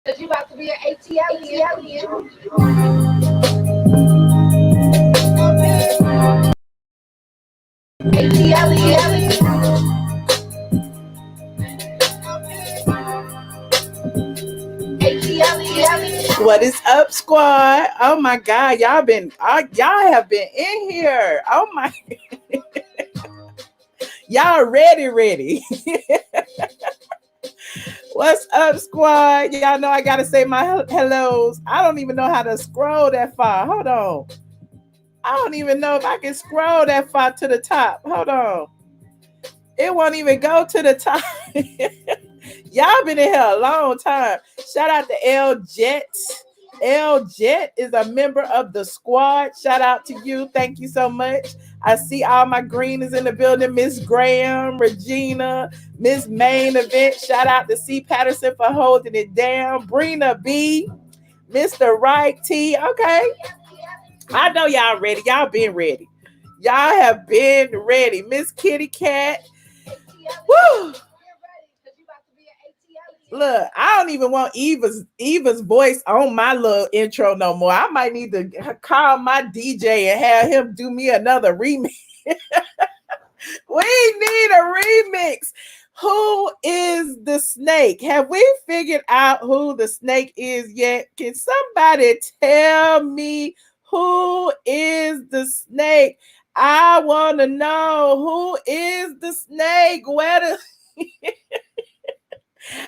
You about to be an ATL. What is up, squad? Oh my God, y'all have been in here. Oh my, y'all ready. What's up, squad? Y'all know I gotta say my hellos. I don't even know how to scroll that far. Hold on. I don't even know if I can scroll that far to the top. Hold on. It won't even go to the top. Y'all been in here a long time. Shout out to L Jet. L Jet is a member of the squad. Shout out to you. Thank you so much. I see all my greeners in the building. Miss Graham, Regina, Miss Main Event. Shout out to C. Patterson for holding it down. Brina B, Mr. Right T. Okay. I know y'all ready. Y'all been ready. Y'all have been ready. Miss Kitty Cat. Woo! Look, I don't even want Eva's voice on my little intro no more. I might need to call my DJ and have him do me another remix. We need a remix. Who is the snake? Have we figured out who the snake is yet? Can somebody tell me who is the snake? I want to know who is the snake. Where the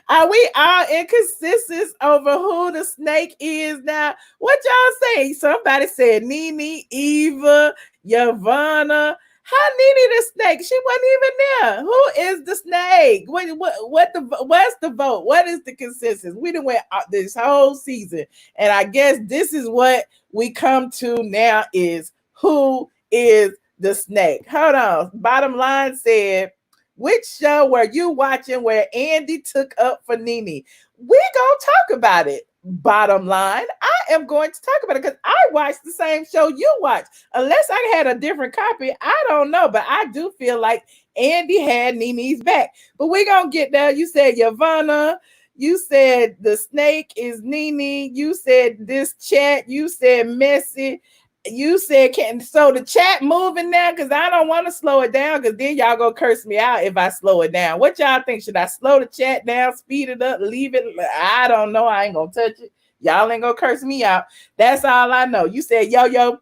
Are we all inconsistent over who the snake is now? What y'all say? Somebody said Nene, Eva, Yovanna. How Nene the snake? She wasn't even there. Who is the snake? What's the vote? What is the consensus? We done went this whole season, and I guess this is what we come to now: is who is the snake? Hold on. Bottom line said, which show were you watching where Andy took up for Nene? We gonna talk about it. Bottom line, I am going to talk about it because I watched the same show you watched. Unless I had a different copy, I don't know. But I do feel like Andy had Nene's back. But we gonna get there. You said Yovanna. You said the snake is Nene. You said this chat. You said messy. You said so the chat moving now because I don't want to slow it down because then y'all gonna curse me out if I slow it down. What y'all think? Should I slow the chat down, speed it up, leave it? I don't know. I ain't gonna touch it. Y'all ain't gonna curse me out. That's all I know. You said yo.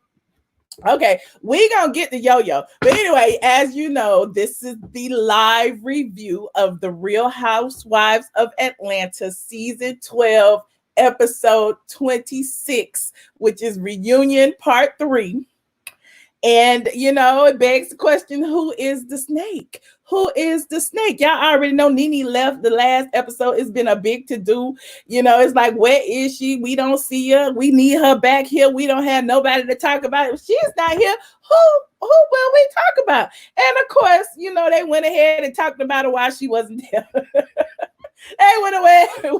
Okay, we gonna get the yo-yo. But anyway, as you know, this is the live review of the Real Housewives of Atlanta season 12. Episode 26, which is reunion part 3. And you know, it begs the question, who is the snake? Who is the snake? Y'all already know Nene left the last episode. It's been a big to-do. You know, it's like, where is she? We don't see her. We need her back here. We don't have nobody to talk about. If she's not here, who will we talk about? And of course, you know, they went ahead and talked about her while she wasn't there. They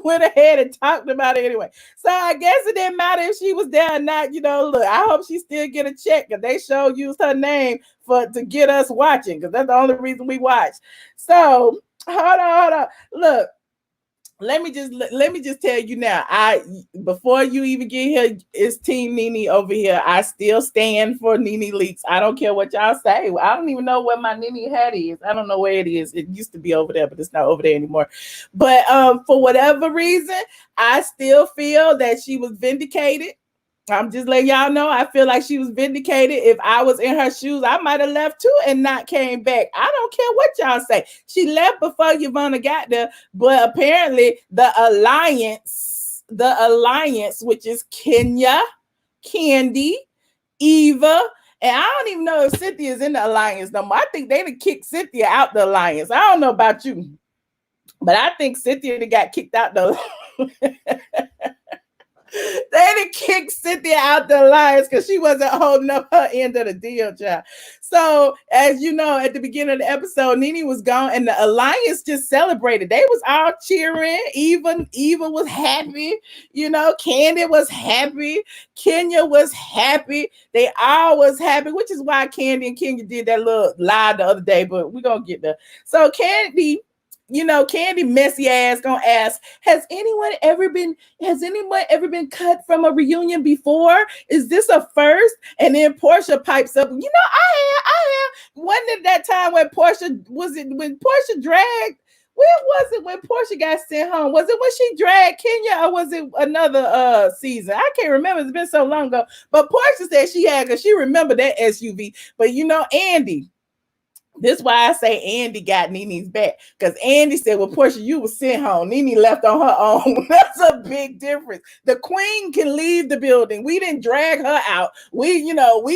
went ahead and talked about it anyway. So I guess it didn't matter if she was there or not. You know, look, I hope she still get a check because they sure used her name to get us watching because that's the only reason we watch. So hold on. Look. Let me just tell you now. Before you even get here, it's Team Nene over here. I still stand for Nene Leakes. I don't care what y'all say. I don't even know where my Nene hat is. I don't know where it is. It used to be over there, but it's not over there anymore. But for whatever reason, I still feel that she was vindicated. I'm just letting y'all know. I feel like she was vindicated. If I was in her shoes, I might have left too and not came back. I don't care what y'all say. She left before Yovanna got there, but apparently the alliance, which is Kenya, Kandi, Eva, and I don't even know if Cynthia's in the alliance no more. I think they done kicked Cynthia out the alliance. I don't know about you, but I think Cynthia got kicked out the They didn't kick Cynthia out the alliance because she wasn't holding up her end of the deal, child. So, as you know, at the beginning of the episode, Nene was gone and the alliance just celebrated. They was all cheering. Eva was happy. You know, Kandi was happy. Kenya was happy. They all was happy, which is why Kandi and Kenya did that little lie the other day, but we're going to get there. So, Kandi, Kandi messy ass gonna ask, has anyone ever been cut from a reunion before? Is this a first? And then Porsha pipes up, I have. Wasn't it that time when Porsha dragged? When was it when Porsha got sent home? Was it when she dragged Kenya, or was it another season? I can't remember. It's been so long ago. But Porsha said she had, because she remembered that SUV. But Andy. This is why I say Andy got Nene's back, because Andy said, well, Porsha, you were sent home. Nene left on her own. That's a big difference. The queen can leave the building. We didn't drag her out. We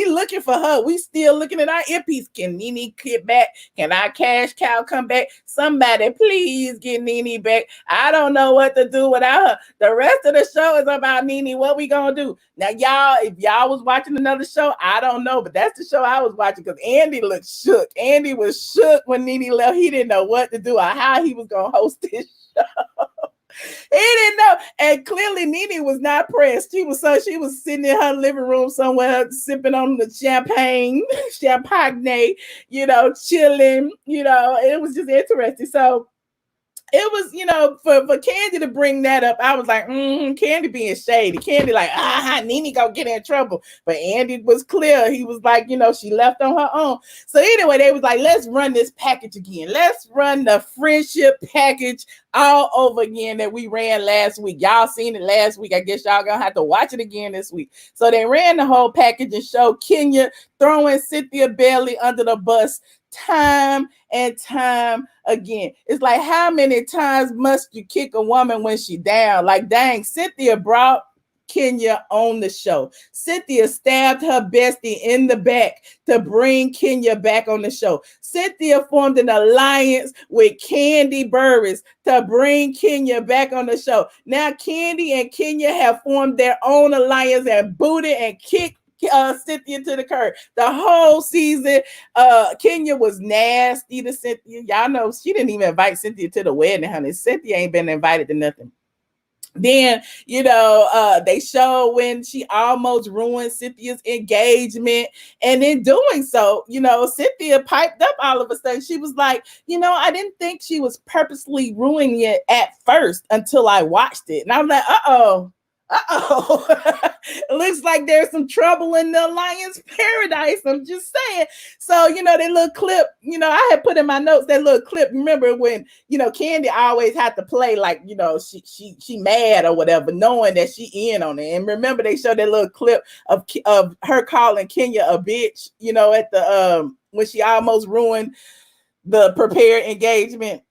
looking for her. We still looking at our earpiece. Can Nene get back? Can our cash cow come back? Somebody please get Nene back. I don't know what to do without her. The rest of the show is about Nene. What we gonna do? Now, y'all, if y'all was watching another show, I don't know, but that's the show I was watching, because Andy looked shook. Andy was shook when Nene left. He didn't know what to do or how he was going to host this show. He didn't know. And clearly Nene was not pressed. She was sitting in her living room somewhere sipping on the champagne, chilling, it was just interesting. So it was, for Kandi to bring that up, I was like, Kandi being shady. Kandi like, Nene gonna get in trouble. But Andy was clear. He was like, she left on her own. So anyway, they was like, let's run this package again. Let's run the friendship package all over again that we ran last week. Y'all seen it last week. I guess y'all gonna have to watch it again this week. So they ran the whole package and showed Kenya throwing Cynthia Bailey under the bus time and time again. It's like, how many times must you kick a woman when she down? Like, dang, Cynthia brought Kenya on the show. Cynthia stabbed her bestie in the back to bring Kenya back on the show. Cynthia formed an alliance with Kandi Burruss to bring Kenya back on the show. Now Kandi and Kenya have formed their own alliance and booted and kicked Cynthia to the curb. The whole season, Kenya was nasty to Cynthia. Y'all know she didn't even invite Cynthia to the wedding, honey. Cynthia ain't been invited to nothing. Then, they show when she almost ruined Cynthia's engagement. And in doing so, Cynthia piped up all of a sudden. She was like, I didn't think she was purposely ruining it at first until I watched it. And I was like, uh-oh. It looks like there's some trouble in the Alliance paradise. I'm just saying. So, that little clip, I had put in my notes that little clip. Remember when, Kandi always had to play like, she mad or whatever, knowing that she in on it. And remember they showed that little clip of her calling Kenya a bitch, at the when she almost ruined the prepared engagement.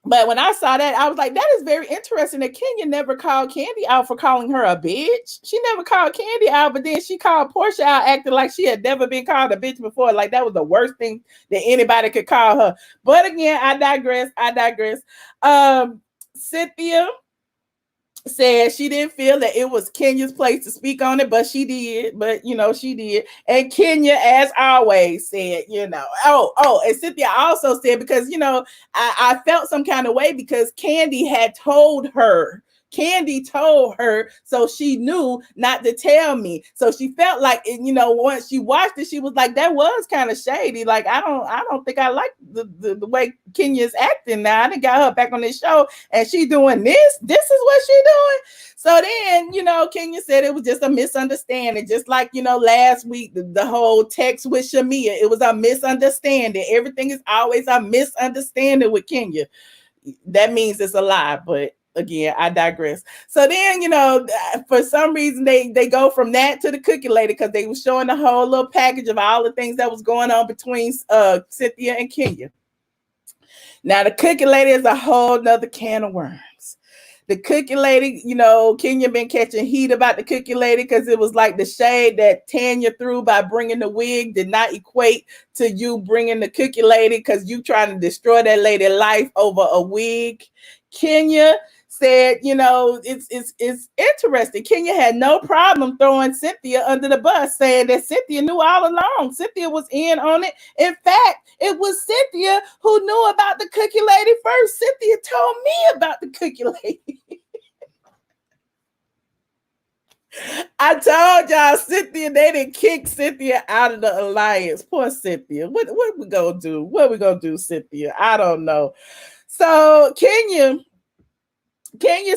But when I saw that, I was like, that is very interesting that Kenya never called Kandi out for calling her a bitch. She never called Kandi out, but then she called Porsha out acting like she had never been called a bitch before. Like that was the worst thing that anybody could call her. But again, I digress. Cynthia said she didn't feel that it was Kenya's place to speak on it, but she did. She did. And Kenya, as always, said, and Cynthia also said, because, I felt some kind of way because Kandi told her, so she knew not to tell me. So she felt like, once she watched it, she was like, that was kind of shady. Like, I don't think I like the way Kenya's acting now. I done got her back on this show and she doing this. This is what she doing. So then, Kenya said it was just a misunderstanding. Just like, last week, the whole text with Shamia, it was a misunderstanding. Everything is always a misunderstanding with Kenya. That means it's a lie, but again, I digress. So then, for some reason, they go from that to the cookie lady because they were showing the whole little package of all the things that was going on between Cynthia and Kenya. Now, the cookie lady is a whole nother can of worms. The cookie lady, Kenya been catching heat about the cookie lady because it was like the shade that Tanya threw by bringing the wig did not equate to you bringing the cookie lady because you trying to destroy that lady's life over a wig. Kenya said, it's interesting. Kenya had no problem throwing Cynthia under the bus, saying that Cynthia knew all along. Cynthia was in on it. In fact, it was Cynthia who knew about the cookie lady first. Cynthia told me about the cookie lady. I told y'all, Cynthia, they didn't kick Cynthia out of the alliance. Poor Cynthia. What we gonna do? What we gonna do, Cynthia? I don't know. So Kenya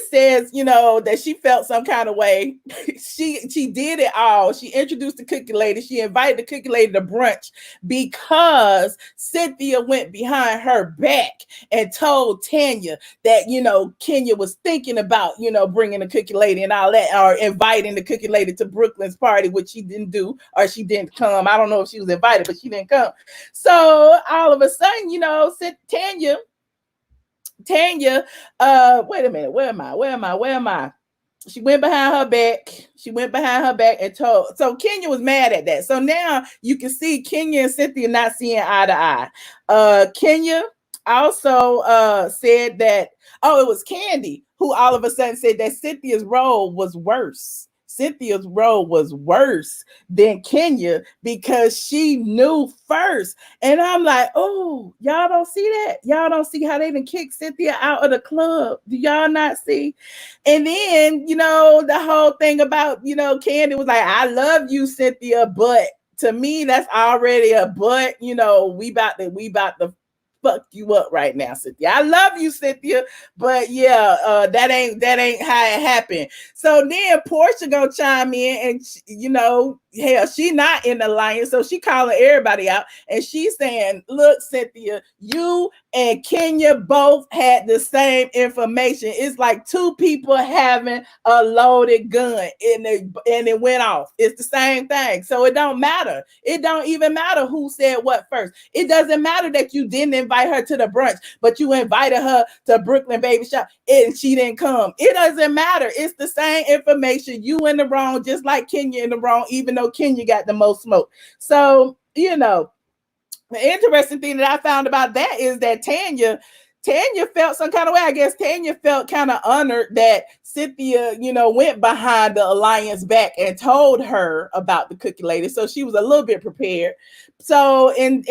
says, that she felt some kind of way. She did it all. She introduced the cookie lady. She invited the cookie lady to brunch because Cynthia went behind her back and told Tanya that, Kenya was thinking about, bringing the cookie lady and all that, or inviting the cookie lady to Brooklyn's party, which she didn't do, or she didn't come. I don't know if she was invited, but she didn't come. So all of a sudden, Tanya, wait a minute, where am I? She went behind her back and told. So Kenya was mad at that. So now you can see Kenya and Cynthia not seeing eye to eye. Kenya also said that, it was Kandi who all of a sudden said that Cynthia's role was worse. Cynthia's role was worse than Kenya because she knew first. And I'm like, oh, y'all don't see that? Y'all don't see how they even kicked Cynthia out of the club? Do y'all not see? And then, the whole thing about, Kandi was like, I love you, Cynthia, but to me, that's already a but. We about to fuck you up right now, Cynthia. I love you, Cynthia, but yeah, that ain't how it happened. So then Porsha gonna chime in, and hell, she not in the alliance, so she calling everybody out, and she's saying, "Look, Cynthia, you and Kenya both had the same information. It's like two people having a loaded gun, and it went off. It's the same thing. So it don't matter. It don't even matter who said what first. It doesn't matter that you didn't invite her to the brunch, but you invited her to Brooklyn Baby Shop and she didn't come. It doesn't matter. It's the same information. You in the wrong, just like Kenya in the wrong, even though Kenya got the most smoke. So, the interesting thing that I found about that is that Tanya felt some kind of way. I guess Tanya felt kind of honored that Cynthia, went behind the alliance back and told her about the cookie lady. So she was a little bit prepared. So, and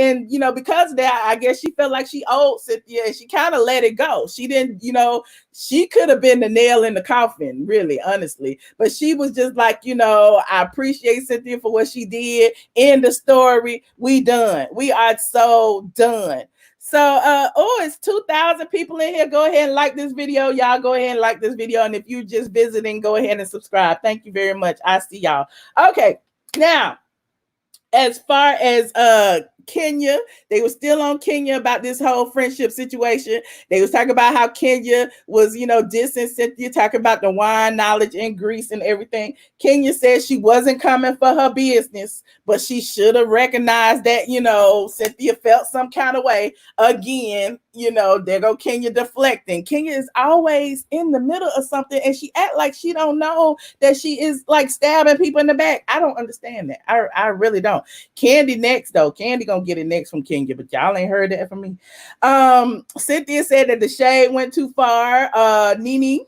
because of that, I guess she felt like she owed Cynthia and she kind of let it go. She didn't, she could have been the nail in the coffin, really, honestly. But she was just like, I appreciate Cynthia for what she did. End the story. We done. We are so done. So, it's 2,000 people in here. Go ahead and like this video. Y'all go ahead and like this video. And if you're just visiting, go ahead and subscribe. Thank you very much. I see y'all. Okay. Now, as far as Kenya, they were still on Kenya about this whole friendship situation. They was talking about how Kenya was, dissing Cynthia, talking about the wine knowledge in Greece and everything. Kenya said she wasn't coming for her business, but she should have recognized that, Cynthia felt some kind of way. Again, there go Kenya deflecting. Kenya is always in the middle of something and she act like she don't know that she is like stabbing people in the back. I don't understand that. I really don't. Kandi next though. Kandi gonna get it next from Kenya, but y'all ain't heard that from me. Cynthia said that the shade went too far. Nene,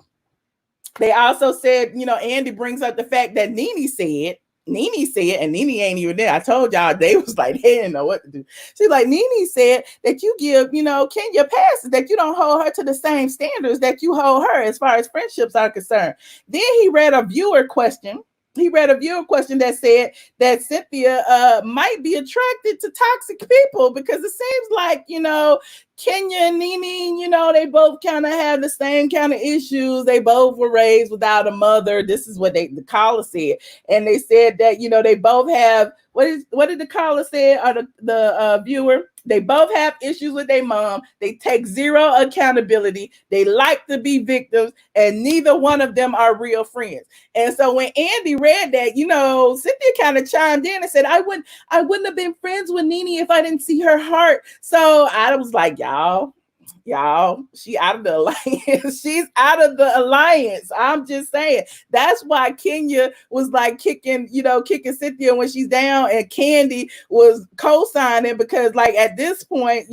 they also said, Andy brings up the fact that Nene said, and Nene ain't even there. I told y'all they was like, they didn't know what to do. She's like, Nene said that you give, Kenya passes, that you don't hold her to the same standards that you hold her as far as friendships are concerned. Then he read a viewer question. That said that Cynthia might be attracted to toxic people because it seems like, Kenya and Nene, they both kind of have the same kind of issues. They both were raised without a mother. This is what the caller said. And they said that, they both have, what did the caller say, or the viewer? They both have issues with their mom. They take zero accountability. They like to be victims, and neither one of them are real friends. And so when Andy read that, Cynthia kind of chimed in and said, I wouldn't have been friends with Nene if I didn't see her heart. So I was like, y'all, she out of the alliance. She's out of the alliance. I'm just saying. That's why Kenya was like kicking Cynthia when she's down, and Kandi was co-signing because like at this point,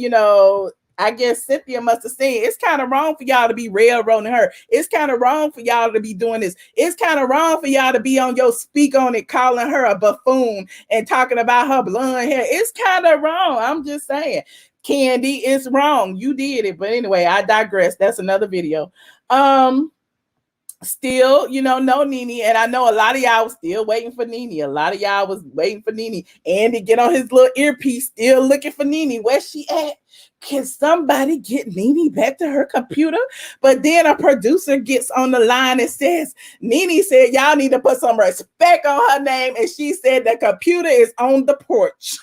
I guess Cynthia must have seen it's kind of wrong for y'all to be railroading her. It's kind of wrong for y'all to be doing this. It's kind of wrong for y'all to be on your speak on it, calling her a buffoon and talking about her blonde hair. It's kind of wrong. I'm just saying. Kandi, it's wrong. You did it. But anyway, I digress. That's another video. Still, no Nene. And I know a lot of y'all was still waiting for Nene. A lot of y'all was waiting for Nene. Andy get on his little earpiece, still looking for Nene. Where's she at? can somebody get Nene back to her computer? But then a producer gets on the line and says, Nene said, y'all need to put some respect on her name. And she said the computer is on the porch.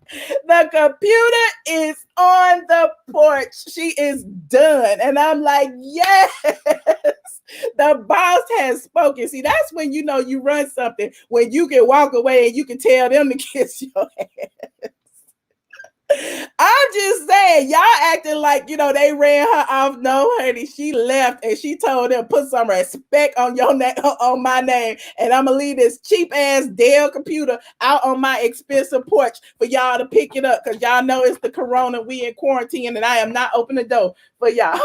The computer is on the porch. She is done. And I'm like, yes, the boss has spoken. See, that's when you know you run something, when you can walk away and you can tell them to kiss your ass. I'm just saying, y'all acting like, you know, they ran her off. No, honey, she left and she told them, put some respect on your name, on my name, and I'm gonna leave this cheap ass Dell computer out on my expensive porch for y'all to pick it up, because y'all know it's the corona, we in quarantine, and I am not opening the door for y'all.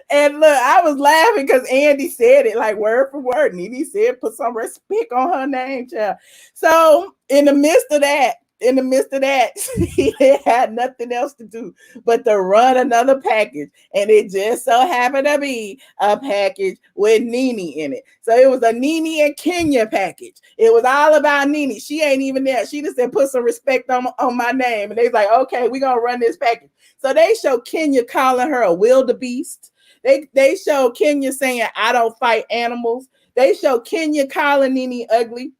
And look, I was laughing because Andy said it like word for word. Nene said, put some respect on her name, child. So in the midst of that, he had nothing else to do but to run another package. And it just so happened to be a package with Nene in it. So it was a Nene and Kenya package. It was all about Nene. She ain't even there. She just said, put some respect on my name. And they was like, okay, we're going to run this package. So they show Kenya calling her a wildebeest. They show Kenya saying, I don't fight animals. They show Kenya calling Nene ugly.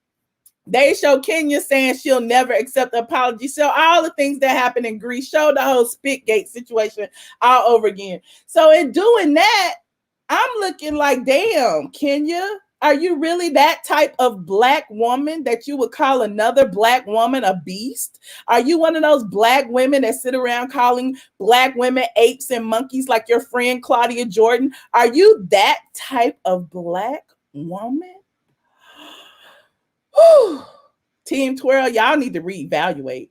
They show Kenya saying she'll never accept an apology. So all the things that happened in Greece, show the whole Spitgate situation all over again. So in doing that, I'm looking like, damn, Kenya, are you really that type of black woman that you would call another black woman a beast? Are you one of those black women that sit around calling black women apes and monkeys like your friend Claudia Jordan? Are you that type of black woman? Team Twirl, y'all need to reevaluate.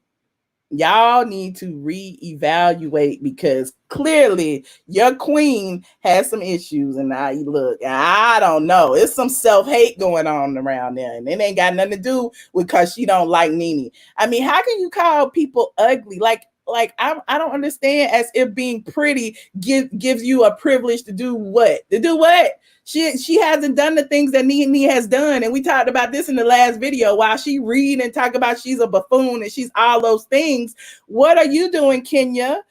Y'all need to reevaluate, because clearly your queen has some issues. And I don't know. It's some self-hate going on around there. And it ain't got nothing to do with because she don't like Nene. I mean, how can you call people ugly? Like I don't understand, as if being pretty gives you a privilege to do what? To do what? She hasn't done the things that Nene has done. And we talked about this in the last video. While she read and talk about she's a buffoon and she's all those things, what are you doing, Kenya?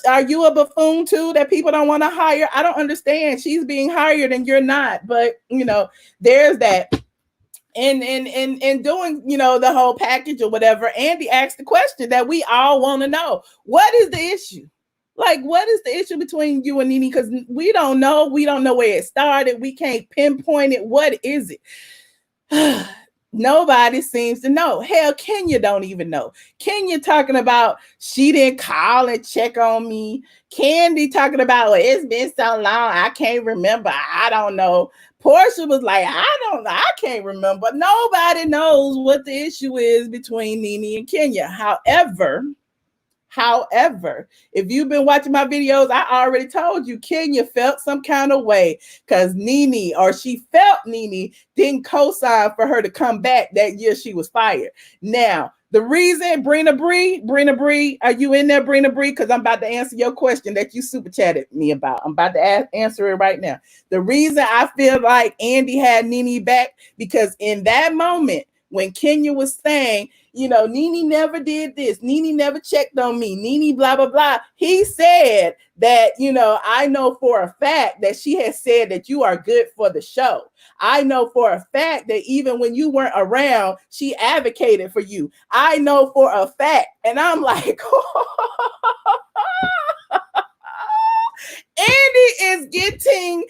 Are you a buffoon too that people don't want to hire? I don't understand. She's being hired and you're not. But, you know, there's that. And doing, you know, the whole package or whatever, Andy asked the question that we all want to know. What is the issue? Like, what is the issue between you and Nene? Because we don't know. We don't know where it started. We can't pinpoint it. What is it? Nobody seems to know. Hell, Kenya don't even know. Kenya talking about she didn't call and check on me. Kandi talking about, well, it's been so long, I can't remember. I don't know. Porsha was like, I can't remember. Nobody knows what the issue is between Nene and Kenya. However, if you've been watching my videos, I already told you Kenya felt some kind of way because she felt Nene didn't co-sign for her to come back that year she was fired. Now, the reason, Brina Bree, are you in there, Brina Bree? Because I'm about to answer your question that you super chatted me about. I'm about to answer it right now. The reason I feel like Andy had Nene back, because in that moment, when Kenya was saying, you know, Nene never did this, Nene never checked on me, Nene blah, blah, blah. He said that, you know, I know for a fact that she has said that you are good for the show. I know for a fact that even when you weren't around, she advocated for you. I know for a fact. And I'm like, Andy is getting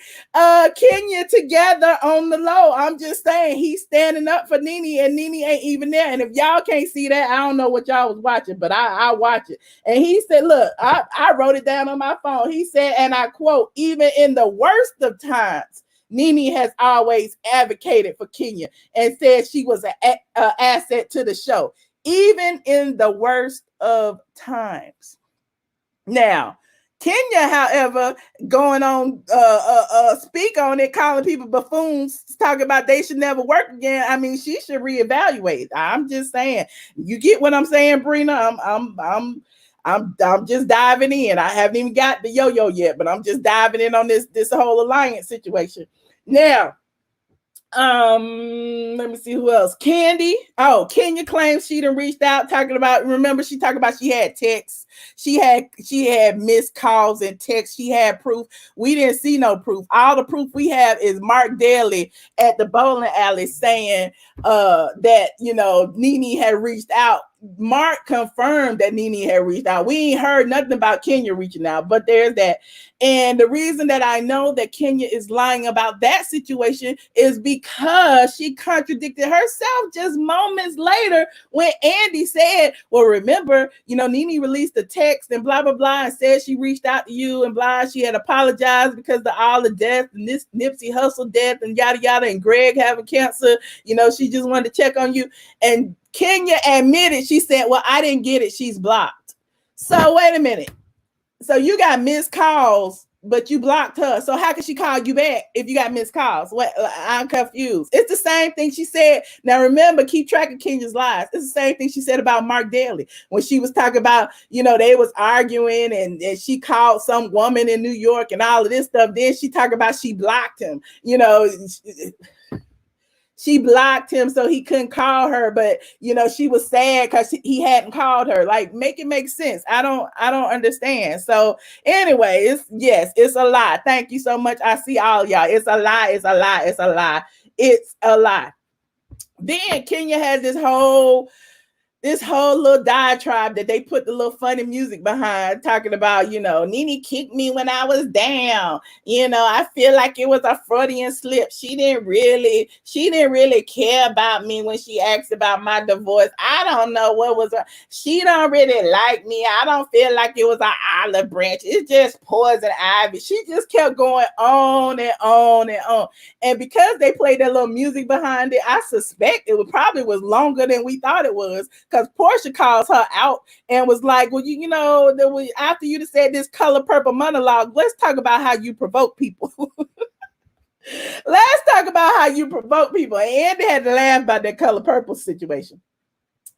Kenya together on the low. I'm just saying, he's standing up for Nene, and Nene ain't even there. And if y'all can't see that, I don't know what y'all was watching, but I watch it. And he said, look, I wrote it down on my phone. He said, and I quote, even in the worst of times, Nene has always advocated for Kenya and said she was an asset to the show, even in the worst of times. Now, Kenya, however, going on speak on it, calling people buffoons, talking about they should never work again. I mean, she should reevaluate. I'm just saying. You get what I'm saying, Brina? I'm just diving in. I haven't even got the yo-yo yet, but I'm just diving in on this whole alliance situation. Now, Let me see who else. Kandi. Oh, Kenya claims she done reached out talking about, remember she talked about she had texts. She had missed calls and texts. She had proof. We didn't see no proof. All the proof we have is Mark Daly at the bowling alley saying that, you know, Nene had reached out. Mark confirmed that Nene had reached out. We ain't heard nothing about Kenya reaching out, but there's that. And the reason that I know that Kenya is lying about that situation is because she contradicted herself just moments later when Andy said, well, remember, you know, Nene released a text and blah, blah, blah, and said she reached out to you and blah. She had apologized because of all the death and this Nipsey Hussle death and yada, yada, and Greg having cancer. You know, she just wanted to check on you. And Kenya admitted, she said, well, I didn't get it. She's blocked. So wait a minute. So you got missed calls, but you blocked her. So how can she call you back if you got missed calls? What? I'm confused. It's the same thing she said. Now remember, keep track of Kenya's lies. It's the same thing she said about Mark Daly when she was talking about, you know, they was arguing and she called some woman in New York and all of this stuff. Then she talked about she blocked him. You know, she blocked him so he couldn't call her, but you know, she was sad because he hadn't called her. Like, make it make sense. I don't understand. So anyway, it's a lie. Thank you so much. I see all y'all. It's a lie. It's a lie. It's a lie. It's a lie. Then Kenya had this whole little diatribe that they put the little funny music behind, talking about, you know, Nene kicked me when I was down. You know, I feel like it was a Freudian slip. She didn't really care about me when she asked about my divorce. I don't know what was wrong. She don't really like me. I don't feel like it was an olive branch. It's just poison ivy. She just kept going on and on and on. And because they played that little music behind it, I suspect it probably was longer than we thought it was. Because Porsha calls her out and was like, well, you know, after you said this color purple monologue, let's talk about how you provoke people. Let's talk about how you provoke people. And Andy had to laugh about that color purple situation.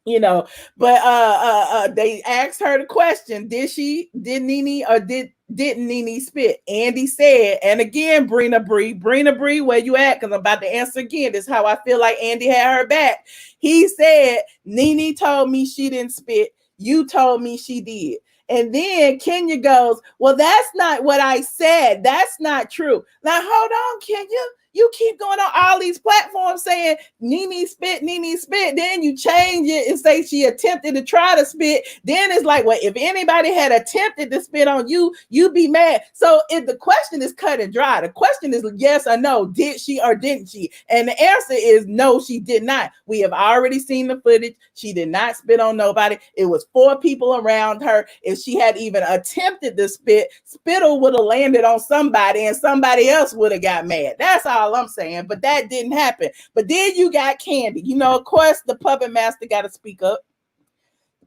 You know, but they asked her the question, did Nene or didn't Nene spit? Andy said, and again, Brina Bree, where you at? Because I'm about to answer again. This is how I feel like Andy had her back. He said, Nene told me she didn't spit. You told me she did. And then Kenya goes, well, that's not what I said. That's not true. Now, hold on, Kenya. You keep going on all these platforms saying Nene spit. Then you change it and say she attempted to try to spit. Then it's like, well, if anybody had attempted to spit on you, you'd be mad. So if the question is cut and dry, the question is yes or no. Did she or didn't she? And the answer is no, she did not. We have already seen the footage. She did not spit on nobody. It was 4 people around her. If she had even attempted to spit, spittle would have landed on somebody and somebody else would have got mad. That's all I'm saying, but that didn't happen. But then you got Kandi. You know, of course, the puppet master got to speak up.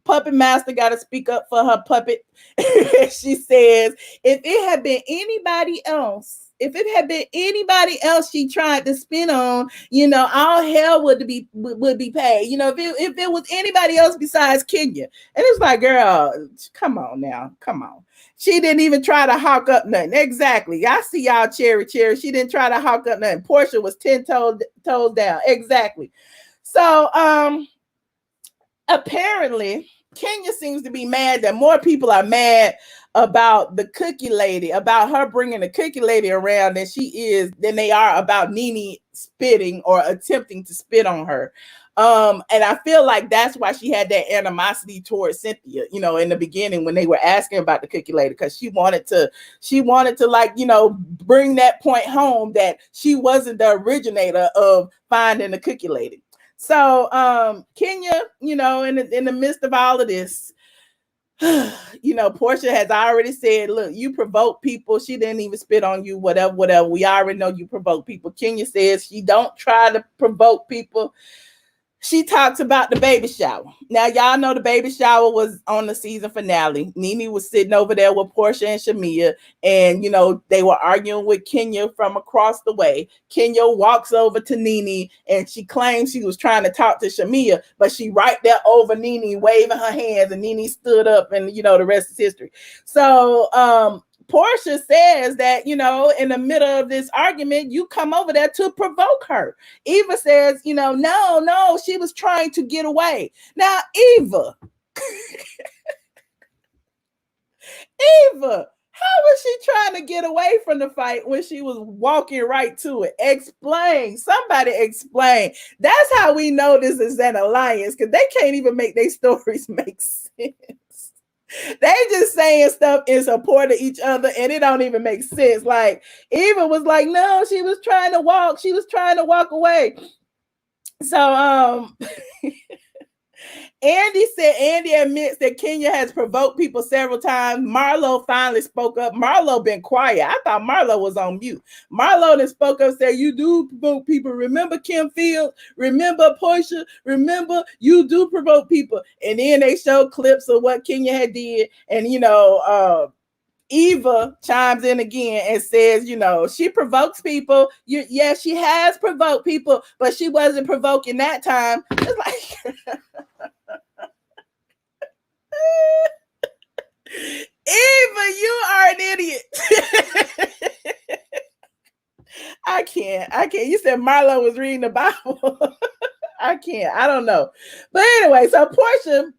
Puppet master got to speak up for her puppet. She says, if it had been anybody else she tried to spin on, you know, all hell would be paid. You know, if it was anybody else besides Kenya. And it's like, girl, come on now. Come on. She didn't even try to hawk up nothing. Exactly. I see y'all cherry. She didn't try to hawk up nothing. Porsha was 10 toes down. Exactly. So apparently Kenya seems to be mad that more people are mad about the cookie lady, about her bringing the cookie lady around than they are about Nene spitting or attempting to spit on her. And I feel like that's why she had that animosity towards Cynthia, you know, in the beginning when they were asking about the cookie lady, because she wanted to like, you know, bring that point home that she wasn't the originator of finding the cookie lady. So Kenya, you know, in the midst of all of this, you know, Porsha has already said, look, you provoke people. She didn't even spit on you, whatever. We already know you provoke people. Kenya says she don't try to provoke people. She talks about the baby shower. Now, y'all know the baby shower was on the season finale. Nene was sitting over there with Porsha and Shamia, and, you know, they were arguing with Kenya from across the way. Kenya walks over to Nene, and she claims she was trying to talk to Shamia, but she right there over Nene, waving her hands, and Nene stood up, and, you know, the rest is history. So, Porsha says that, you know, in the middle of this argument, you come over there to provoke her. Eva says, you know, no, she was trying to get away. Now, Eva, how was she trying to get away from the fight when she was walking right to it? Explain. Somebody explain. That's how we know this is an alliance, because they can't even make their stories make sense. They just saying stuff in support of each other, and it don't even make sense. Like, Eva was like, no, she was trying to walk. She was trying to walk away. So, Andy admits that Kenya has provoked people several times. Marlo finally spoke up. Marlo been quiet. I thought Marlo was on mute. Marlo then spoke up, said, you do provoke people. Remember Kim Fields? Remember Porsha? Remember, you do provoke people. And then they show clips of what Kenya had did. And, you know, Eva chimes in again and says, you know, she provokes people. Yes, she has provoked people, but she wasn't provoking that time. It's like... Eva, you are an idiot. I can't. You said Marlo was reading the Bible. I can't. I don't know. But anyway, so Porsha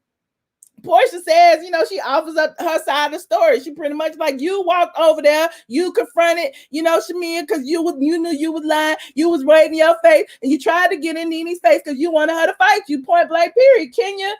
says, you know, she offers up her side of the story. She pretty much like, you walked over there, you confronted, you know, Shamia, because you knew you was lying, you was waving your face, and you tried to get in Nene's face because you wanted her to fight you, point blank, period. Kenya,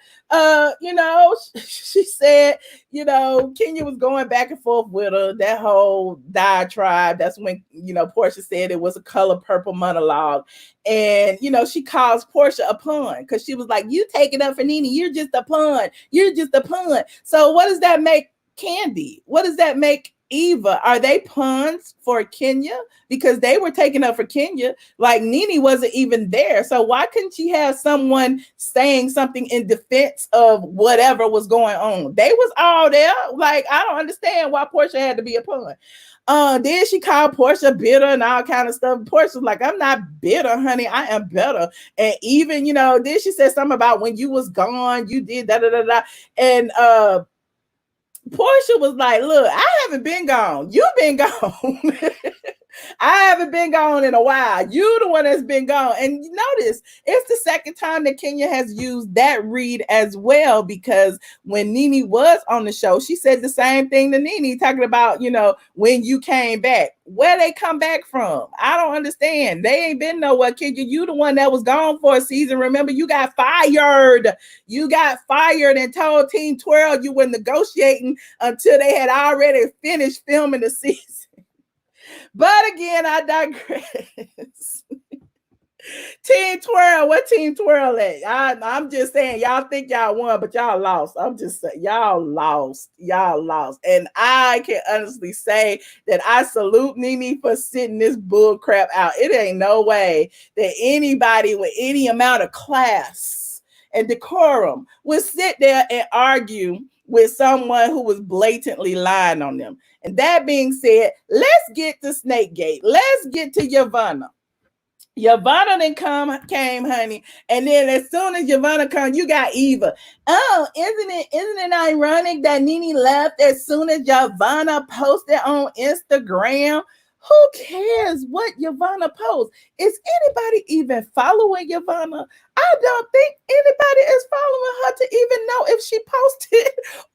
you know, she said, you know, Kenya was going back and forth with her, that whole diatribe. That's when, you know, Porsha said it was a color purple monologue. And, you know, she calls Porsha a pawn because she was like, you take it up for Nene. You're just a pawn. You're just a pawn. So what does that make Kandi? What does that make Eva? Are they pawns for Kenya? Because they were taken up for Kenya. Like, Nene wasn't even there. So why couldn't she have someone saying something in defense of whatever was going on? They was all there. Like, I don't understand why Porsha had to be a pawn. Then she called Porsha bitter and all kind of stuff. Porsha's like, I'm not bitter, honey. I am better. And even, you know, then she said something about when you was gone, you did da. And Porsha was like, look, I haven't been gone. You've been gone. I haven't been gone in a while. You the one that's been gone. And notice, it's the second time that Kenya has used that read as well, because when Nene was on the show, she said the same thing to Nene, talking about, you know, when you came back. Where they come back from? I don't understand. They ain't been nowhere, Kenya. You the one that was gone for a season. Remember, you got fired. You got fired and told Team 12 you were negotiating until they had already finished filming the season. But again, I digress. Team Twirl, what Team Twirl at? I'm just saying, y'all think y'all won, but y'all lost. I'm just saying, y'all lost. And I can honestly say that I salute Nene for sitting this bull crap out. It ain't no way that anybody with any amount of class and decorum would sit there and argue with someone who was blatantly lying on them. And that being said, let's get to Snakegate. Let's get to Yovanna. Yovanna then came, honey, and then as soon as Yovanna comes, you got Eva. Oh, isn't it ironic that Nene left as soon as Yovanna posted on Instagram? Who cares what Yovanna posts? Is anybody even following Yovanna? I don't think anybody is following her to even know if she posted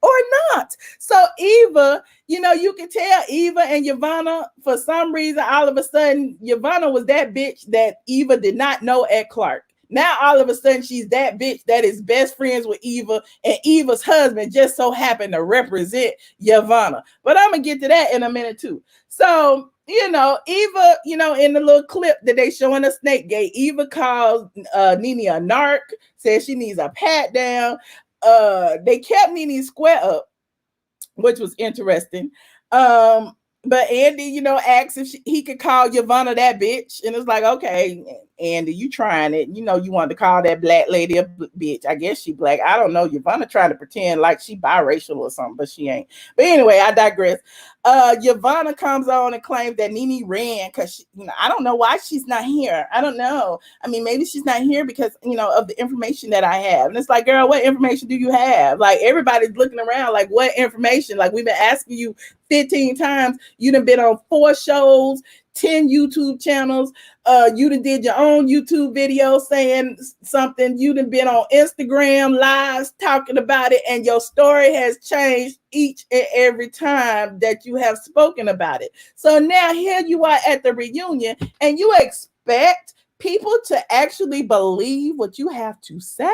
or not. So Eva, you know, you can tell Eva and Yovanna, for some reason, all of a sudden, Yovanna was that bitch that Eva did not know at Clark. Now, all of a sudden, she's that bitch that is best friends with Eva, and Eva's husband just so happened to represent Yovanna. But I'm going to get to that in a minute, too. So, you know, Eva, you know, in the little clip that they show in the Snakegate, Eva calls Nene a narc, says she needs a pat down. They kept Nene square up, which was interesting. But Andy, you know, asks if he could call Yovanna that bitch. And it's like, okay. Andy, you trying it. You know, you wanted to call that black lady a bitch. I guess she black. I don't know. Yovanna trying to pretend like she biracial or something, but she ain't. But anyway, I digress. Yovanna comes on and claims that Nene ran because I don't know why she's not here. I don't know. I mean, maybe she's not here because of the information that I have. And it's like, girl, what information do you have? Like, everybody's looking around like, what information? Like, we've been asking you 15 times. You done been on 4 shows, 10 YouTube channels. You done did your own YouTube video saying something. You done been on Instagram lives talking about it, and your story has changed each and every time that you have spoken about it. So now here you are at the reunion, and you expect people to actually believe what you have to say?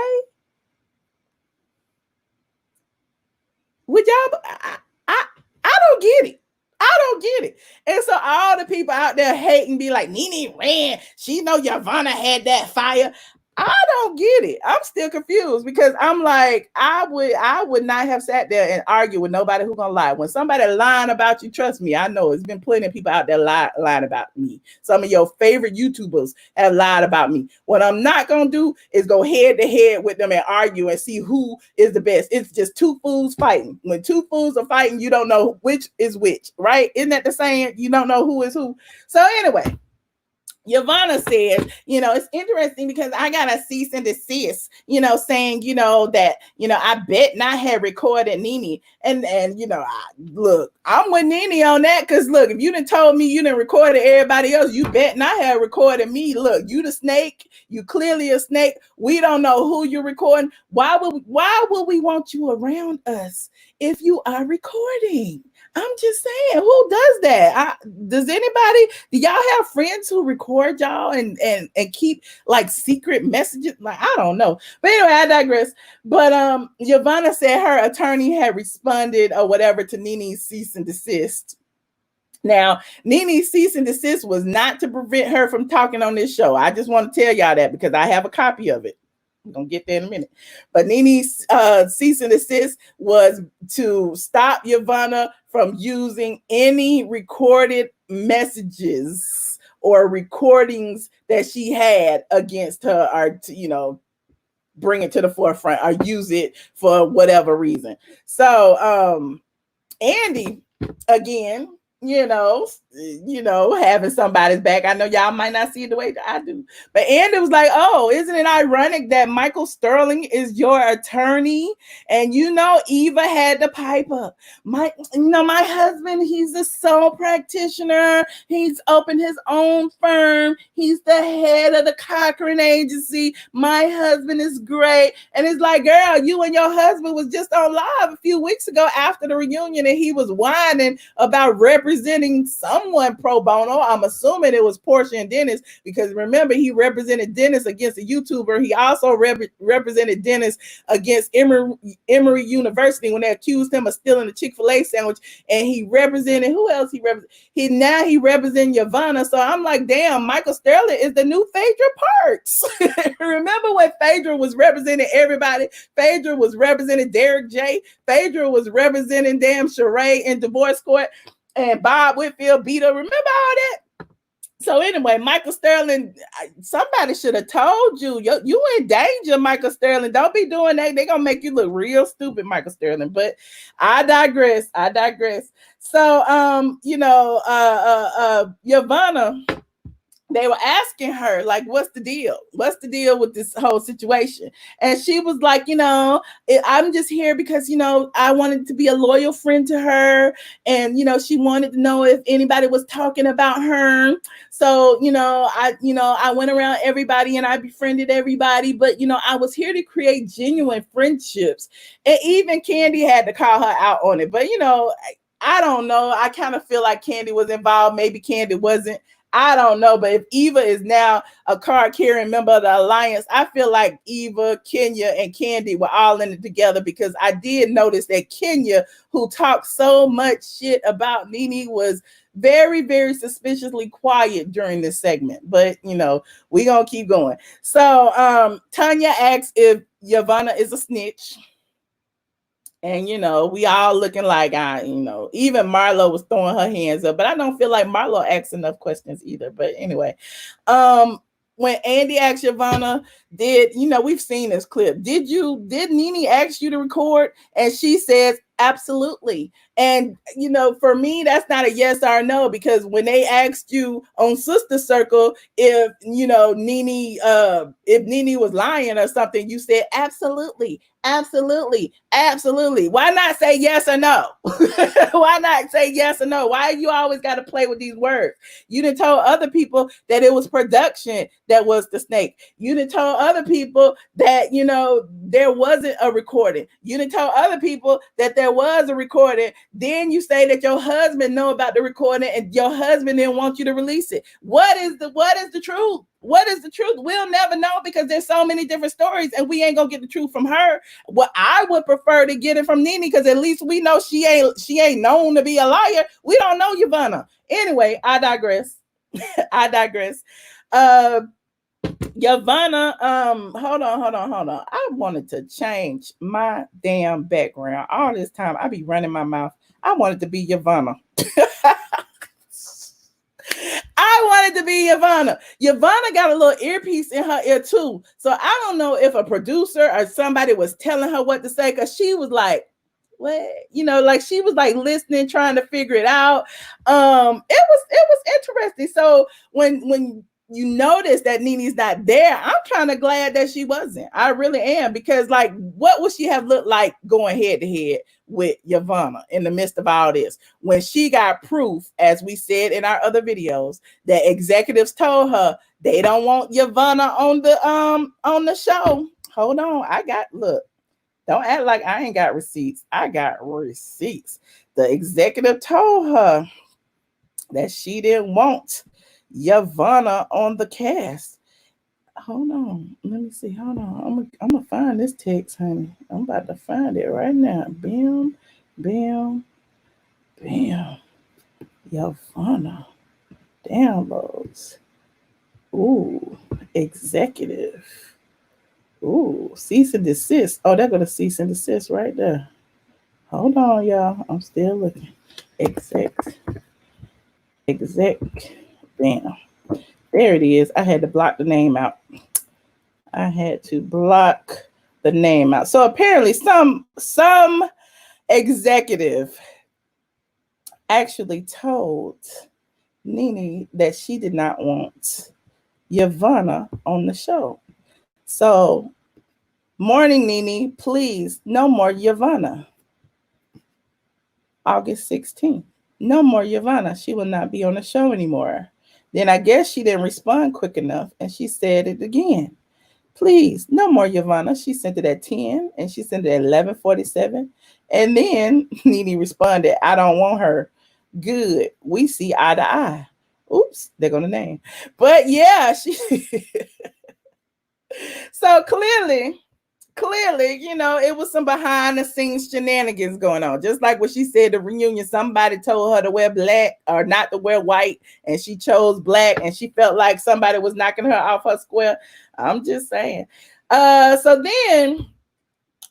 Would y'all? I don't get it. I don't get it. And so all the people out there hating be like, Nene ran. She know Yovanna had that fire. I don't get it. I'm still confused because I'm like, I would not have sat there and argued with nobody who's gonna lie. When somebody lying about you, trust me, I know it's been plenty of people out there lying about me. Some of your favorite YouTubers have lied about me. What I'm not gonna do is go head to head with them and argue and see who is the best. It's just 2 fools fighting. When 2 fools are fighting, you don't know which is which, right? Isn't that the saying? You don't know who is who. So anyway, Yovanna says, it's interesting because I got a cease and desist, saying, that, I bet not have recorded Nene. And look, I'm with Nene on that because, look, if you done told me you done recorded everybody else, you bet not have recorded me. Look, you the snake. You clearly a snake. We don't know who you're recording. Why would we want you around us if you are recording? I'm just saying, who does that? Do y'all have friends who record y'all and keep like secret messages? Like, I don't know. But anyway, I digress. But Yovanna said her attorney had responded or whatever to Nene's cease and desist. Now, Nene's cease and desist was not to prevent her from talking on this show. I just want to tell y'all that because I have a copy of it. I'm gonna get there in a minute. But Nene's cease and desist was to stop Yovanna from using any recorded messages or recordings that she had against her, or to, bring it to the forefront or use it for whatever reason. So Andy, again, having somebody's back. I know y'all might not see it the way that I do, but Andy was like, oh, isn't it ironic that Michael Sterling is your attorney? And Eva had to pipe up. My husband, he's a sole practitioner. He's opened his own firm. He's the head of the Cochran agency. My husband is great. And it's like, girl, you and your husband was just on live a few weeks ago after the reunion, and he was whining about representing someone pro bono. I'm assuming it was Porsha and Dennis, because remember, he represented Dennis against a YouTuber. He also represented Dennis against Emory University when they accused him of stealing a Chick-fil-A sandwich. And he represented, who else he represented? He represented Yovanna. So I'm like, damn, Michael Sterling is the new Phaedra Parks. Remember when Phaedra was representing everybody? Phaedra was representing Derek J. Phaedra was representing damn Sheree in divorce court. And Bob Whitfield beat her. Remember all that? So anyway, Michael Sterling, somebody should have told you, you in danger, Michael Sterling. Don't be doing that. They're going to make you look real stupid, Michael Sterling. But I digress. So, Yovanna, they were asking her, like, what's the deal? What's the deal with this whole situation? And she was like, I'm just here because, I wanted to be a loyal friend to her. And, she wanted to know if anybody was talking about her. So, I went around everybody and I befriended everybody. But, I was here to create genuine friendships. And even Kandi had to call her out on it. But, I don't know. I kind of feel like Kandi was involved. Maybe Kandi wasn't. I don't know, but if Eva is now a card-carrying member of the alliance, I feel like Eva, Kenya, and Kandi were all in it together, because I did notice that Kenya, who talked so much shit about Nene, was very, very suspiciously quiet during this segment. But, we're going to keep going. So Tanya asks if Yovanna is a snitch. And, we all looking like, even Marlo was throwing her hands up. But I don't feel like Marlo asks enough questions either. But anyway, when Andy asked Yovanna, we've seen this clip. Did Nene ask you to record? And she says, absolutely. And, for me, that's not a yes or no, because when they asked you on Sister Circle, if Nene was lying or something, you said, absolutely, absolutely, absolutely. Why not say yes or no? Why not say yes or no? Why you always got to play with these words? You done told other people that it was production that was the snake. You done told other people that, there wasn't a recording. You done told other people that there was a recording. Then you say that your husband know about the recording and your husband didn't want you to release it. What is the truth? What is the truth? We'll never know, because there's so many different stories and we ain't gonna get the truth from her. Well, I would prefer to get it from Nene, because at least we know she ain't known to be a liar. We don't know Yovanna. Anyway, I digress. I digress. Yovanna, hold on. I wanted to change my damn background. All this time I be running my mouth. I wanted to be Yovanna. I wanted to be Yovanna. Yovanna got a little earpiece in her ear too. So I don't know if a producer or somebody was telling her what to say, because she was like, what? Like she was like listening, trying to figure it out. It was interesting. So when you notice that Nene's not there, I'm kind of glad that she wasn't. I really am, because like, what would she have looked like going head to head with Yovanna in the midst of all this, when she got proof, as we said in our other videos, that executives told her they don't want Yovanna on the show. Hold on, don't act like I ain't got receipts. I got receipts. The executive told her that she didn't want Yovanna on the cast. Hold on. Let me see. Hold on. I'm gonna find this text, honey. I'm about to find it right now. Bam, bam, bam. Yovanna downloads. Ooh, executive. Ooh, cease and desist. Oh, they're gonna cease and desist right there. Hold on, y'all. I'm still looking. Exec. Bam. There it is. I had to block the name out. So apparently some executive actually told Nene that she did not want Yovanna on the show. So, morning, Nene, please, no more Yovanna. August 16th. No more Yovanna. She will not be on the show anymore. Then I guess she didn't respond quick enough, and she said it again. Please, no more Yovanna. She sent it at 10, and she sent it at 11:47. And then Nene responded, I don't want her. Good. We see eye to eye. Oops, they're going to name. But yeah, so clearly, it was some behind the scenes shenanigans going on. Just like what she said, the reunion, somebody told her to wear black or not to wear white, and she chose black, and she felt like somebody was knocking her off her square. I'm just saying. So then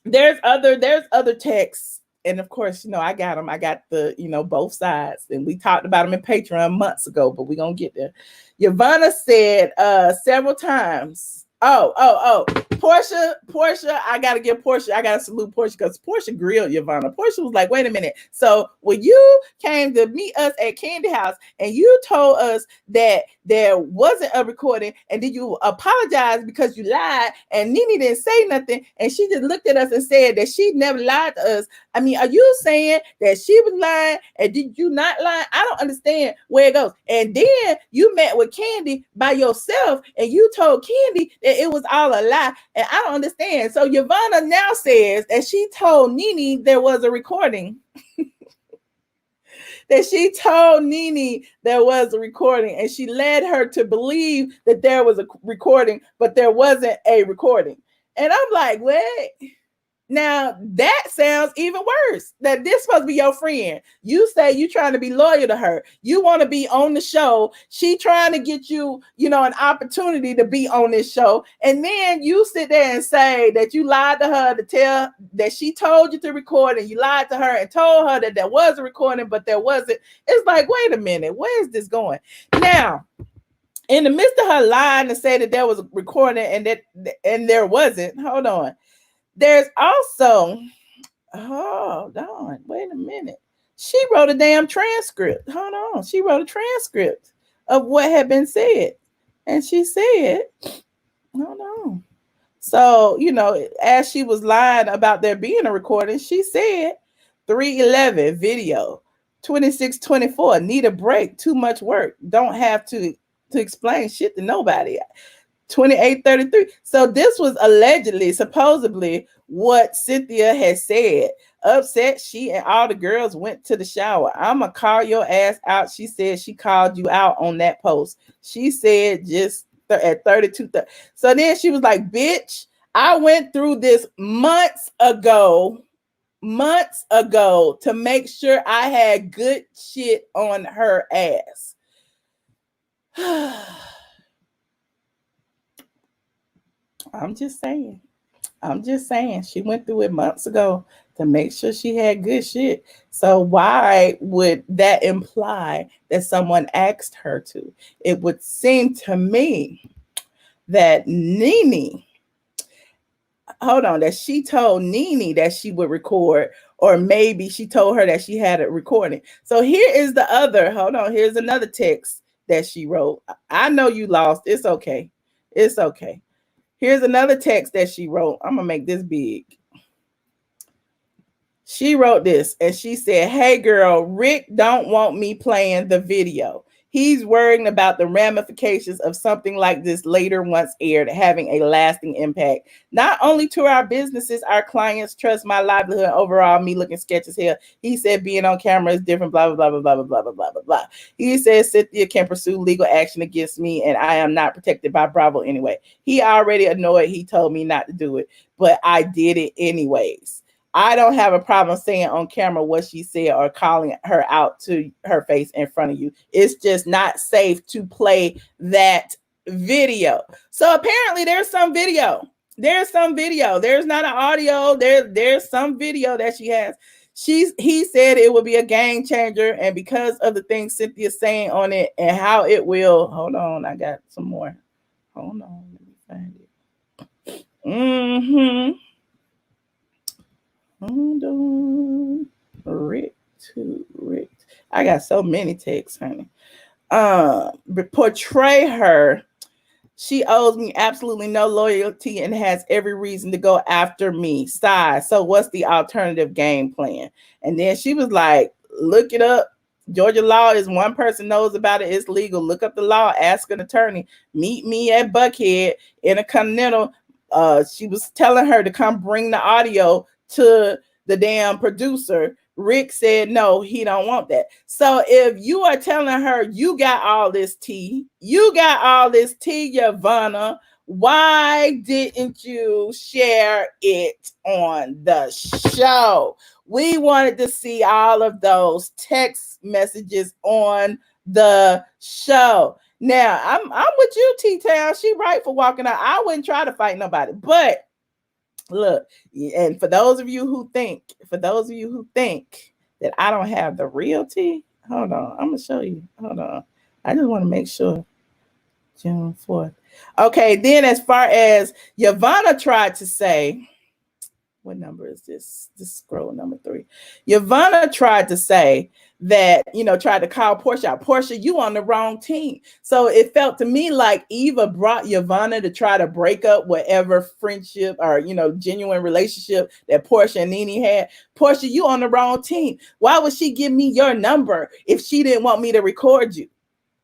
there's other texts. And of course, I got them. I got the, both sides. And we talked about them in Patreon months ago, but we're going to get there. Yovanna said several times, Porsha, I gotta salute Porsha, because Porsha grilled Yovanna. Porsha was like, wait a minute. So when you came to meet us at Candy House and you told us that there wasn't a recording, and did you apologize because you lied, and Nene didn't say nothing, and she just looked at us and said that she never lied to us. I mean, are you saying that she was lying, and did you not lie? I don't understand where it goes. And then you met with Kandi by yourself, and you told Kandi that it was all a lie, and I don't understand. So Yovanna now says that she told Nene there was a recording. That she told Nene there was a recording, and she led her to believe that there was a recording, but there wasn't a recording. And I'm like, what? Now that sounds even worse. That this supposed to be your friend. You say you trying to be loyal to her. You want to be on the show. She trying to get you, an opportunity to be on this show. And then you sit there and say that you lied to her to tell that she told you to record, and you lied to her and told her that there was a recording, but there wasn't. It's like, wait a minute, where is this going? Now, in the midst of her lying to say that there was a recording and there wasn't. Hold on. There's also, hold on, wait a minute. She wrote a damn transcript. Hold on. She wrote a transcript of what had been said. And she said, hold on. So, as she was lying about there being a recording, she said 311 video, 2624, need a break, too much work, don't have to explain shit to nobody. 2833. So this was allegedly, supposedly, what Cynthia had said. Upset, she and all the girls went to the shower. I'ma call your ass out. She said she called you out on that post. She said just at 32. So then she was like, bitch, I went through this months ago to make sure I had good shit on her ass. I'm just saying. She went through it months ago to make sure she had good shit. So why would that imply that someone asked her to? It would seem to me that Nene, that she told Nene that she would record, or maybe she told her that she had it recording. So here is the other, here's another text that she wrote. I know you lost. It's okay. Here's another text that she wrote. I'm going to make this big. She wrote this and she said, hey girl, Rick don't want me playing the video. He's worrying about the ramifications of something like this later once aired, having a lasting impact, not only to our businesses, our clients, trust, my livelihood, overall, me looking sketch as hell. He said being on camera is different, blah, blah, blah, blah, blah, blah, blah, blah, blah, blah. He says Cynthia can pursue legal action against me and I am not protected by Bravo anyway. He already annoyed. He told me not to do it, but I did it anyways. I don't have a problem saying on camera what she said or calling her out to her face in front of you. It's just not safe to play that video. So apparently there's some video. There's not an audio. There's some video that she has. He said it would be a game changer. And because of the things Cynthia's saying on it and how it will, hold on, I got some more. Hold on, let me find it. Hold on. Rick. I got so many texts, honey. Portray her. She owes me absolutely no loyalty and has every reason to go after me. Sigh. So what's the alternative game plan? And then she was like, look it up. Georgia law is one person knows about it. It's legal. Look up the law. Ask an attorney. Meet me at Buckhead Intercontinental. She was telling her to come bring the audio to the damn producer. Rick said no, he don't want that. So if you are telling her you got all this tea, Yovanna, why didn't you share it on the show? We wanted to see all of those text messages on the show. Now I'm with you, T-Town. She right for walking out. I wouldn't try to fight nobody, but look, and for those of you who think that I don't have the real tea, hold on, I'm gonna show you. Hold on, I just want to make sure. June 4th. Okay, then as far as Yovanna tried to say, what number is this? This scroll number 3. Yovanna tried to say that, tried to call Porsha out. Porsha, you on the wrong team. So it felt to me like Eva brought Yovanna to try to break up whatever friendship or, genuine relationship that Porsha and Nene had. Porsha, you on the wrong team. Why would she give me your number if she didn't want me to record you?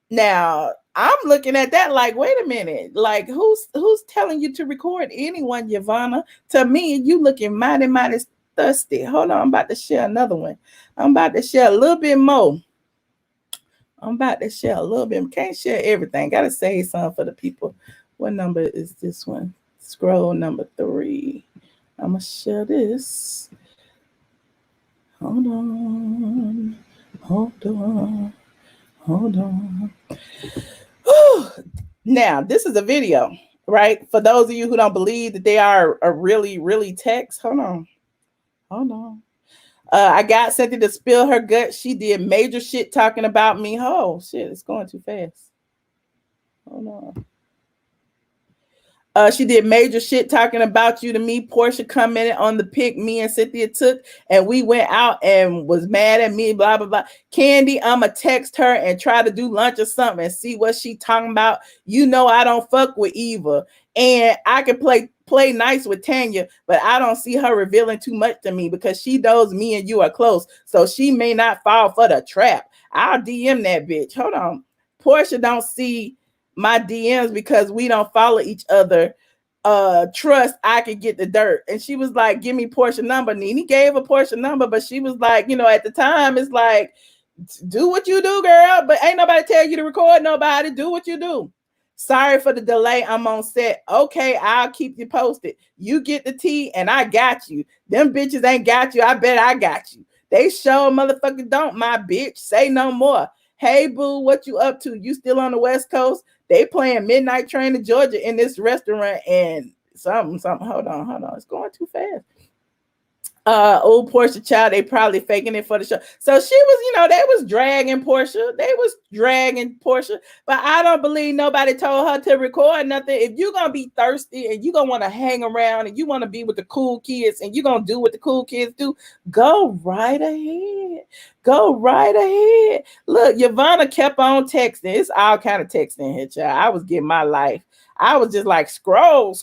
Now, I'm looking at that like, wait a minute, like who's telling you to record anyone, Yovanna? To me, you looking mighty, mighty thirsty. Hold on, I'm about to share another one. I'm about to share a little bit more. Can't share everything. Gotta save some for the people. What number is this one? Scroll number 3. I'm gonna share this. Hold on. Now, this is a video, right? For those of you who don't believe that they are a really, really text, hold on. I got Cynthia to spill her guts. She did major shit talking about me. Oh, shit, it's going too fast. Hold Hold on. She did major shit talking about you to me. Porsha commented on the pic me and Cynthia took, and we went out and was mad at me, blah, blah, blah. Kandi, I'ma text her and try to do lunch or something and see what she talking about. You know I don't fuck with Eva. And I can play nice with Tanya, but I don't see her revealing too much to me because she knows me and you are close. So she may not fall for the trap. I'll DM that bitch. Hold on. Porsha don't see my DMs because we don't follow each other. Trust I could get the dirt. And she was like, give me Porsha number. Nene gave a Porsha number, but she was like, you know, at the time it's like, do what you do, girl, but ain't nobody tell you to record nobody. Do what you do. Sorry for the delay. I'm on set. Okay, I'll keep you posted. You get the tea and I got you. Them bitches ain't got you. I bet I got you. They show motherfucking don't, my bitch. Say no more. Hey, boo, what you up to? You still on the West Coast? They playing Midnight Train to Georgia in this restaurant and something. Hold on. It's going too fast. Old Porsha child, they probably faking it for the show. So she was, you know, they was dragging Porsha. But I don't believe nobody told her to record nothing. If you're going to be thirsty and you're going to want to hang around and you want to be with the cool kids and you're going to do what the cool kids do, go right ahead. Look, Yovanna kept on texting. It's all kind of texting here, child. I was getting my life. I was just like, scroll.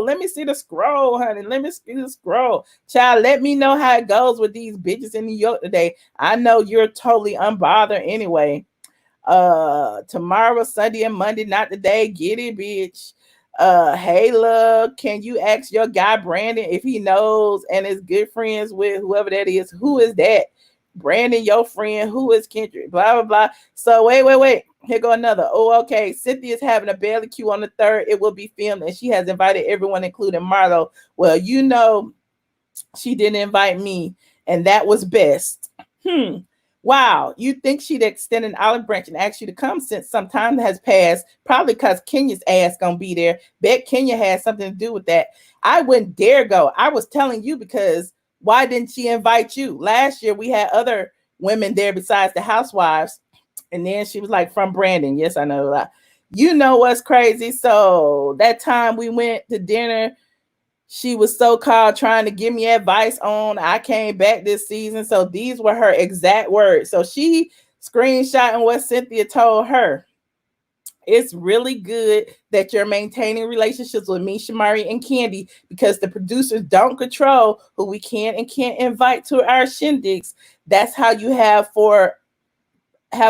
Let me see the scroll, honey. Let me see the scroll. Child, let me know how it goes with these bitches in New York today. I know you're totally unbothered anyway. Tomorrow, Sunday, and Monday, not today. Get it, bitch. Hey, love, can you ask your guy Brandon if he knows and is good friends with whoever that is? Who is that? Brandon, your friend. Who is Kendrick? Blah, blah, blah. So wait. Here go another. Oh, okay. Cynthia's having a barbecue on the 3rd. It will be filmed, and she has invited everyone, including Marlo. Well, you know, she didn't invite me, and that was best. Wow. You think she'd extend an olive branch and ask you to come since some time has passed? Probably because Kenya's ass gonna be there. Bet Kenya has something to do with that. I wouldn't dare go. I was telling you because why didn't she invite you? Last year we had other women there besides the housewives. And then she was like, from Brandon. Yes, I know that. You know what's crazy? So that time we went to dinner, she was so-called trying to give me advice on I came back this season. So these were her exact words. So she screenshotting what Cynthia told her. It's really good that you're maintaining relationships with me, Shamari, and Kandi because the producers don't control who we can and can't invite to our shindigs. That's how you have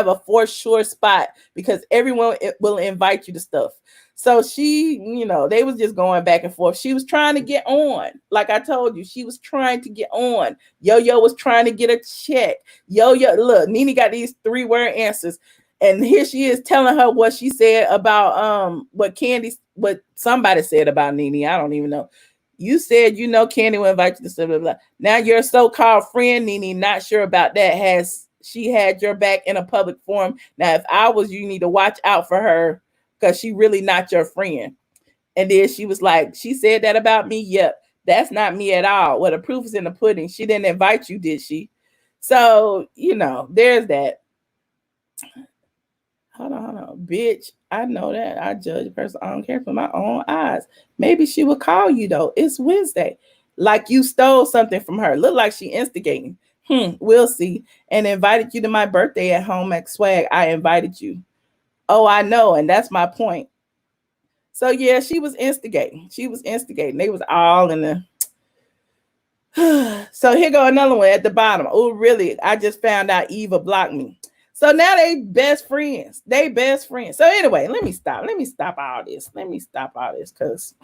a for sure spot because everyone will invite you to stuff. So she, you know, they was just going back and forth. She was trying to get on. Like I told you, she was trying to get on. Yo-Yo was trying to get a check. Yo-Yo, look, Nene got these 3-word answers. And here she is telling her what she said about what somebody said about Nene. I don't even know. You said, you know, Kandi will invite you to stuff, blah, blah. Now your so-called friend, Nene, not sure about that. She had your back in a public forum. Now, if I was you, need to watch out for her because she really not your friend. And then she was like, she said that about me. Yep, that's not me at all. Well, the proof is in the pudding. She didn't invite you, did she? So, you know, there's that. Hold on. Bitch, I know that. I judge a person I don't care for my own eyes. Maybe she will call you, though. It's Wednesday. Like you stole something from her. Look like she instigating. We'll see. And invited you to my birthday at home at Swag. I invited you. Oh, I know. And that's my point. So, yeah, she was instigating. They was all in the... So here go another one at the bottom. Oh, really? I just found out Eva blocked me. So now they best friends. So anyway, let me stop all this because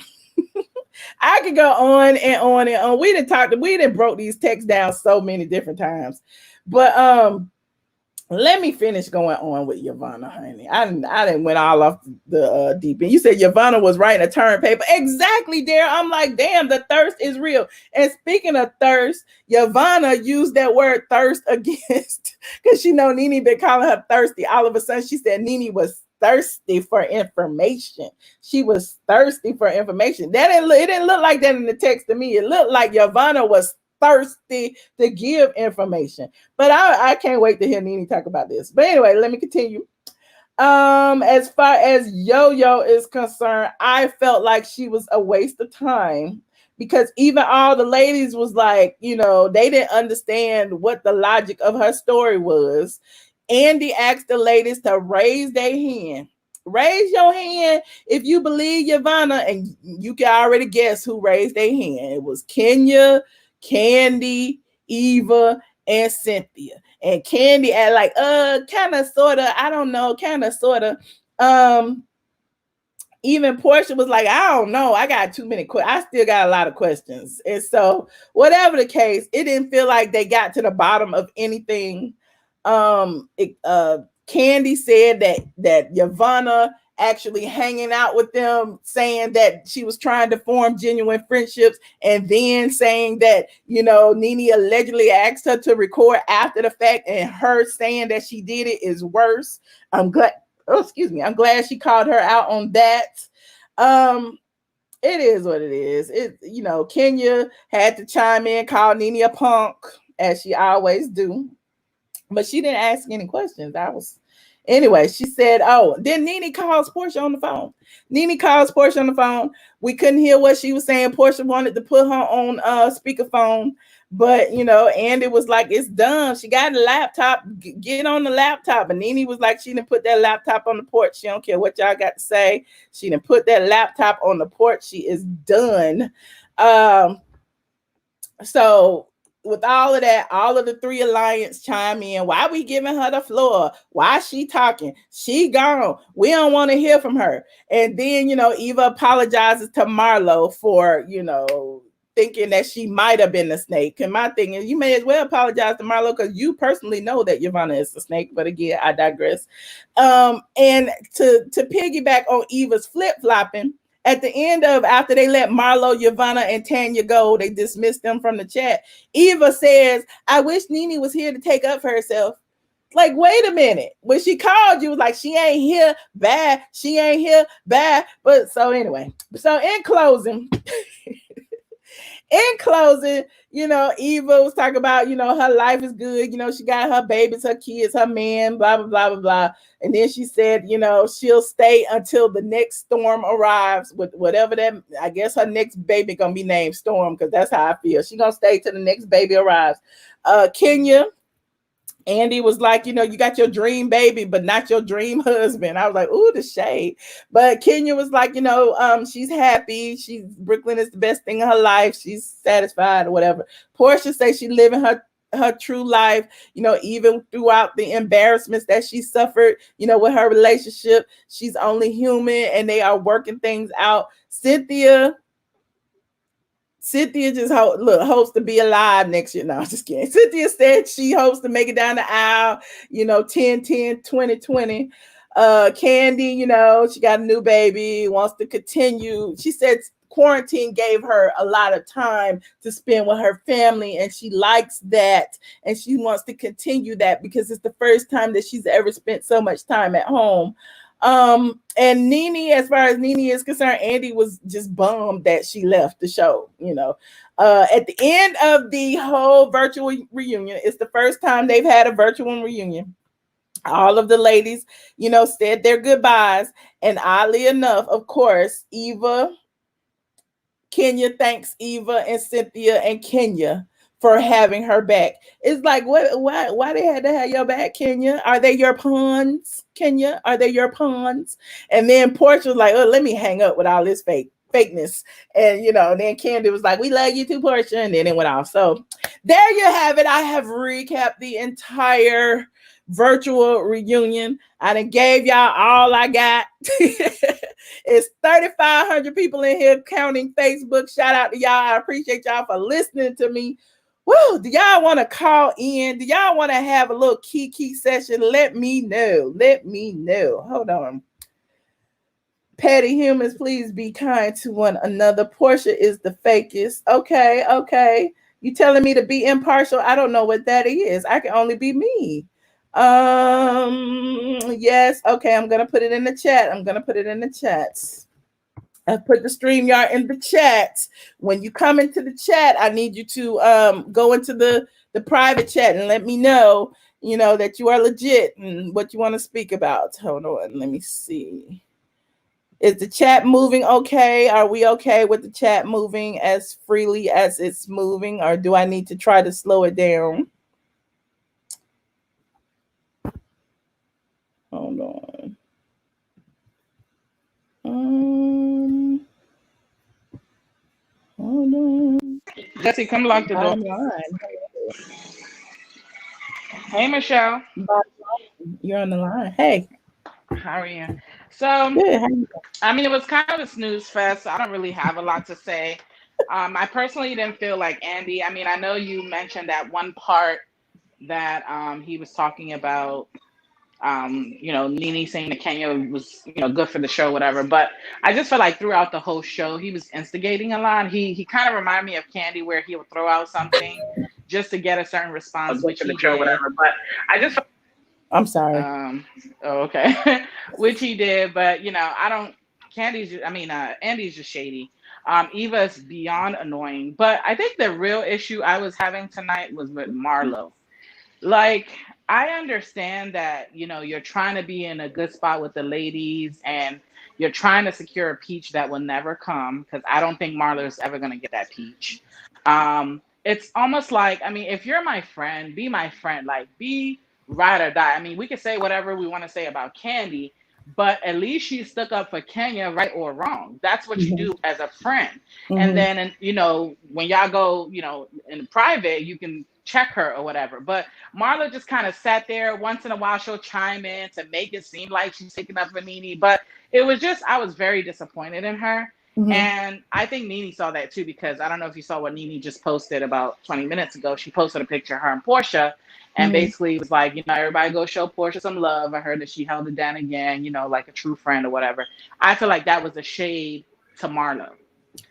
I could go on and on and on. We didn't broke these texts down so many different times. But let me finish going on with Yovanna, honey. I didn't went all off the deep end. You said Yovanna was writing a turn paper. Exactly, there. I'm like, damn, the thirst is real. And speaking of thirst, Yovanna used that word thirst against because she know Nene been calling her thirsty. All of a sudden, she said Nene was thirsty for information. She was thirsty for information. It didn't look like that in the text to me. It looked like Yovanna was thirsty to give information. But I can't wait to hear Nene talk about this. But anyway, let me continue. As far as Yo-Yo is concerned, I felt like she was a waste of time because even all the ladies was like, they didn't understand what the logic of her story was. Andy asked the ladies to raise their hand. Raise your hand if you believe Yovanna, and you can already guess who raised their hand. It was Kenya, Kandi, Eva, and Cynthia. And Kandi at like, kind of, sort of, I don't know, kind of, sort of. Even Porsha was like, I don't know, I got too many questions. I still got a lot of questions. And so, whatever the case, it didn't feel like they got to the bottom of anything. Kandi said that Yovanna actually hanging out with them, saying that she was trying to form genuine friendships, and then saying that, Nene allegedly asked her to record after the fact, and her saying that she did it is worse. I'm glad she called her out on that. It is what it is. Kenya had to chime in, call Nene a punk, as she always do. But she didn't ask any questions. Anyway, she said, then Nene calls Porsha on the phone. We couldn't hear what she was saying. Porsha wanted to put her on speakerphone, but Andy was like, it's done. She got a laptop. Get on the laptop. And Nene was like, she didn't put that laptop on the porch. She don't care what y'all got to say. She didn't put that laptop on the porch. She is done. So with all of that, all of the three alliance chime in. Why we giving her the floor? Why she talking? She gone. We don't want to hear from her. And then, Eva apologizes to Marlo for, thinking that she might have been a snake. And my thing is, you may as well apologize to Marlo because you personally know that Yovanna is a snake. But again, I digress. And to piggyback on Eva's flip-flopping, at the end of, after they let Marlo, Yovanna, and Tanya go, they dismissed them from the chat. Eva says, I wish Nene was here to take up for herself. Like, wait a minute. When she called you, like, she ain't here, bad. She ain't here, bad. But so anyway, so in closing, Eva was talking about, her life is good. She got her babies, her kids, her man, blah, blah, blah, blah, blah. And then she said, she'll stay until the next storm arrives with whatever that, I guess her next baby going to be named Storm, because that's how I feel. She's going to stay till the next baby arrives. Kenya, Andy was like, you got your dream baby, but not your dream husband. I was like, ooh, the shade. But Kenya was like, she's happy. Brooklyn is the best thing in her life. She's satisfied or whatever. Porsha says she's living her true life, even throughout the embarrassments that she suffered, with her relationship. She's only human and they are working things out. Cynthia just hopes to be alive next year. No, I'm just kidding. Cynthia said she hopes to make it down the aisle, 10-10-2020. Kandi, she got a new baby, wants to continue. She said quarantine gave her a lot of time to spend with her family, and she likes that, and she wants to continue that because it's the first time that she's ever spent so much time at home. And Nene, as far as Nene is concerned, Andy was just bummed that she left the show, at the end of the whole virtual reunion. It's the first time they've had a virtual reunion. All of the ladies, said their goodbyes. And oddly enough, of course, Kenya thanks Eva and Cynthia and Kenya for having her back. It's like, why they had to have your back, Kenya? Are they your pawns, Kenya? Are they your pawns? And then Porsha was like, oh, let me hang up with all this fakeness. And, then Kandi was like, we love you too, Porsha. And then it went off. So there you have it. I have recapped the entire virtual reunion. I done gave y'all all I got. It's 3,500 people in here counting Facebook. Shout out to y'all. I appreciate y'all for listening to me. Woo, do y'all want to call in? Do y'all want to have a little kiki session? Let me know. Hold on. Petty humans, please be kind to one another. Porsha is the fakest. Okay. You telling me to be impartial? I don't know what that is. I can only be me. Yes. Okay, I'm going to put it in the chat. I put the StreamYard in the chat. When you come into the chat, I need you to go into the private chat and let me know, you know, that you are legit and what you want to speak about. Hold on, let me see. Is the chat moving okay? Are we okay with the chat moving as freely as it's moving, or do I need to try to slow it down? Hold on. Hold on. Jesse, come lock the door. Hey, Michelle. You're on the line. Hey. How are you? So, Good. I mean, it was kind of a snooze fest. So I don't really have a lot to say. I personally didn't feel like Andy. I mean, I know you mentioned that one part that he was talking about, you know, Nene saying that Kenya was, you know, good for the show, whatever. But I just felt like throughout the whole show, he was instigating a lot. He kind of reminded me of Kandi, where he would throw out something just to get a certain response, which he did. Whatever. But I just. I'm sorry. Oh, okay. Which he did, but you know, Andy's just shady. Eva's beyond annoying. But I think the real issue I was having tonight was with Marlo. Like, I understand that, you know, you're trying to be in a good spot with the ladies and you're trying to secure a peach that will never come, because I don't think Marlo's ever going to get that peach. It's almost like, I mean, if you're my friend, be my friend, like be ride or die. I mean, we can say whatever we want to say about Kandi, but at least she stuck up for Kenya, right or wrong. That's what you do as a friend. And then, and, you know, when y'all go, you know, in private, you can check her or whatever. But Marlo just kind of sat there. Once in a while, she'll chime in to make it seem like she's taking up for Nene. But it was just, I was very disappointed in her. And I think Nene saw that too, because I don't know if you saw what Nene just posted about 20 minutes ago. She posted a picture of her and Porsha, and basically was like, you know, everybody go show Porsha some love. I heard that she held it down again, you know, like a true friend or whatever. I feel like that was a shade to Marlo.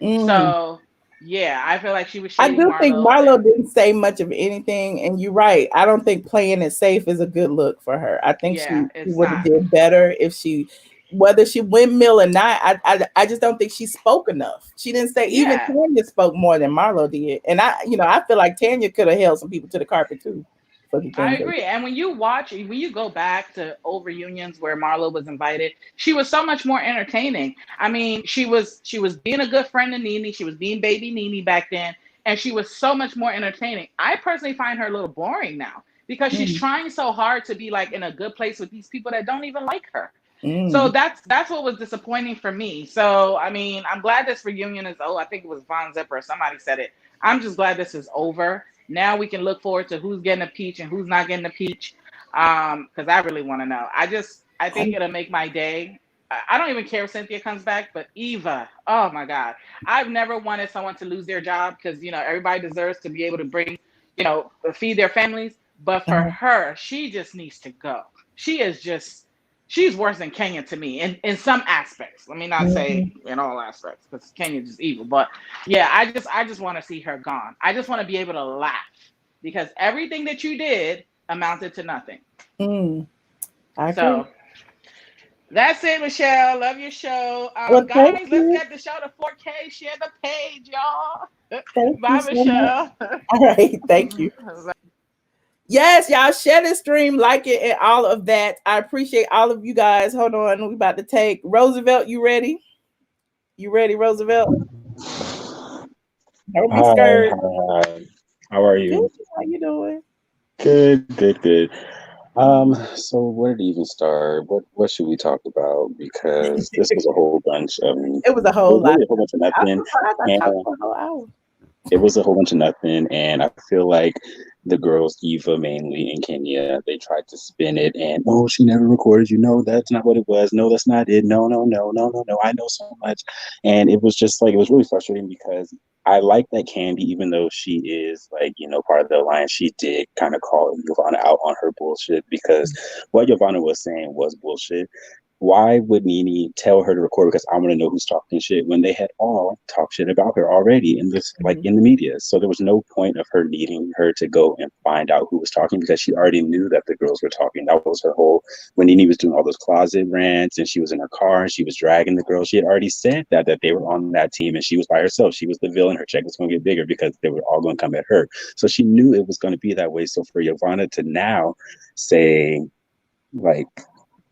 So yeah, I feel like she was shading Marlo. I do think Marlo didn't say much of anything, and you're right. I don't think playing it safe is a good look for her. I think she would have did better if she, whether she windmill or not. I just don't think she spoke enough. She didn't say, even Tanya spoke more than Marlo did. And I feel like Tanya could have held some people to the carpet too. I agree. And when you go back to old reunions where Marlo was invited, she was so much more entertaining. I mean, she was being a good friend to Nene. She was being baby Nene back then. And she was so much more entertaining. I personally find her a little boring now, because she's trying so hard to be like in a good place with these people that don't even like her. So that's what was disappointing for me. So, I mean, I'm glad this reunion is I think it was Von Zipper. Somebody said it. I'm just glad this is over. Now we can look forward to who's getting a peach and who's not getting a peach. Because I really want to know. I think it'll make my day. I don't even care if Cynthia comes back, but Eva, oh my God. I've never wanted someone to lose their job, because, you know, everybody deserves to be able to bring, you know, feed their families. But for her, she just needs to go. She's worse than Kenya to me in some aspects. Let me not say in all aspects, because Kenya's just evil. But yeah, I just want to see her gone. I just want to be able to laugh, because everything that you did amounted to nothing. So that's it, Michelle. Love your show. Guys, let's get the show to 4K. Share the page, y'all. Bye, Michelle. All right. Thank you. Yes, y'all share this stream, like it, and all of that. I appreciate all of you guys. Hold on, we about to take Roosevelt. You ready? You ready, Roosevelt? Don't be scared. Hi. How are you? Good. How you doing? Good. So where to even start? What should we talk about? Because this was a whole bunch of it was a whole lot. A whole bunch of nothing. I talked for a whole hour. It was a whole bunch of nothing, and I feel like the girls, Eva mainly in Kenya, they tried to spin it, and she never recorded. You know, that's not what it was. No, that's not it. No. I know so much, and it was just like, it was really frustrating, because I like that Kandi, even though she is like, you know, part of the alliance, she did kind of call Yovanna out on her bullshit, because what Yovanna was saying was bullshit. why would Nene tell her to record because I want to know who's talking shit when they had all talked shit about her already in this like in the media? So there was no point of her needing her to go and find out who was talking because she already knew that the girls were talking. That was her whole when Nene was doing all those closet rants and she was in her car and she was dragging the girls. She had already said that they were on that team and she was by herself. She was the villain. Her check was going to get bigger because they were all going to come at her. So she knew it was going to be that way. So for Yovanna to now say like,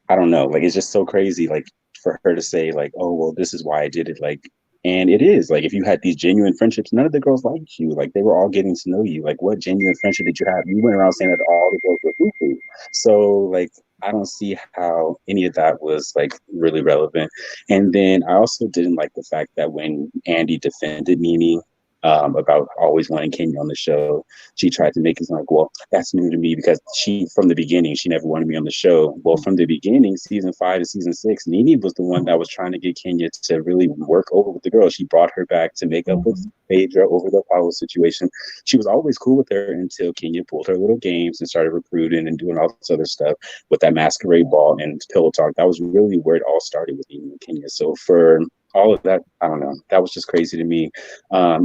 I don't know, like it's just so crazy, like for her to say like, oh well, this is why I did it, like, and it is like if you had these genuine friendships, none of the girls liked you, like they were all getting to know you, like what genuine friendship did you have? You went around saying that all the girls were poo-poo. So like I don't see how any of that was like really relevant. And then I also didn't like the fact that when Andy defended Nene about always wanting Kenya on the show, she tried to make it like, well, that's new to me because she, from the beginning, she never wanted me on the show. Well, from the beginning, season 5 to season 6, Nene was the one that was trying to get Kenya to really work over with the girl. She brought her back to make up with Phaedra over the Apollo situation. She was always cool with her until Kenya pulled her little games and started recruiting and doing all this other stuff with that masquerade ball and pillow talk. That was really where it all started with Nene and Kenya. So for all of that, I don't know. That was just crazy to me.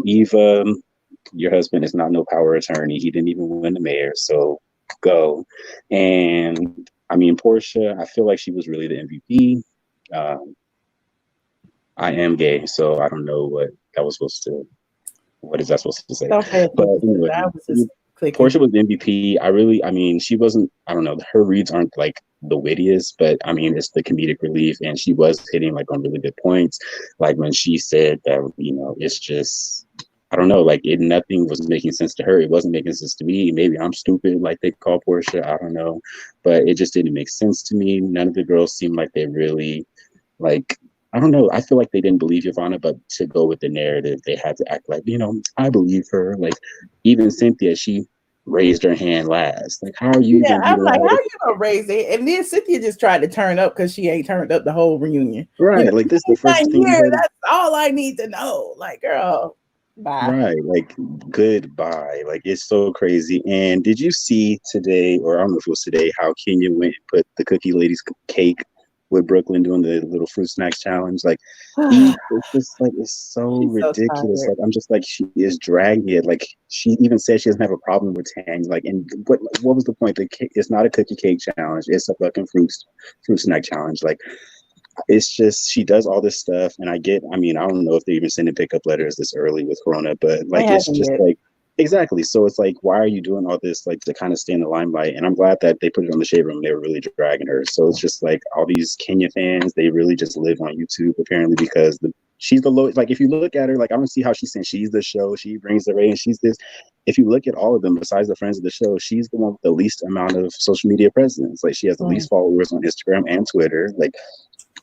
Eva, your husband is not no power attorney. He didn't even win the mayor, so go. And I mean, Porsha, I feel like she was really the MVP. I am gay, so I don't know what is that supposed to say? Okay, but anyway, Porsha was the MVP. I mean, she wasn't, I don't know, her reads aren't like the wittiest, but I mean, it's the comedic relief, and she was hitting like on really good points. Like when she said that, you know, it's just, I don't know, like nothing was making sense to her. It wasn't making sense to me. Maybe I'm stupid, like they call Porsha. I don't know, but it just didn't make sense to me. None of the girls seemed like they really like, I don't know. I feel like they didn't believe Yovanna, but to go with the narrative, they had to act like, you know, I believe her. Like even Cynthia, she raised her hand last. Like, how are you? Yeah, I'm like, how you gonna raise it? And then Cynthia just tried to turn up because she ain't turned up the whole reunion. Right, you know, like this is the first thing. That's all I need to know. Like, girl, bye. Right, like goodbye. Like it's so crazy. And did you see today, or I don't know if it was today, how Kenya went and put the Cookie Lady's cake with Brooklyn doing the little fruit snacks challenge? Like it's just like it's so She's ridiculous. So like I'm just like she is dragging it. Like she even said she doesn't have a problem with Tanya. Like, and what was the point? The cake, it's not a cookie cake challenge. It's a fucking fruit snack challenge. Like it's just she does all this stuff, and I mean, I don't know if they even sending pickup letters this early with Corona, but like it's just like exactly. So it's like, why are you doing all this like to kind of stay in the limelight? And I'm glad that they put it on the Shade Room. They were really dragging her. So it's just like all these Kenya fans, they really just live on YouTube apparently because she's the lowest. Like if you look at her, like I don't see how she's saying she's the show. She brings the ratings. She's this. If you look at all of them, besides the friends of the show, she's the one with the least amount of social media presence. Like she has the least followers on Instagram and Twitter. Like.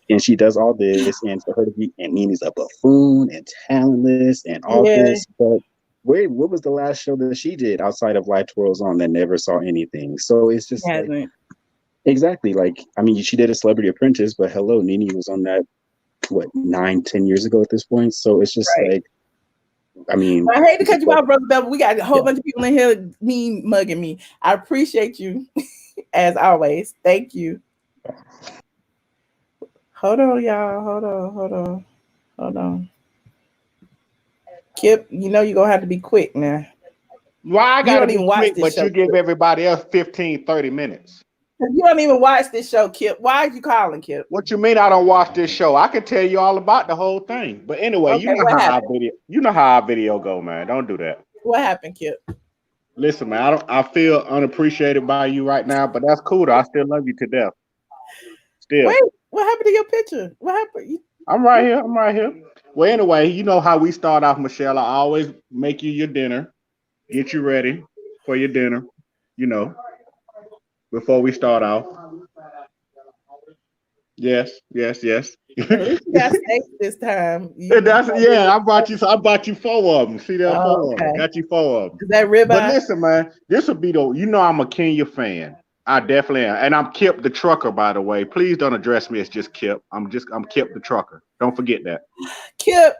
And she does all this, and for her to be, and Nene's a buffoon and talentless and all this, but what was the last show that she did outside of Light Twirls On that never saw anything? So it's just like, exactly, like, I mean, she did a Celebrity Apprentice, but hello, Nene was on that, 9-10 years ago at this point? So it's just like, I mean, I hate to cut you off, Brother Bell, but we got a whole bunch of people in here mugging me. I appreciate you, as always. Thank you. Hold on, y'all. Hold on. Kip, you know you're going to have to be quick now. Why I got to be quick, but you give everybody else 15, 30 minutes. You don't even watch this show, Kip. Why are you calling, Kip? What you mean I don't watch this show? I can tell you all about the whole thing. But anyway, okay, you know how our video go, man. Don't do that. What happened, Kip? Listen, man, I feel unappreciated by you right now, but that's cool though. I still love you to death. Still. Wait. What happened to your picture? What happened? I'm right here. Well, anyway, you know how we start off, Michelle. I always make you your dinner, get you ready for your dinner, you know, before we start off. Yes. At least you got steak this time. I bought you 4 of them. See that 4 of them? Got you 4 of them. Is that ribeye? But listen, man, this will be I'm a Kenya fan. I definitely am. And I'm Kip the trucker, by the way. Please don't address me as just Kip. I'm Kip the trucker. Don't forget that. Kip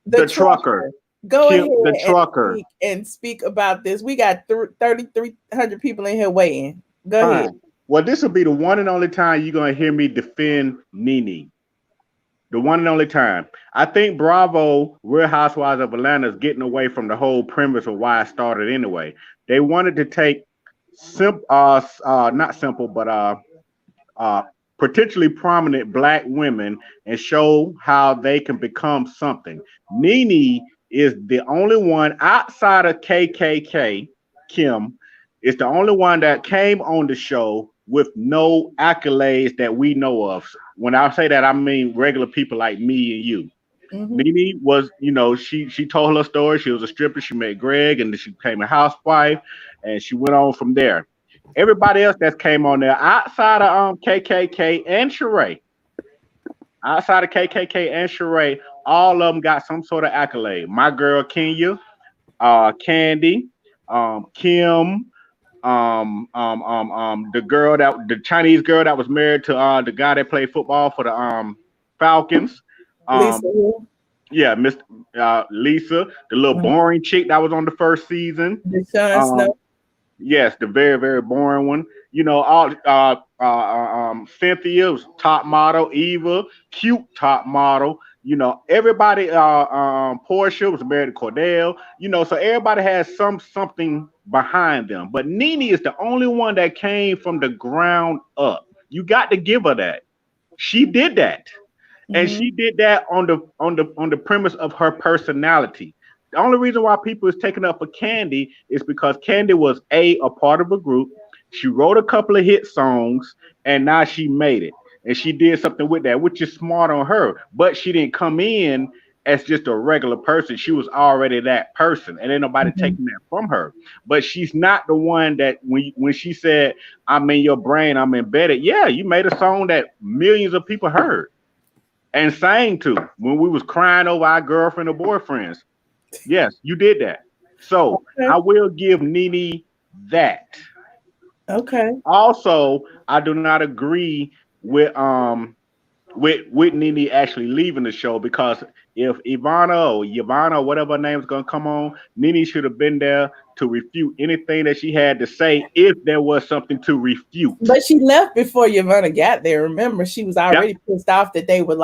the trucker. Go Kip ahead the trucker. and speak about this. We got 3,300 people in here waiting. Go ahead. Well, this will be the one and only time you're gonna hear me defend Nene. The one and only time. I think Bravo, Real Housewives of Atlanta is getting away from the whole premise of why it started anyway. They wanted to take not simple, but uh, potentially prominent black women and show how they can become something. Nene is the only one outside of KKK, Kim, is the only one that came on the show with no accolades that we know of. When I say that, I mean regular people like me and you. Mhm. Nene was, she told her story. She was a stripper. She met Greg, and then she became a housewife, and she went on from there. Everybody else that came on there outside of KKK and Sheree, all of them got some sort of accolade. My girl Kenya, Kandi, Kim, the Chinese girl that was married to the guy that played football for the Falcons. Lisa. Yeah, Miss Lisa, the little boring chick that was on the first season. Snow. Yes, the very, very boring one. Cynthia was top model, Eva, cute top model. Everybody, Porsha was married to Cordell, so everybody has something behind them. But Nene is the only one that came from the ground up. You got to give her that. She did that. And she did that on the premise of her personality. The only reason why people is taking up for Kandi is because Kandi was a part of a group. She wrote a couple of hit songs, and now she made it. And she did something with that, which is smart on her. But she didn't come in as just a regular person. She was already that person, and ain't nobody taking that from her. But she's not the one that when she said, "I'm in your brain, I'm embedded." Yeah, you made a song that millions of people heard and sang to when we was crying over our girlfriend or boyfriends. Yes, you did that. So I will give Nene that. Okay. Also, I do not agree with Nene actually leaving the show, because if Yovanna or whatever her name is gonna come on, Nene should have been there to refute anything that she had to say if there was something to refute. But she left before Yovanna got there. Remember, she was already pissed off that they were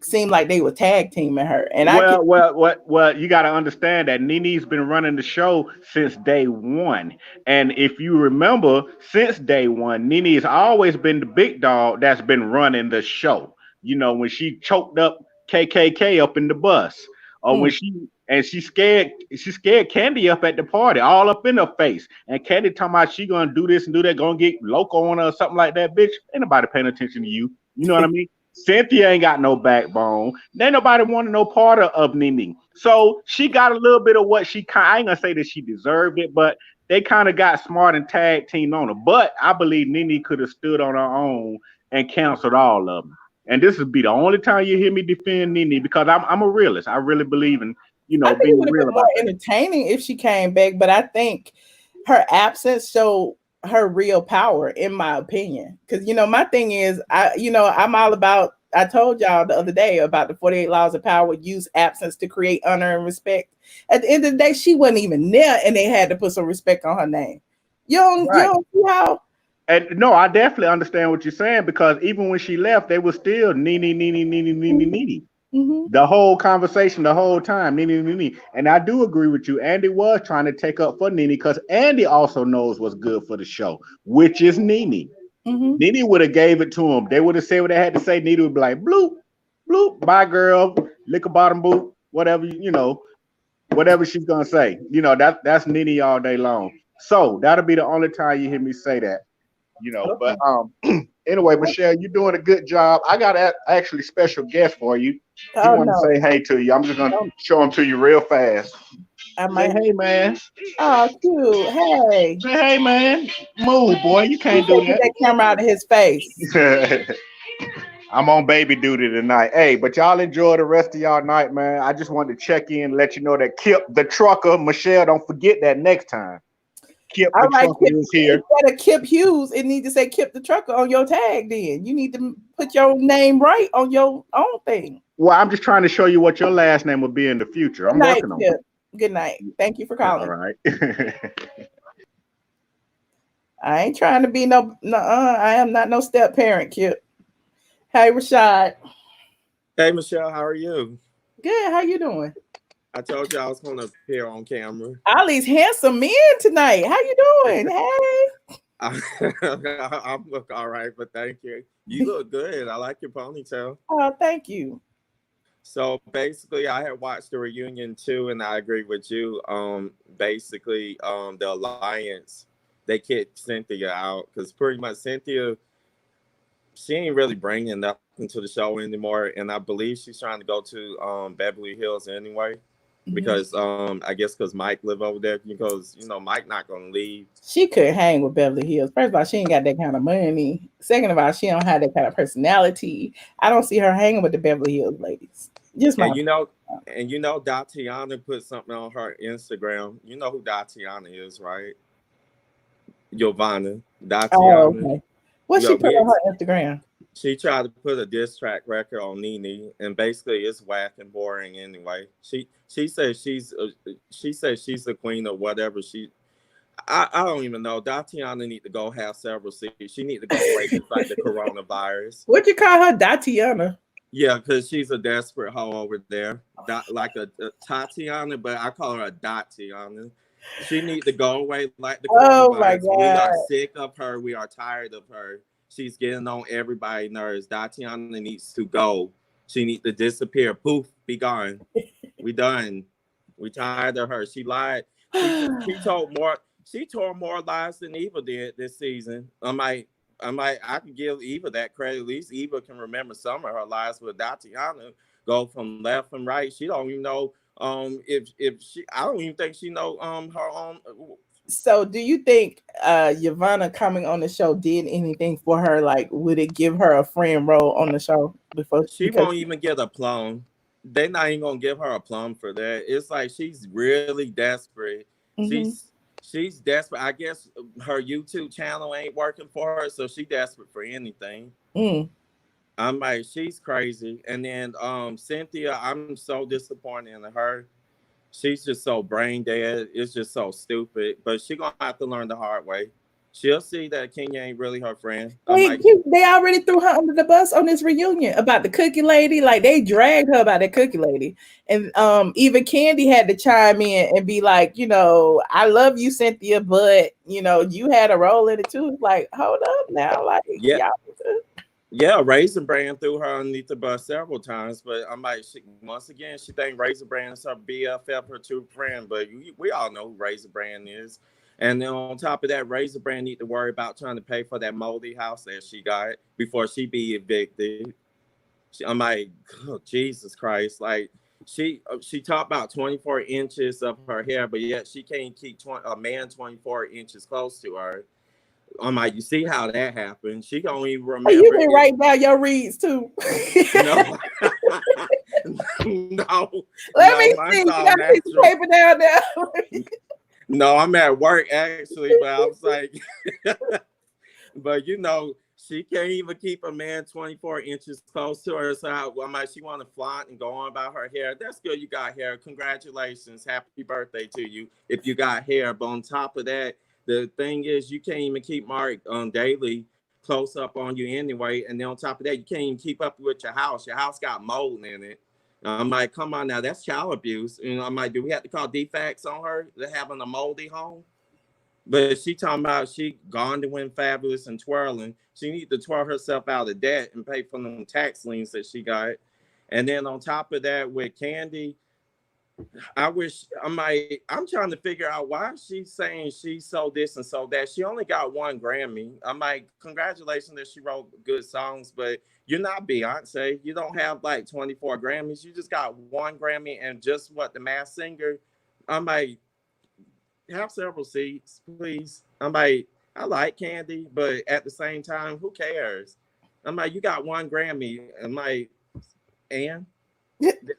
seemed like they were tag teaming her. And well, you got to understand that Nene's been running the show since day one. And if you remember, since day one, Nene has always been the big dog that's been running the show. When she choked up KKK up in the bus, or when she scared Kandi up at the party, all up in her face. And Kandi talking about she gonna do this and do that, gonna get loco on her or something like that. Bitch, ain't nobody paying attention to you. You know what I mean? Cynthia ain't got no backbone. Ain't nobody wanted no part of Nene. So she got a little bit of what I ain't gonna say that she deserved it, but they kind of got smart and tag team on her. But I believe Nene could have stood on her own and canceled all of them. And this would be the only time you hear me defend Nene, because I'm a realist. I really believe in, I think being it would have real been more entertaining if she came back, but I think her absence showed her real power, in my opinion. Because my thing is, I'm all about, I told y'all the other day about the 48 laws of power, use absence to create honor and respect. At the end of the day, she wasn't even there, and they had to put some respect on her name. You don't see how. And no, I definitely understand what you're saying, because even when she left, they were still Nene. The whole conversation, the whole time, Nene. And I do agree with you. Andy was trying to take up for Nene, because Andy also knows what's good for the show, which is Nene. Nene would have gave it to him. They would have said what they had to say. Nene would be like, bloop, bloop, bye girl, lick a bottom boot, whatever, whatever she's gonna say. That's Nene all day long. So that'll be the only time you hear me say that. But anyway, Michelle, you're doing a good job. I got actually special guest for you. He want to say hey to you. I'm just gonna show him to you real fast. Say hey, man. Oh, cute. Hey. Say hey, man. Move, boy. You can't do that. Get that camera out of his face. I'm on baby duty tonight. Hey, but y'all enjoy the rest of y'all night, man. I just wanted to check in and let you know that Kip the trucker, Michelle, don't forget that next time. Kip the trucker is here. Instead of Kip Hughes, it needs to say Kip the trucker on your tag. Then you need to put your name right on your own thing. Well, I'm just trying to show you what your last name will be in the future. I'm working on it. Good night. Thank you for calling. All right. I ain't trying to be no. I am not no step parent, Kip. Hey, Rashad. Hey Michelle, how are you? Good. How you doing? I told you I was going to appear on camera. All these handsome men tonight. How you doing? Hey. I look all right, but thank you. You look good. I like your ponytail. Oh, thank you. So basically, I had watched the reunion too, and I agree with you. Basically, the alliance they kicked Cynthia out because pretty much Cynthia, she ain't really bringing nothing to the show anymore, and I believe she's trying to go to Beverly Hills anyway. Because I guess because Mike live over there, because Mike not gonna leave. She could hang with Beverly Hills. First of all, she ain't got that kind of money. Second of all, she don't have that kind of personality. I don't see her hanging with the Beverly Hills ladies. Just my Tatiana put something on her Instagram. You know who Tatiana is, right? Yovanna. Tatiana. Oh, okay. What she put on her Instagram? She tried to put a diss track record on Nene, and basically it's whack and boring anyway. She says she's the queen of whatever I don't even know. Tatiana need to go have several seats. She need to go away to fight the coronavirus. What you call her, Tatiana? Yeah, because she's a desperate hoe over there, like a Tatiana, but I call her a Tatiana. She need to go away like the coronavirus. Oh my God. We are sick of her. We are tired of her. She's getting on everybody's nerves. Tatiana needs to go. She needs to disappear. Poof, be gone. We done. We tired of her. She lied. She told more lies than Eva did this season. I can give Eva that credit. At least Eva can remember some of her lies, but Tatiana go from left and right. She don't even know if she. I don't even think she know her own. So do you think Yovanna coming on the show did anything for her? Like, would it give her a friend role on the show before she won't even get a plum? They're not even gonna give her a plum for that. It's like she's really desperate. Mm-hmm. She's desperate. I guess her YouTube channel ain't working for her, so she's desperate for anything. I'm like, she's crazy. And then Cynthia, I'm so disappointed in her. She's just so brain dead. It's just so stupid. But she's gonna have to learn the hard way. She'll see that Kenya ain't really her friend. They already threw her under the bus on this reunion about the cookie lady. Like, they dragged her about that cookie lady. And even Kandi had to chime in and be like, I love you, Cynthia, but you had a role in it too. It's like, hold up now. Like, yeah, Raisin Brand threw her underneath the bus several times, but I'm like, once again, she think Raisin Brand is her BFF, her true friend, but we all know who Raisin Brand is. And then on top of that, Raisin Brand need to worry about trying to pay for that moldy house that she got before she be evicted. I'm like, oh, Jesus Christ. Like, she talked about 24 inches of her hair, but yet she can't keep a man 24 inches close to her. I'm like, you see how that happened? She don't even remember. You can write down your reads too. No. No. Let me see. You got a piece of paper down there. No, I'm at work actually, but I was like, but she can't even keep a man 24 inches close to her. So I'm like, she want to flaunt and go on about her hair. That's good. You got hair. Congratulations. Happy birthday to you if you got hair. But on top of that, the thing is, you can't even keep Mark daily close up on you anyway. And then on top of that, you can't even keep up with your house. Your house got mold in it. I'm like, come on now, that's child abuse. I'm like, do we have to call defects on her to having a moldy home? But she talking about she gone to win fabulous and twirling. She need to twirl herself out of debt and pay for them tax liens that she got. And then on top of that, with Kandi, I'm trying to figure out why she's saying she's so this and so that. She only got 1 Grammy. I'm like, congratulations that she wrote good songs, but you're not Beyonce. You don't have like 24 Grammys. You just got 1 Grammy and just the Masked Singer. I'm like, have several seats, please. I'm like, I like Kandi, but at the same time, who cares? I'm like, you got 1 Grammy. I'm like, and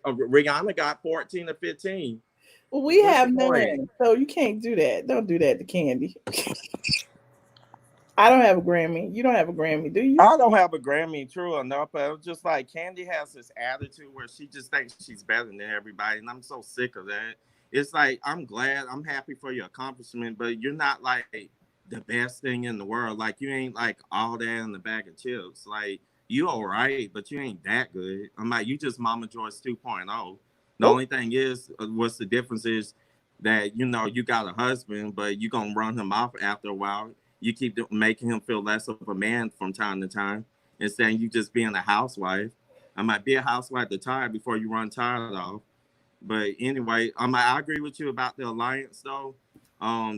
Rihanna got 14 or 15. Well, we have none, so you can't do that. Don't do that to Kandi. I don't have a Grammy. You don't have a Grammy, do you? I don't have a Grammy, true enough, but it's just like Kandi has this attitude where she just thinks she's better than everybody, and I'm so sick of that. It's like, I'm happy for your accomplishment, but you're not like the best thing in the world. Like you ain't like all that in the bag of chips. Like you all right, but you ain't that good. I'm like, you just Mama Joyce 2.0. The only thing is, what's the difference is that, you know, you got a husband, but you gonna run him off after a while. You keep making him feel less of a man from time to time, instead of you just being a housewife. I might be a housewife to tire before you run tired off. But anyway, I agree with you about the alliance though.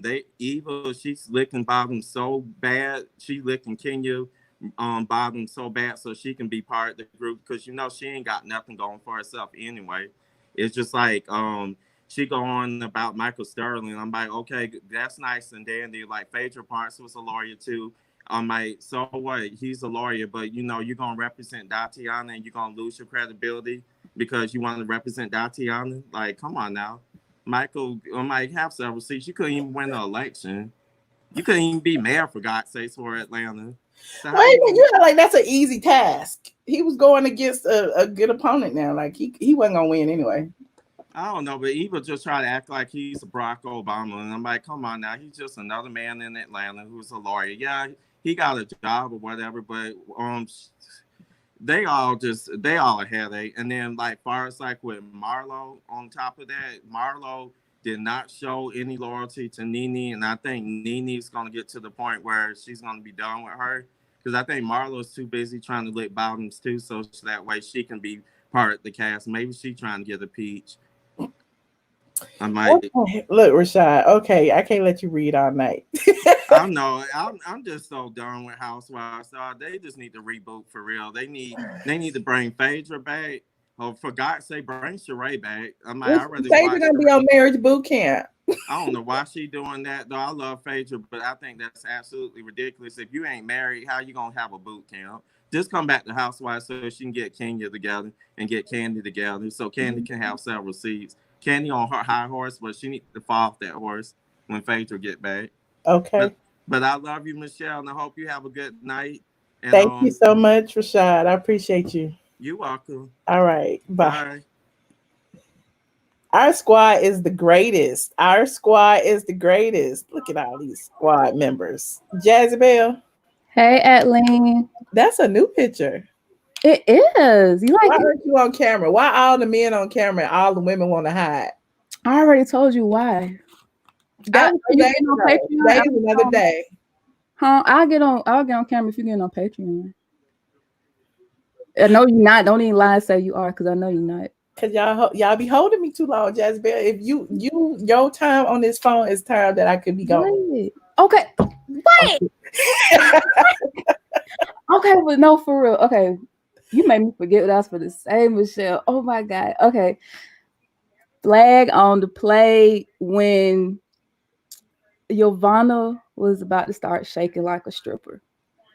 They Eva, she's licking bottom so bad. She licking Kenya bottom so bad so she can be part of the group, because you know she ain't got nothing going for herself anyway. It's just like she go on about Michael Sterling. I'm like, okay, that's nice and dandy. Like Phaedra Parks was a lawyer too. I'm like, so what? He's a lawyer, but you know you're gonna represent Tatiana and you're gonna lose your credibility because you want to represent Tatiana. Like, come on now. Michael, might have several seats. You couldn't even win the election. You couldn't even be mayor, for God's sakes, for Atlanta. So Wait a minute, you know, like that's an easy task. He was going against a good opponent now. Like he wasn't gonna win anyway. I don't know, but Eva just try to act like he's Barack Obama, and I'm like, come on now, he's just another man in Atlanta who's a lawyer. Yeah, he got a job or whatever, but they all a headache. And then like far as like with Marlo, on top of that, Marlo did not show any loyalty to Nene, and I think Nene's gonna get to the point where she's gonna be done with her, because I think Marlo's too busy trying to lick bottoms too, so that way she can be part of the cast. Maybe she's trying to get a peach. I might look, Rashad. Okay, I can't let you read all night. I know. I'm just so done with Housewives. So they just need to reboot for real. They need to bring Phaedra back. Oh, for God's sake, bring Sheree back. I already Phaedra gonna be on marriage boot camp. I don't know why she doing that though. I love Phaedra, but I think that's absolutely ridiculous. If you ain't married, how you gonna have a boot camp? Just come back to Housewives so she can get Kenya together and get Kandi together, so Kandi can have several seats. Kandi on her high horse, but she needs to fall off that horse when Phaedra get back. Okay. But I love you, Michelle, and I hope you have a good night. And, thank you so much, Rashad. I appreciate you. You're welcome. All right. Bye. Bye. Our squad is the greatest. Our squad is the greatest. Look at all these squad members. Jazabelle. Hey, Atlene. That's a new picture. It is. You like Why aren't you on camera? Why all the men on camera and all the women want to hide? I already told you why. That is another day. Huh? I'll get on camera if you get on Patreon. I know you're not. Don't even lie and say you are, because I know you're not. Cause y'all be holding me too long, Jazabelle. If your time on this phone is time that I could be gone. Okay. Wait. Okay, but no, for real. Okay. You made me forget what I was for the same, Michelle. Oh my God. Okay. Flag on the play when Yovanna was about to start shaking like a stripper.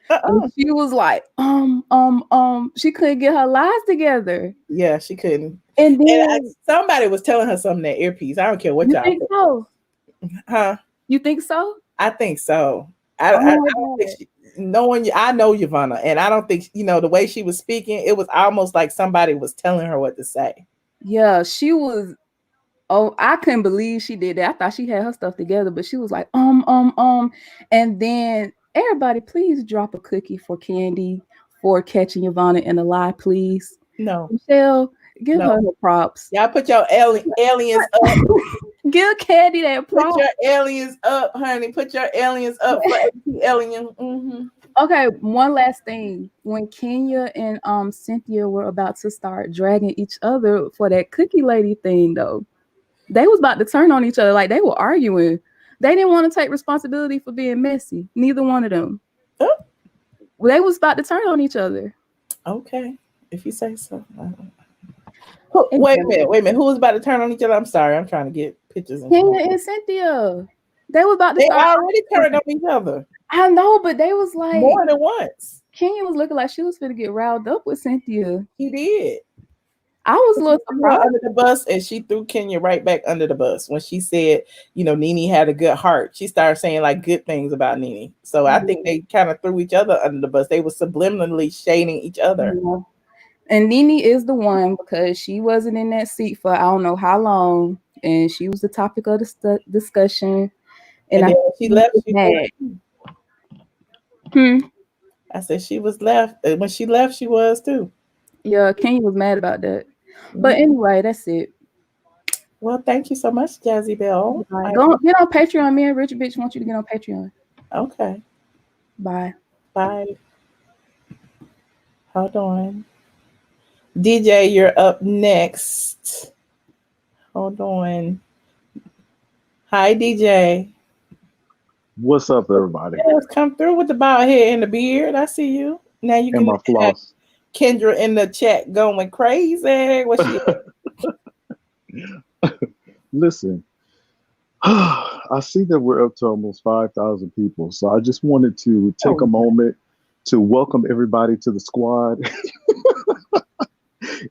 And she was like, she couldn't get her lies together. Yeah, she couldn't. And then somebody was telling her something that earpiece. I don't care what y'all think so. Huh? You think so? I think so. I don't think knowing you, I know Yovanna, and I don't think the way she was speaking, it was almost like somebody was telling her what to say. Yeah, she was. Oh, I couldn't believe she did that. I thought she had her stuff together, but she was like, and then everybody, please drop a cookie for Kandi for catching Yovanna in a lie, please. No, Michelle, give her the props. Y'all put your aliens up. Give Kandi that prop. Put your aliens up, honey. Put your aliens up for alien. Mm-hmm. Okay, one last thing. When Kenya and Cynthia were about to start dragging each other for that cookie lady thing, though, they was about to turn on each other. Like, they were arguing. They didn't want to take responsibility for being messy. Neither one of them. Oh. They was about to turn on each other. Okay, if you say so. Wait a minute. Who was about to turn on each other? I'm sorry. I'm trying to get pictures. Kenya and Cynthia. They was about to. They already turned on each other. I know, but they was like more than once. Kenya was looking like she was finna get riled up with Cynthia. He did. I was a little surprised. Under the bus, and she threw Kenya right back under the bus when she said, Nene had a good heart. She started saying like good things about Nene. So I think they kind of threw each other under the bus. They were subliminally shading each other. Yeah. And Nene is the one, because she wasn't in that seat for I don't know how long, and she was the topic of the discussion. And then when she left, she mad. I said she was left. When she left, she was too. Yeah, Kenya was mad about that. But anyway, that's it. Well, thank you so much, Jazzy Bell. Go get on Patreon. Me and Richard Bitch want you to get on Patreon. Okay. Bye. Bye. Hold on. DJ, you're up next. Hold on. Hi, DJ. What's up, everybody? Yes, come through with the bald head and the beard. I see you. Now you And can my floss. Kendra in the chat going crazy. What she? Listen, I see that we're up to almost 5,000 people, so I just wanted to take a moment to welcome everybody to the squad.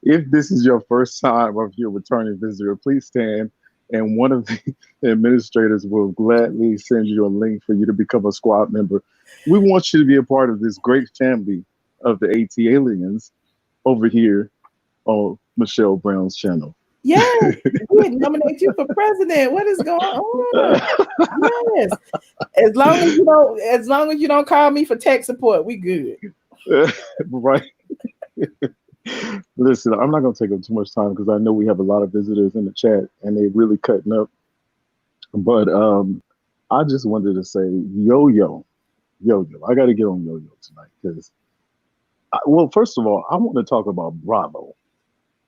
If this is your first time or if you're a returning visitor, please stand, and one of the administrators will gladly send you a link for you to become a squad member. We want you to be a part of this great family of the AT aliens over here on Michelle Brown's channel. Yes, we nominate you for president. What is going on? Yes, as long as you don't call me for tech support, we good. Right. Listen, I'm not going to take up too much time because I know we have a lot of visitors in the chat and they're really cutting up. But I just wanted to say, Yo-Yo. I got to get on Yo-Yo tonight because, well, first of all, I want to talk about Bravo.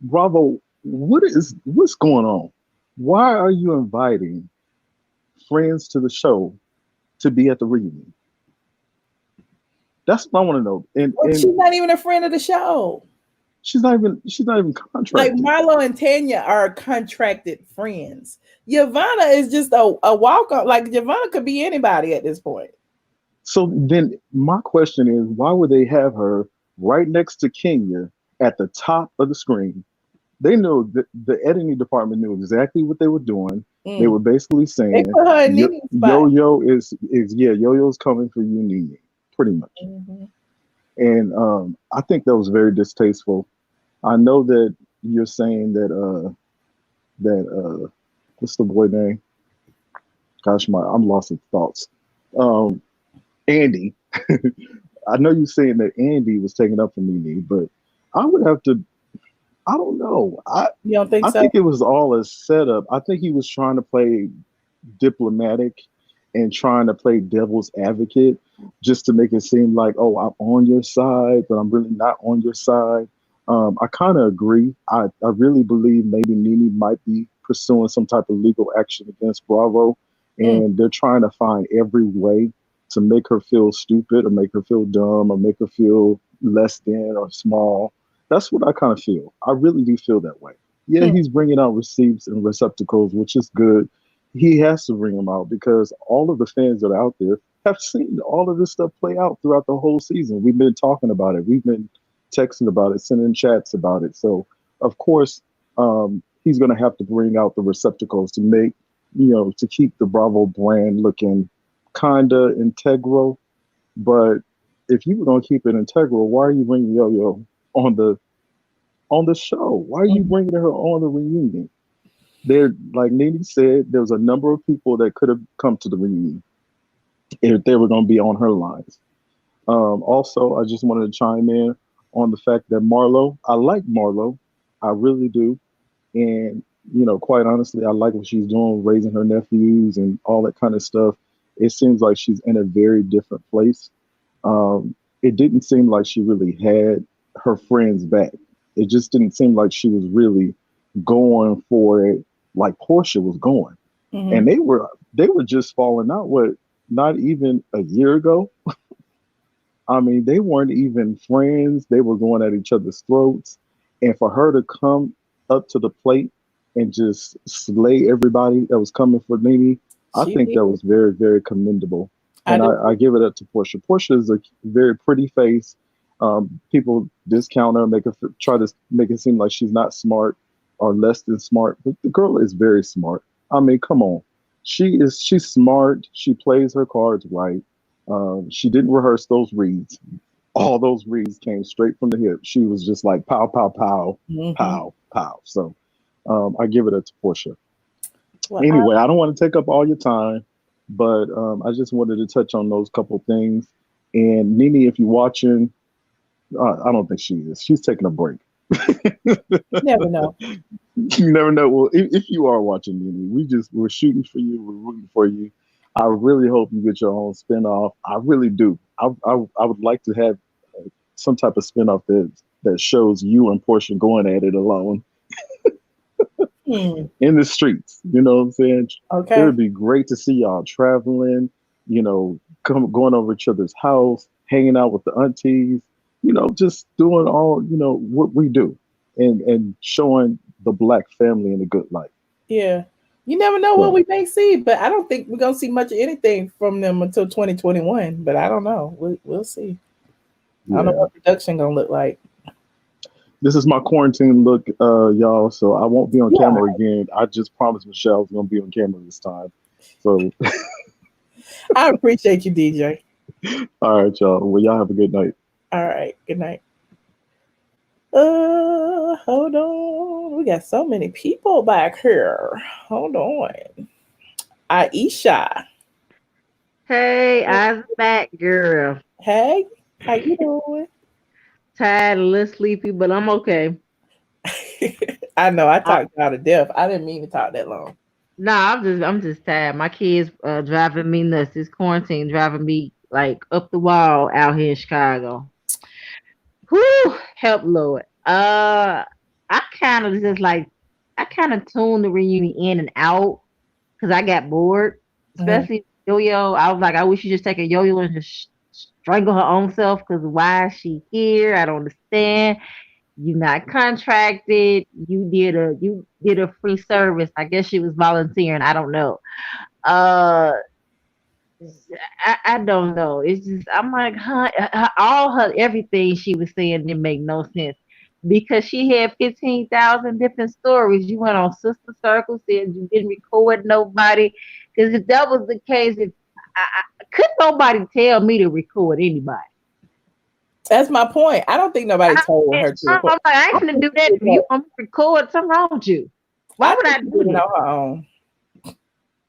Bravo, what's going on? Why are you inviting friends to the show to be at the reunion? That's what I want to know. And she's not even a friend of the show. She's not even contracted. Like Marlo and Tanya are contracted friends. Yovanna is just a walk-on. Like Yovanna could be anybody at this point. So then my question is, why would they have her right next to Kenya at the top of the screen? They know that the editing department knew exactly what they were doing. They were basically saying, they put her in Nene's spot. Yo-Yo's coming for you, Nene, pretty much. And I think that was very distasteful. I know that you're saying that what's the boy name? Gosh, I'm lost in thoughts. Andy. I know you're saying that Andy was taken up for Nene, but I would have to. I don't know. You don't think so? I think it was all a setup. I think he was trying to play diplomatic and trying to play devil's advocate just to make it seem like, oh, I'm on your side, but I'm really not on your side. I kind of agree. I really believe maybe Nene might be pursuing some type of legal action against Bravo, and they're trying to find every way to make her feel stupid or make her feel dumb or make her feel less than or small. That's what I kind of feel. I really do feel that way. Yeah, he's bringing out receipts and receptacles, which is good. He has to bring them out because all of the fans that are out there have seen all of this stuff play out throughout the whole season. We've been talking about it. We've been texting about it, sending chats about it. So, of course, he's going to have to bring out the receptacles to make, to keep the Bravo brand looking kind of integral. But if you were going to keep it integral, why are you bringing Yo-Yo on the show? Why are you bringing her on the reunion? There, like Nene said, there was a number of people that could have come to the reunion if they were going to be on her lines. Also, I just wanted to chime in on the fact that Marlo, I like Marlo, I really do, and quite honestly, I like what she's doing, raising her nephews and all that kind of stuff. It seems like she's in a very different place. It didn't seem like she really had her friends back. It just didn't seem like she was really going for it like Porsha was going. And they were just falling out, not even a year ago. I mean, they weren't even friends. They were going at each other's throats. And for her to come up to the plate and just slay everybody that was coming for Nene, I think that was very, very commendable. And I give it up to Porsha. Porsha is a very pretty face. People discount her, try to make it seem like she's not smart or less than smart. But the girl is very smart. I mean, come on. She's smart. She plays her cards right. She didn't rehearse those reads. All those reads came straight from the hip. She was just like pow, pow, pow, pow, pow. So I give it up to Porsha. Well, anyway, I don't want to take up all your time, But I just wanted to touch on those couple things. And Nene, if you're watching, I don't think she is. She's taking a break. Never know. You never know. Well, if you are watching, Nene, we're shooting for you. We're rooting for you. I really hope you get your own spinoff. I really do. I would like to have some type of spinoff that shows you and Porsha going at it alone in the streets. You know what I'm saying? Okay. It would be great to see y'all traveling. Going over each other's house, hanging out with the aunties. Just doing all what we do, and showing the Black family in a good light. Yeah. You never know what we may see, but I don't think we're gonna see much of anything from them until 2021. But I don't know. We'll see. I don't know what production gonna look like. This is my quarantine look, y'all. So I won't be on camera again. I just promised Michelle I was gonna be on camera this time. So I appreciate you, DJ. All right, y'all. Well, y'all have a good night. All right. Good night. Hold on. We got so many people back here. Hold on. Aisha. Hey, I'm back, girl. Hey, how you doing? Tired, a little sleepy, but I'm okay. I know I talked y'all to death. I didn't mean to talk that long. Nah, I'm just tired. My kids driving me nuts. This quarantine driving me like up the wall out here in Chicago. Whew, help Lord. I kind of tuned the reunion in and out because I got bored, especially Yo-Yo. I was like, I wish you just take a Yo-Yo and just strangle her own self because why is she here? I don't understand. You're not contracted. You did a free service. I guess she was volunteering. I don't know. I don't know. It's just I'm like, everything she was saying didn't make no sense because she had 15,000 different stories. You went on Sister Circle, said you didn't record nobody. Because if that was the case, could nobody tell me to record anybody? That's my point. I don't think nobody told her to record. I'm like, I ain't gonna do that if you want me to record. Something wrong with you. Why would I do it on her own?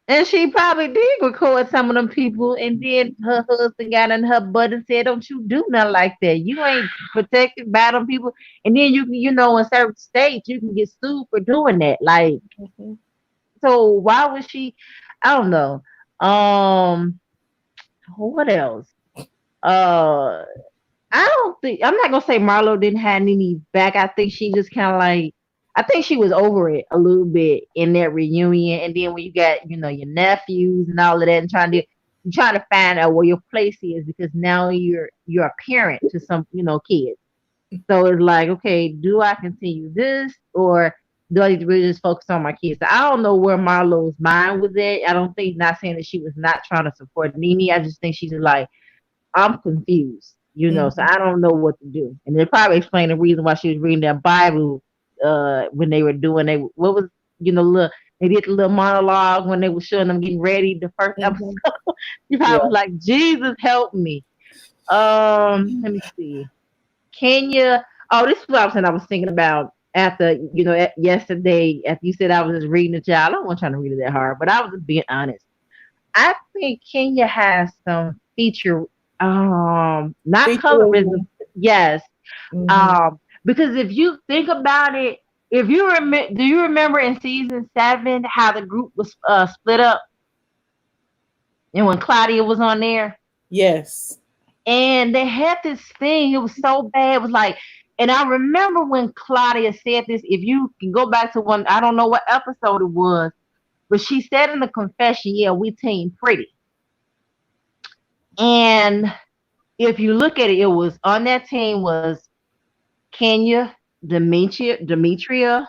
And she probably did record some of them people, and then her husband got in her butt and said, "Don't you do nothing like that. You ain't protected by them people." And then in certain states, you can get sued for doing that. Like, so why was she? I don't know. What else? I'm not gonna say Marlo didn't have any back. I think she just kind of I think she was over it a little bit in that reunion. And then when you got, your nephews and all of that and trying to find out where your place is because now you're a parent to some, kids. So it's like, okay, do I continue this or do I need to really just focus on my kids? So I don't know where Marlo's mind was at. I don't think, not saying that she was not trying to support Nene. I just think she's like, I'm confused, so I don't know what to do. And they probably explain the reason why she was reading that Bible when they were doing they did the little monologue when they were showing them getting ready the first episode. You probably was like, Jesus help me. Let me see. Kenya. Oh, this is what I was thinking about after, yesterday, after you said I was just reading the child. I wasn't trying to read it that hard, but I was just being honest. I think Kenya has some feature, not colorism. Yes. Because if you think about it, do you remember in season 7 how the group was split up? And when Claudia was on there? Yes. And they had this thing, it was so bad. It was like, and I remember when Claudia said this, if you can go back to one, I don't know what episode it was, but she said in the confession, we team pretty. And if you look at it, it was on that team was Kenya, Demetria,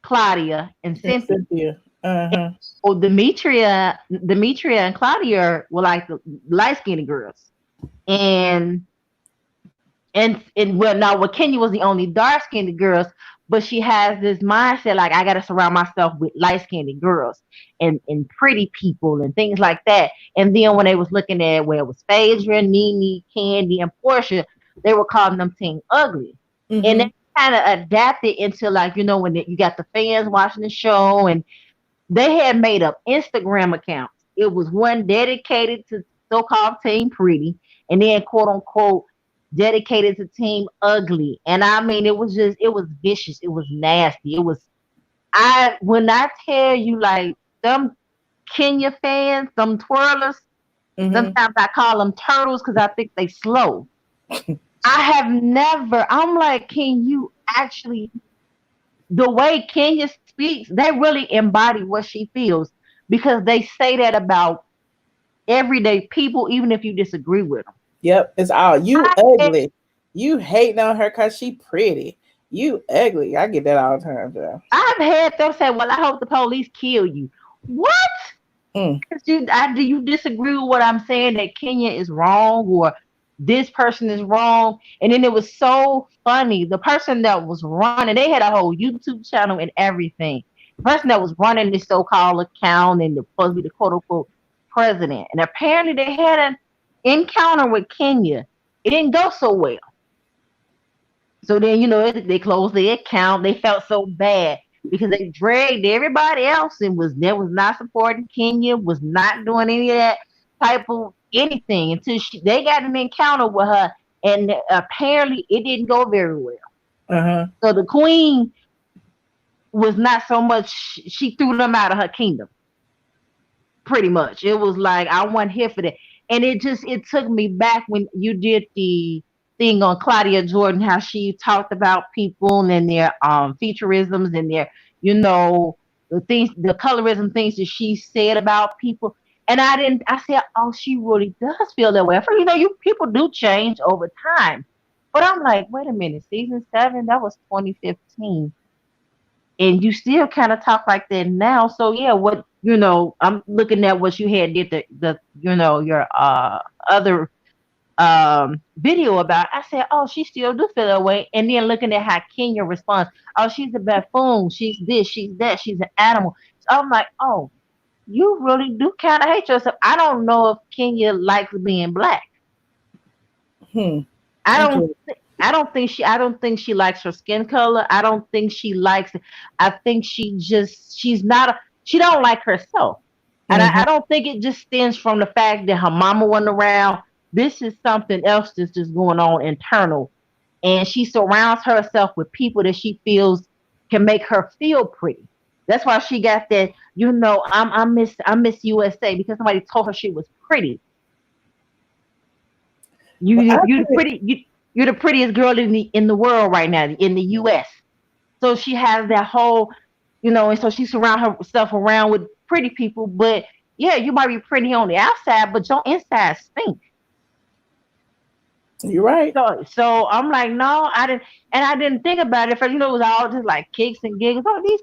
Claudia, and Cynthia. So Demetria and Claudia were like the light-skinned girls. And Kenya was the only dark-skinned girls, but she has this mindset like I gotta surround myself with light-skinned girls and pretty people and things like that. And then when they was looking at where it was Phaedra, Nene, Kandi, and Porsha, they were calling them Team Ugly. And they kind of adapted into when you got the fans watching the show, and they had made up Instagram accounts it was one dedicated to so-called Team Pretty, and then quote unquote dedicated to Team Ugly. And I mean, it was vicious, it was nasty, it was. When I tell you, like, them Kenya fans, them twirlers, sometimes I call them turtles because I think they slow. I'm like, can you actually, the way Kenya speaks, they really embody what she feels, because they say that about everyday people, even if you disagree with them. Yep, it's all you ugly. You hating on her because she pretty. You ugly. I get that all the time, Joe. I've had them say, well, I hope the police kill you. What? Do you disagree with what I'm saying, that Kenya is wrong or this person is wrong? And then it was so funny. The person that was running, they had a whole YouTube channel and everything. The person that was running this so-called account and supposed to be the quote-unquote president. And apparently they had an encounter with Kenya. It didn't go so well. So then, they closed their account. They felt so bad because they dragged everybody else and was not supporting Kenya, was not doing any of that type of anything until they got an encounter with her, and apparently it didn't go very well. So the queen was not so much, she threw them out of her kingdom. Pretty much. It was like, I wasn't here for that. And it took me back when you did the thing on Claudia Jordan, how she talked about people and their featureisms and their, the colorism things that she said about people. And I said, oh, she really does feel that way. People do change over time. But I'm like, wait a minute, season 7, that was 2015. And you still kind of talk like that now. So yeah, I'm looking at what you had did your other video about. I said, oh, she still do feel that way. And then looking at how Kenya responds, oh, she's a buffoon, she's this, she's that, she's an animal. So I'm like, oh, you really do kind of hate yourself. I don't know if Kenya likes being black. I don't think she likes her skin color. I don't think she likes it. I think she don't like herself. And I don't think it just stems from the fact that her mama wasn't around. This is something else that's just going on internal. And she surrounds herself with people that she feels can make her feel pretty. That's why she got that, I miss USA, because somebody told her she was pretty. You're the prettiest girl in the world right now, in the US. So she has that whole, and so she surrounds herself around with pretty people. But yeah, you might be pretty on the outside, but your inside stink. You're right. So I'm like, no, I didn't think about it. First, it was all just like kicks and giggles. Oh, these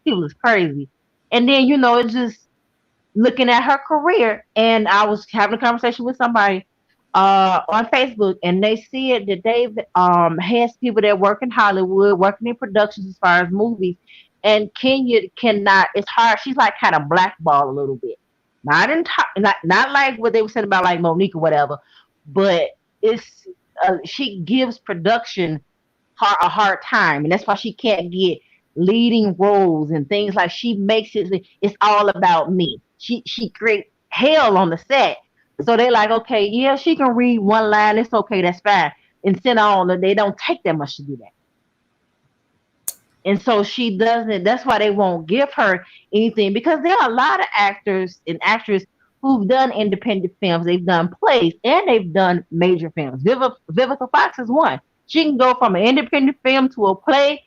people is crazy. And then, it's just looking at her career. And I was having a conversation with somebody on Facebook, and they said that Dave has people that work in Hollywood, working in productions as far as movies. And Kenya cannot. It's hard. She's like kind of blackballed a little bit. Not like what they were saying about like Monique or whatever, but it's she gives production a hard time, and that's why she can't get leading roles and things. Like, she makes it's all about me. She creates hell on the set. So they're like, okay, yeah, she can read one line. It's okay, that's fine. And send on, they don't take that much to do that. And so she doesn't. That's why they won't give her anything, because there are a lot of actors and actresses who've done independent films. They've done plays and they've done major films. Vivica Fox is one. She can go from an independent film to a play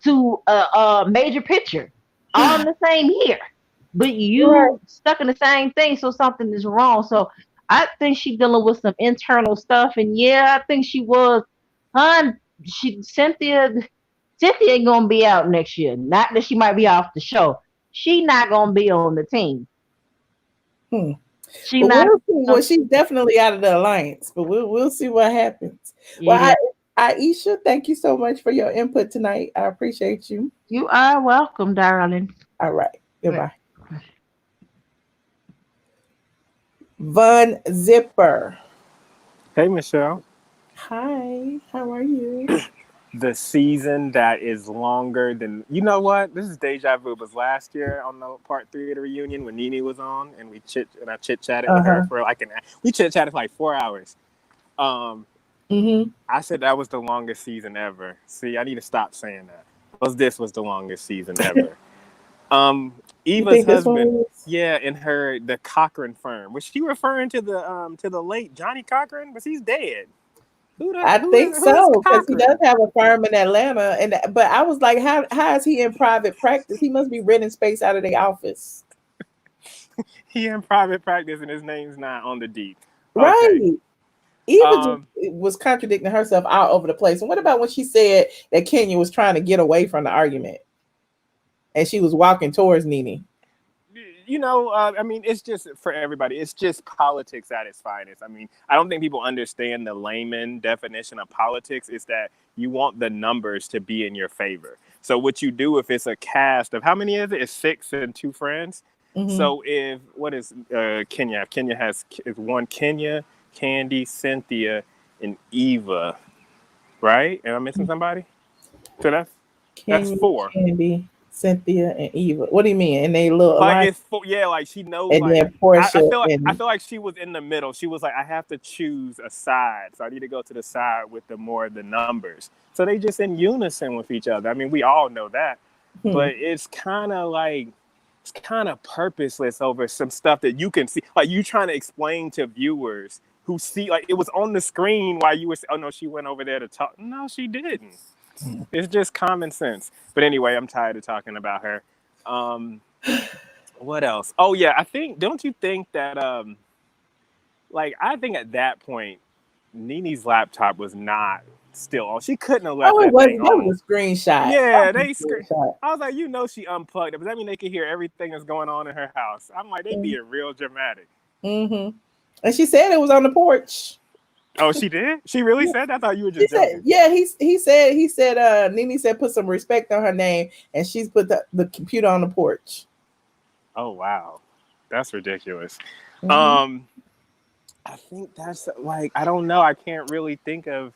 to a major picture all in the same year. But you stuck in the same thing, so something is wrong. So I think she's dealing with some internal stuff. And yeah, I think she was. Cynthia ain't gonna be out next year. Not that she might be off the show. She not gonna be on the team. She's definitely out of the alliance, but we'll see what happens. Yeah. Well, Aisha, thank you so much for your input tonight. I appreciate you. You are welcome, darling. All right. Goodbye. Von Zipper. Hey, Michelle. Hi. How are you? the season that is longer than, you know what? This is deja vu. It was last year on the part 3 of the reunion when Nene was on, and I chit chatted with her for we chit chatted for like 4 hours. I said that was the longest season ever. See, I need to stop saying that. This was the longest season ever. Eva's husband, in the Cochran firm. Was she referring to the late Johnny Cochran? Because he's dead. I think so, because he does have a firm in Atlanta, but I was like, how is he in private practice? He must be renting space out of the office. He in private practice, and his name's not on the deed. Okay. Right. Eva was contradicting herself all over the place. And what about when she said that Kenya was trying to get away from the argument, and she was walking towards Nene? You know, I mean, it's just for everybody. It's just politics at its finest. I mean, I don't think people understand the layman definition of politics is that you want the numbers to be in your favor. So what you do if it's a cast of, how many is it? It's 6 and 2 friends. So if, what is Kenya? Kenya has one Kenya, Kandi, Cynthia, and Eva, right? Am I missing somebody? So that's 4. Kandi, Cynthia, and Eva. What do you mean? And they look like it's 4, like she knows. And like, then Porsha. I feel like she was in the middle. She was like, I have to choose a side, so I need to go to the side with the numbers. So they just in unison with each other. I mean, we all know that, but it's kind of purposeless over some stuff that you can see. Like you trying to explain to viewers who see, like it was on the screen while you were, oh no, she went over there to talk. No, she didn't. It's just common sense. But anyway, I'm tired of talking about her. What else? Oh yeah, don't you think that I think at that point, Nene's laptop was not still on. She couldn't have left that thing on. That was a screenshot. Yeah, I was like, she unplugged it. But that mean they could hear everything that's going on in her house. I'm like, they being real dramatic. And she said it was on the porch. Oh, she did? She really said that? I thought you were just joking. He said Nene said put some respect on her name, and she's put the computer on the porch. Oh wow. That's ridiculous. I think that's I don't know. I can't really think of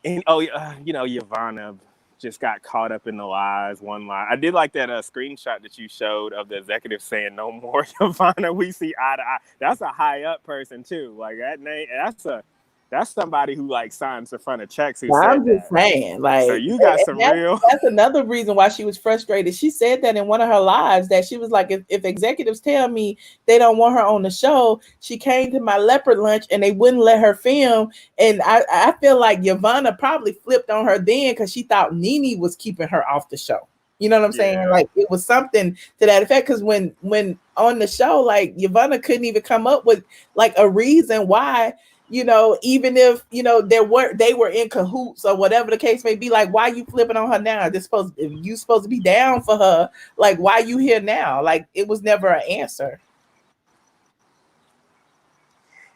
Yovanna just got caught up in the lies. One lie. I did like that screenshot that you showed of the executive saying no more Yovanna. We see eye to eye. That's a high up person too. Like that name. That's somebody who signs the front of checks. I'm just saying, so you got some real. That's another reason why she was frustrated. She said that in one of her lives that she was like, if executives tell me they don't want her on the show, she came to my leopard lunch and they wouldn't let her film. And I feel like Yovanna probably flipped on her then because she thought Nene was keeping her off the show. You know what I'm saying? Like it was something to that effect. Because when on the show, Yovanna couldn't even come up with a reason why. Even if they were in cahoots or whatever the case may be, why you flipping on her now? If you supposed to be down for her, why you here now? It was never an answer.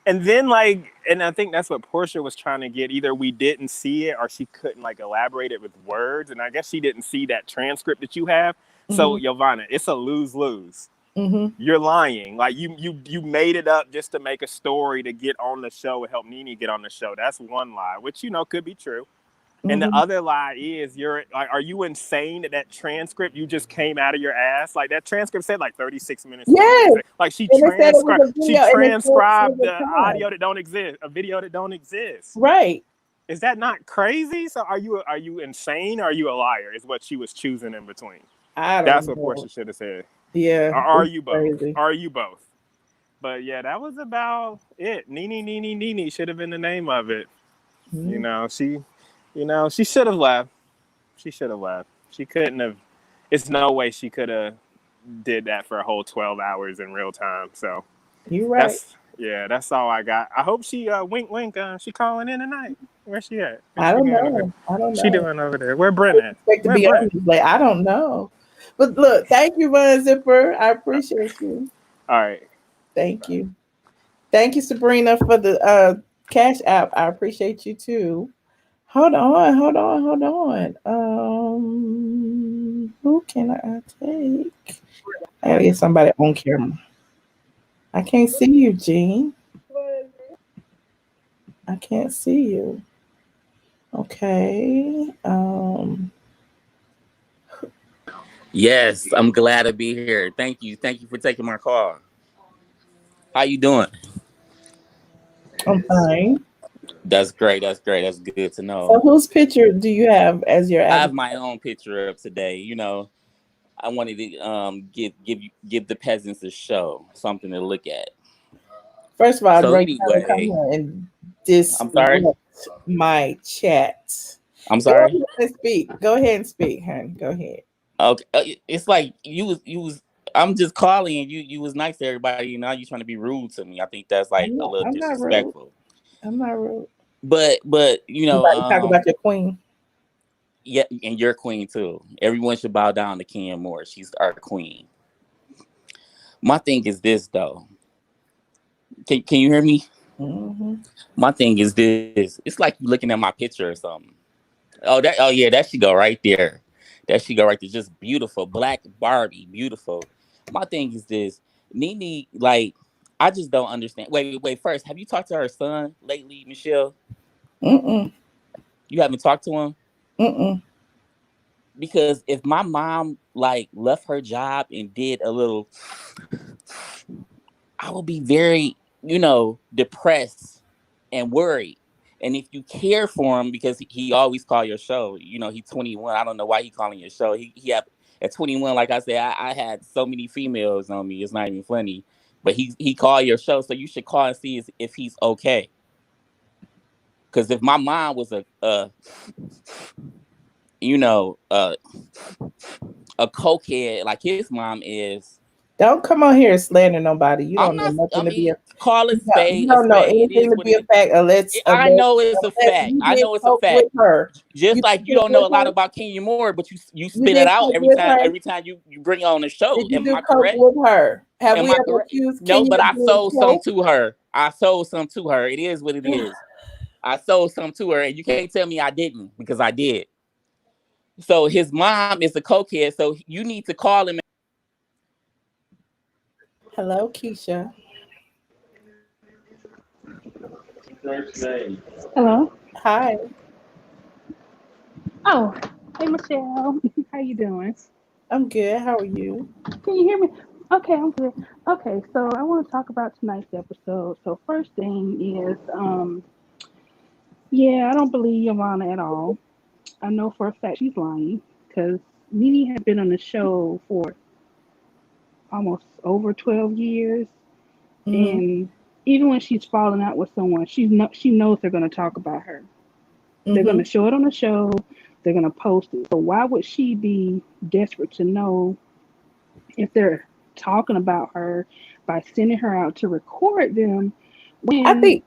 And then and I think that's what Porsha was trying to get. Either we didn't see it or she couldn't elaborate it with words. And I guess she didn't see that transcript that you have. So Yovanna, it's a lose-lose. You're lying. You made it up just to make a story to get on the show and help Nene get on the show. That's one lie, which could be true. And the other lie is are you insane that transcript you just came out of your ass? That transcript said 36 minutes. Yes. She transcribed the audio that don't exist, a video that don't exist. Right. Is that not crazy? So are you insane or are you a liar? Is what she was choosing in between. That's what Porsha should have said. Yeah. Or are you both? Crazy. Are you both? But yeah, that was about it. Nene should have been the name of it. She should have left. She should have left. She couldn't have. It's no way she could have did that for a whole 12 hours in real time. So you're right. That's all I got. I hope she wink. She calling in tonight. Where's she at? I don't know. She doing over there. Where Brent at? I don't know. But look, thank you, Von Zipper. I appreciate you. All right. Thank you. Thank you, Sabrina, for the Cash App. I appreciate you too. Hold on. Who can I take? I gotta get somebody on camera. I can't see you, Jean. I can't see you. Okay. Yes, I'm glad to be here. Thank you. Thank you for taking my call. How you doing? I'm fine. That's great. That's great. That's good to So, know. whose picture do you have as your I have avatar? my own picture up today. I wanted to give the peasants a show, something to look at. First of all, So Drake trying to come anyway, here and I'm sorry. disrupt my chat. I'm Go sorry. ahead and speak. Go ahead and speak, hon. Go ahead. Okay, it's like you was. I'm just calling and you was nice to everybody. Now you trying to be rude to me. I think that's like a little I'm not rude. disrespectful. I'm not rude. But You about to talk about your queen. yeah, and your queen too. Everyone should bow down to Kenya Moore. She's our queen. My thing is this though. Can you hear me? Mm-hmm. My thing is this. It's like you looking at my picture or something. Oh yeah, that should go right there. That should go right there. Just beautiful. Black Barbie. Beautiful. My thing is this. Nene, like, I just don't understand. Wait. First, have you talked to her son lately, Michelle? Mm-mm. You haven't talked to him? Mm-mm. Because if my mom like left her job and did a little, I would be very, depressed and worried. And if you care for him, because he always call your show, he's 21. I don't know why he calling your show. He have, at 21, like I said, I had so many females on me. It's not even funny. But he called your show, so you should call and see if he's okay. Because if my mom was you know, uh, a cokehead like his mom is, Don't come on here and slander nobody. You I'm don't know not. I nothing to be mean, a call a you spade a don't know spade. It anything is to what be it a is. fact I know it's a unless fact. you I did know it's a coke fact. with her. Just You like did you coke don't know with a lot her? about Kenya Moore, but you You spit it did out coke with her? every time you bring it on the show. Did you Am do I coke correct? with her? Have Am we I ever correct? accused No, Kenya but of I doing sold some coke? to her. I sold some to her. It is what it is. I sold some to her, and you can't tell me I didn't because I did. So his mom is a cokehead. So you need to call him. Hello, Keisha. Hello. Hi. Oh, hey Michelle. How you doing? I'm good. How are you? Can you hear me? Okay, I'm good. Okay, so I want to talk about tonight's episode. So first thing is, yeah, I don't believe Yovanna at all. I know for a fact she's lying because Nene had been on the show for almost over 12 years, Mm-hmm. and even when she's falling out with someone, she knows they're going to talk about her. They're going Mm-hmm. to show it on the show. They're going to post it. So why would she be desperate to know if they're talking about her by sending her out to record them I when think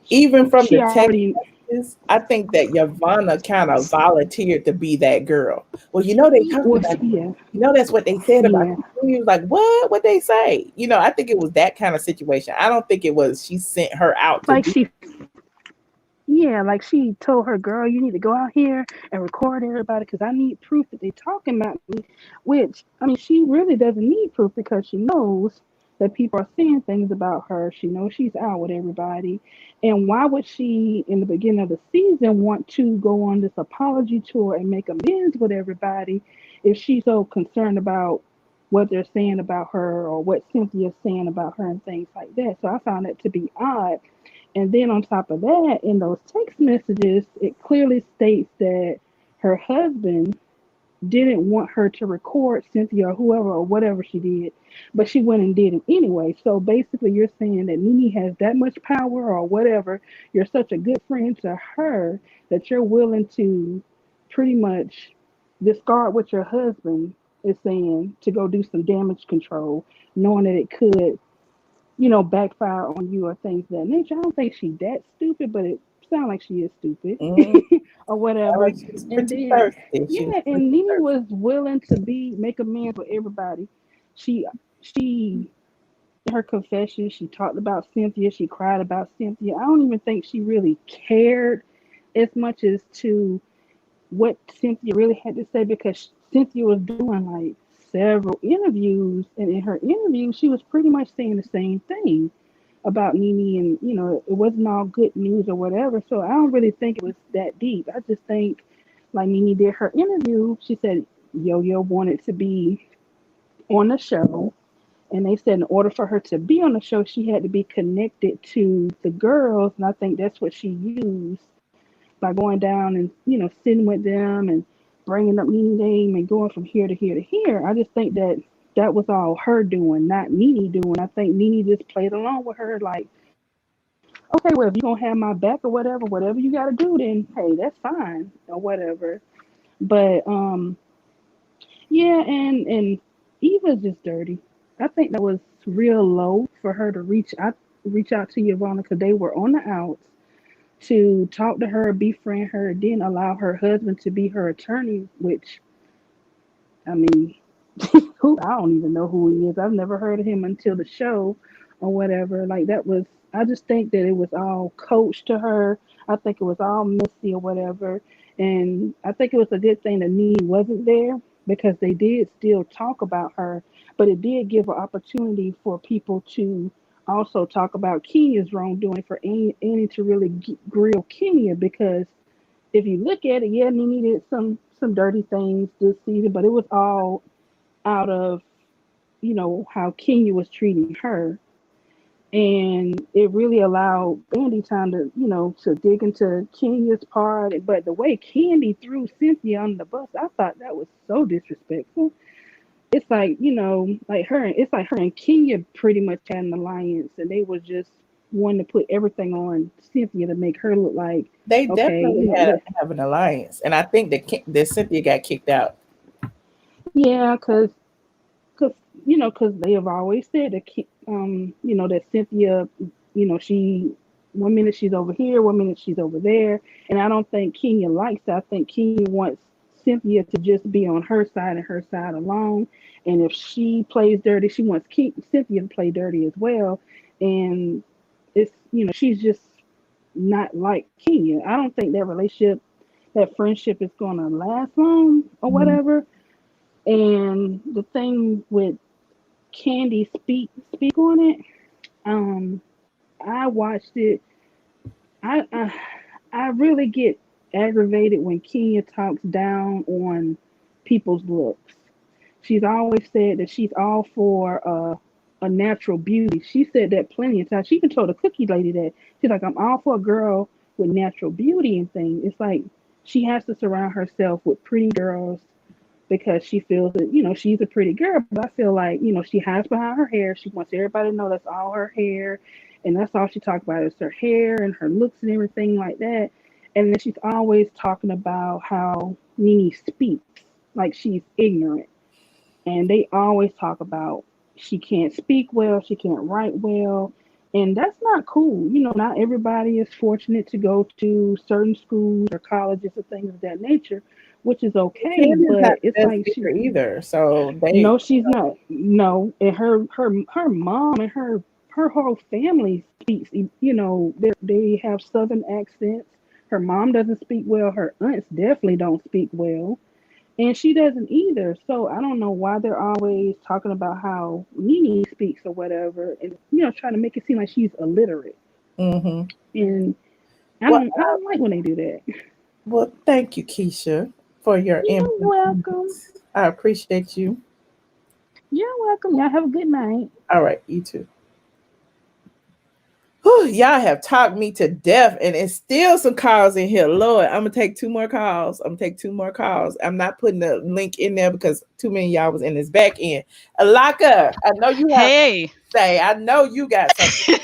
even from she the text already messages, I think that Yovanna kind of volunteered to be that girl. Well, they talked was about you. yeah That's what they said about yeah you. And he was like, what? What they say? I think it was that kind of situation. I don't think it was she sent her out to like do. she yeah like she told her girl you need to go out here and record everybody because I need proof that they're talking about me, which I mean she really doesn't need proof because she knows that people are saying things about her. She knows she's out with everybody, and why would she in the beginning of the season want to go on this apology tour and make amends with everybody if she's so concerned about what they're saying about her or what Cynthia's saying about her and things like that. So I found that to be odd. And then on top of that, in those text messages, it clearly states that her husband didn't want her to record Cynthia or whoever or whatever she did, but she went and did it anyway. So basically, you're saying that Nene has that much power or whatever. You're such a good friend to her that you're willing to pretty much discard what your husband is saying to go do some damage control, knowing that it could backfire on you or things of that nature. I don't think she's that stupid, but it sounds like she is stupid Mm, or sound whatever. like she was And pretty then, thirsty. She was yeah, and pretty Nene thirsty. was willing to make amends with everybody. She her confession, she talked about Cynthia, she cried about Cynthia. I don't even think she really cared as much as to what Cynthia really had to say because Cynthia was doing like several interviews, and in her interview, she was pretty much saying the same thing. about Nene, and it wasn't all good news or whatever. So I don't really think it was that deep. I just think, like Nene did her interview, she said Yo Yo wanted to be on the show, and they said in order for her to be on the show, she had to be connected to the girls, and I think that's what she used by going down and sitting with them and bringing up Nene name and going from here to here to here. I just think that that was all her doing, not Nene doing. I think Nene just played along with her, like, okay, well, if you're gonna have my back or whatever you got to do, then hey, that's fine or whatever. But yeah, and Eva's just dirty. I think that was real low for her to reach out to Yovanna because they were on the outs to talk to her, befriend her, then allow her husband to be her attorney, which, I mean, who I don't even know who he is. I've never heard of him until the show or whatever. Like that was I just think that it was all coached to her. I think it was all messy or whatever. And I think it was a good thing that Nee wasn't there because they did still talk about her, but it did give an opportunity for people to also talk about Kenya's wrongdoing for Annie to really grill Kenya because if you look at it, yeah, Nene did some dirty things this season, but it was all out of how Kenya was treating her, and it really allowed Bandy time to dig into Kenya's part. But the way Kandi threw Cynthia under the bus, I thought that was so disrespectful. It's like it's like her and Kenya pretty much had an alliance, and they were just wanting to put everything on Cynthia to make her look like They okay, definitely have an alliance, and I think that Cynthia got kicked out. yeah, because they have always said that that Cynthia, she one minute she's over here, one minute she's over there, and I don't think Kenya likes that. I think Kenya wants Cynthia to just be on her side and her side alone, and if she plays dirty, she wants Cynthia to play dirty as well, and it's she's just not like Kenya. I don't think that relationship, that friendship is gonna last long or whatever. And the thing with Kandi speak on it. I watched it. I I really get aggravated when Kenya talks down on people's looks. She's always said that she's all for a natural beauty. She said that plenty of times. She even told a cookie lady that she's like, I'm all for a girl with natural beauty and things. It's like she has to surround herself with pretty girls because she feels that she's a pretty girl, but I feel like she hides behind her hair. She wants everybody to know that's all her hair, and that's all she talks about is her hair and her looks and everything like that. And then she's always talking about how Nene speaks like she's ignorant, and they always talk about she can't speak well, she can't write well, and that's not cool. Not everybody is fortunate to go to certain schools or colleges or things of that nature, which is okay. Canda's not But it's the best like speaker either. So no, she's not. No, and her mom and her whole family speaks. They have southern accents. Her mom doesn't speak well. Her aunts definitely don't speak well, and she doesn't either. So I don't know why they're always talking about how Nene speaks or whatever, and trying to make it seem like she's illiterate. Mm-hmm. And Well, I don't like when they do that. well, thank you, Keisha, for your You're input. welcome. I appreciate you. You're welcome. Y'all have a good night. All right, you too. Whew, y'all have talked me to death, and it's still some calls in here. Lord, I'm gonna take two more calls. I'm not putting the link in there because too many of y'all was in this back end. Alaka, I know you have Hey. to say. I know you got something.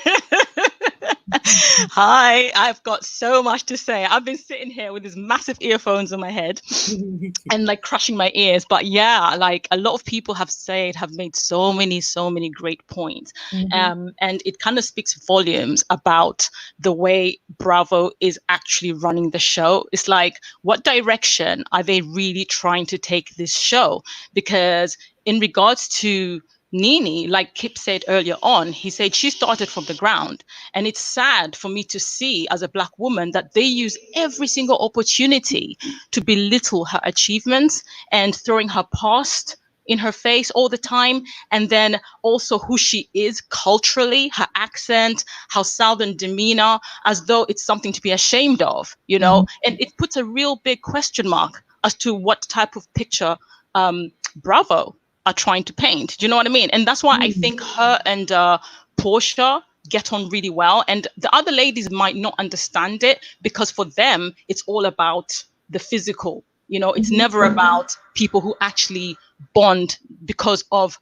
Hi, I've got so much to say. I've been sitting here with these massive earphones on my head and like crushing my ears. But yeah, like a lot of people have made so many great points. And it kind of speaks volumes about the way Bravo is actually running the show. It's like, what direction are they really trying to take this show? Because in regards to Nene, like Kip said earlier on, he said she started from the ground. And it's sad for me to see as a Black woman that they use every single opportunity to belittle her achievements and throwing her past in her face all the time, and then also who she is culturally, her accent, her southern demeanor, as though it's something to be ashamed of, and it puts a real big question mark as to what type of picture Bravo are trying to paint. Do you know what I mean? And that's why I think her and Porsha get on really well, and the other ladies might not understand it, because for them it's all about the physical. It's never about people who actually bond because of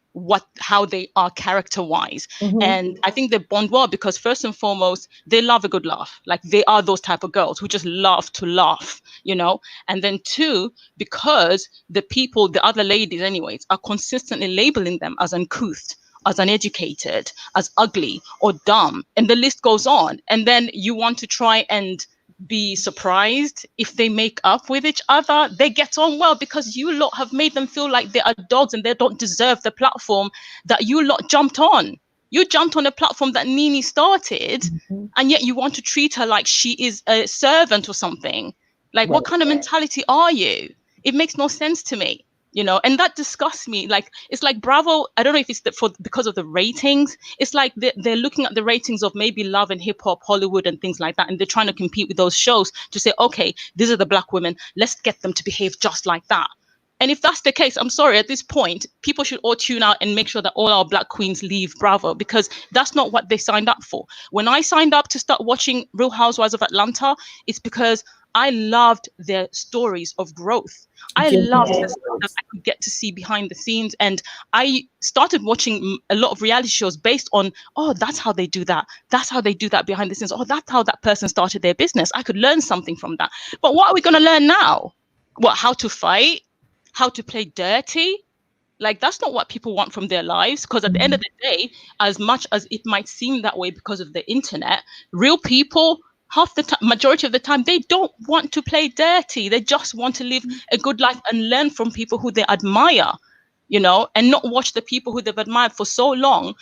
how they are character-wise. And I think they bond well because, first and foremost, they love a good laugh. Like, they are those type of girls who just love to laugh, and then two, because the other ladies anyways, are consistently labeling them as uncouth, as uneducated, as ugly or dumb, and the list goes on. And then you want to try and be surprised if they make up with each other. They get on well because you lot have made them feel like they are dogs and they don't deserve the platform that you lot jumped on. You jumped on a platform that Nene started, and yet you want to treat her like she is a servant or something. Like, what kind of mentality are you? It makes no sense to me. And that disgusts me. Like, it's like Bravo, I don't know if it's because of the ratings. It's like they're looking at the ratings of maybe Love and Hip Hop, Hollywood and things like that, and they're trying to compete with those shows to say, okay, these are the black women, let's get them to behave just like that. And if that's the case, I'm sorry, at this point, people should all tune out and make sure that all our black queens leave Bravo, because that's not what they signed up for. When I signed up to start watching Real Housewives of Atlanta, it's because I loved their stories of growth. I loved the stuff that I could get to see behind the scenes. And I started watching a lot of reality shows based on, oh, that's how they do that. That's how they do that behind the scenes. Oh, that's how that person started their business. I could learn something from that. But what are we going to learn now? How to fight? How to play dirty? Like, that's not what people want from their lives. Because at the end of the day, as much as it might seem that way because of the internet, real people, majority of the time, they don't want to play dirty. They just want to live a good life and learn from people who they admire, and not watch the people who they've admired for so long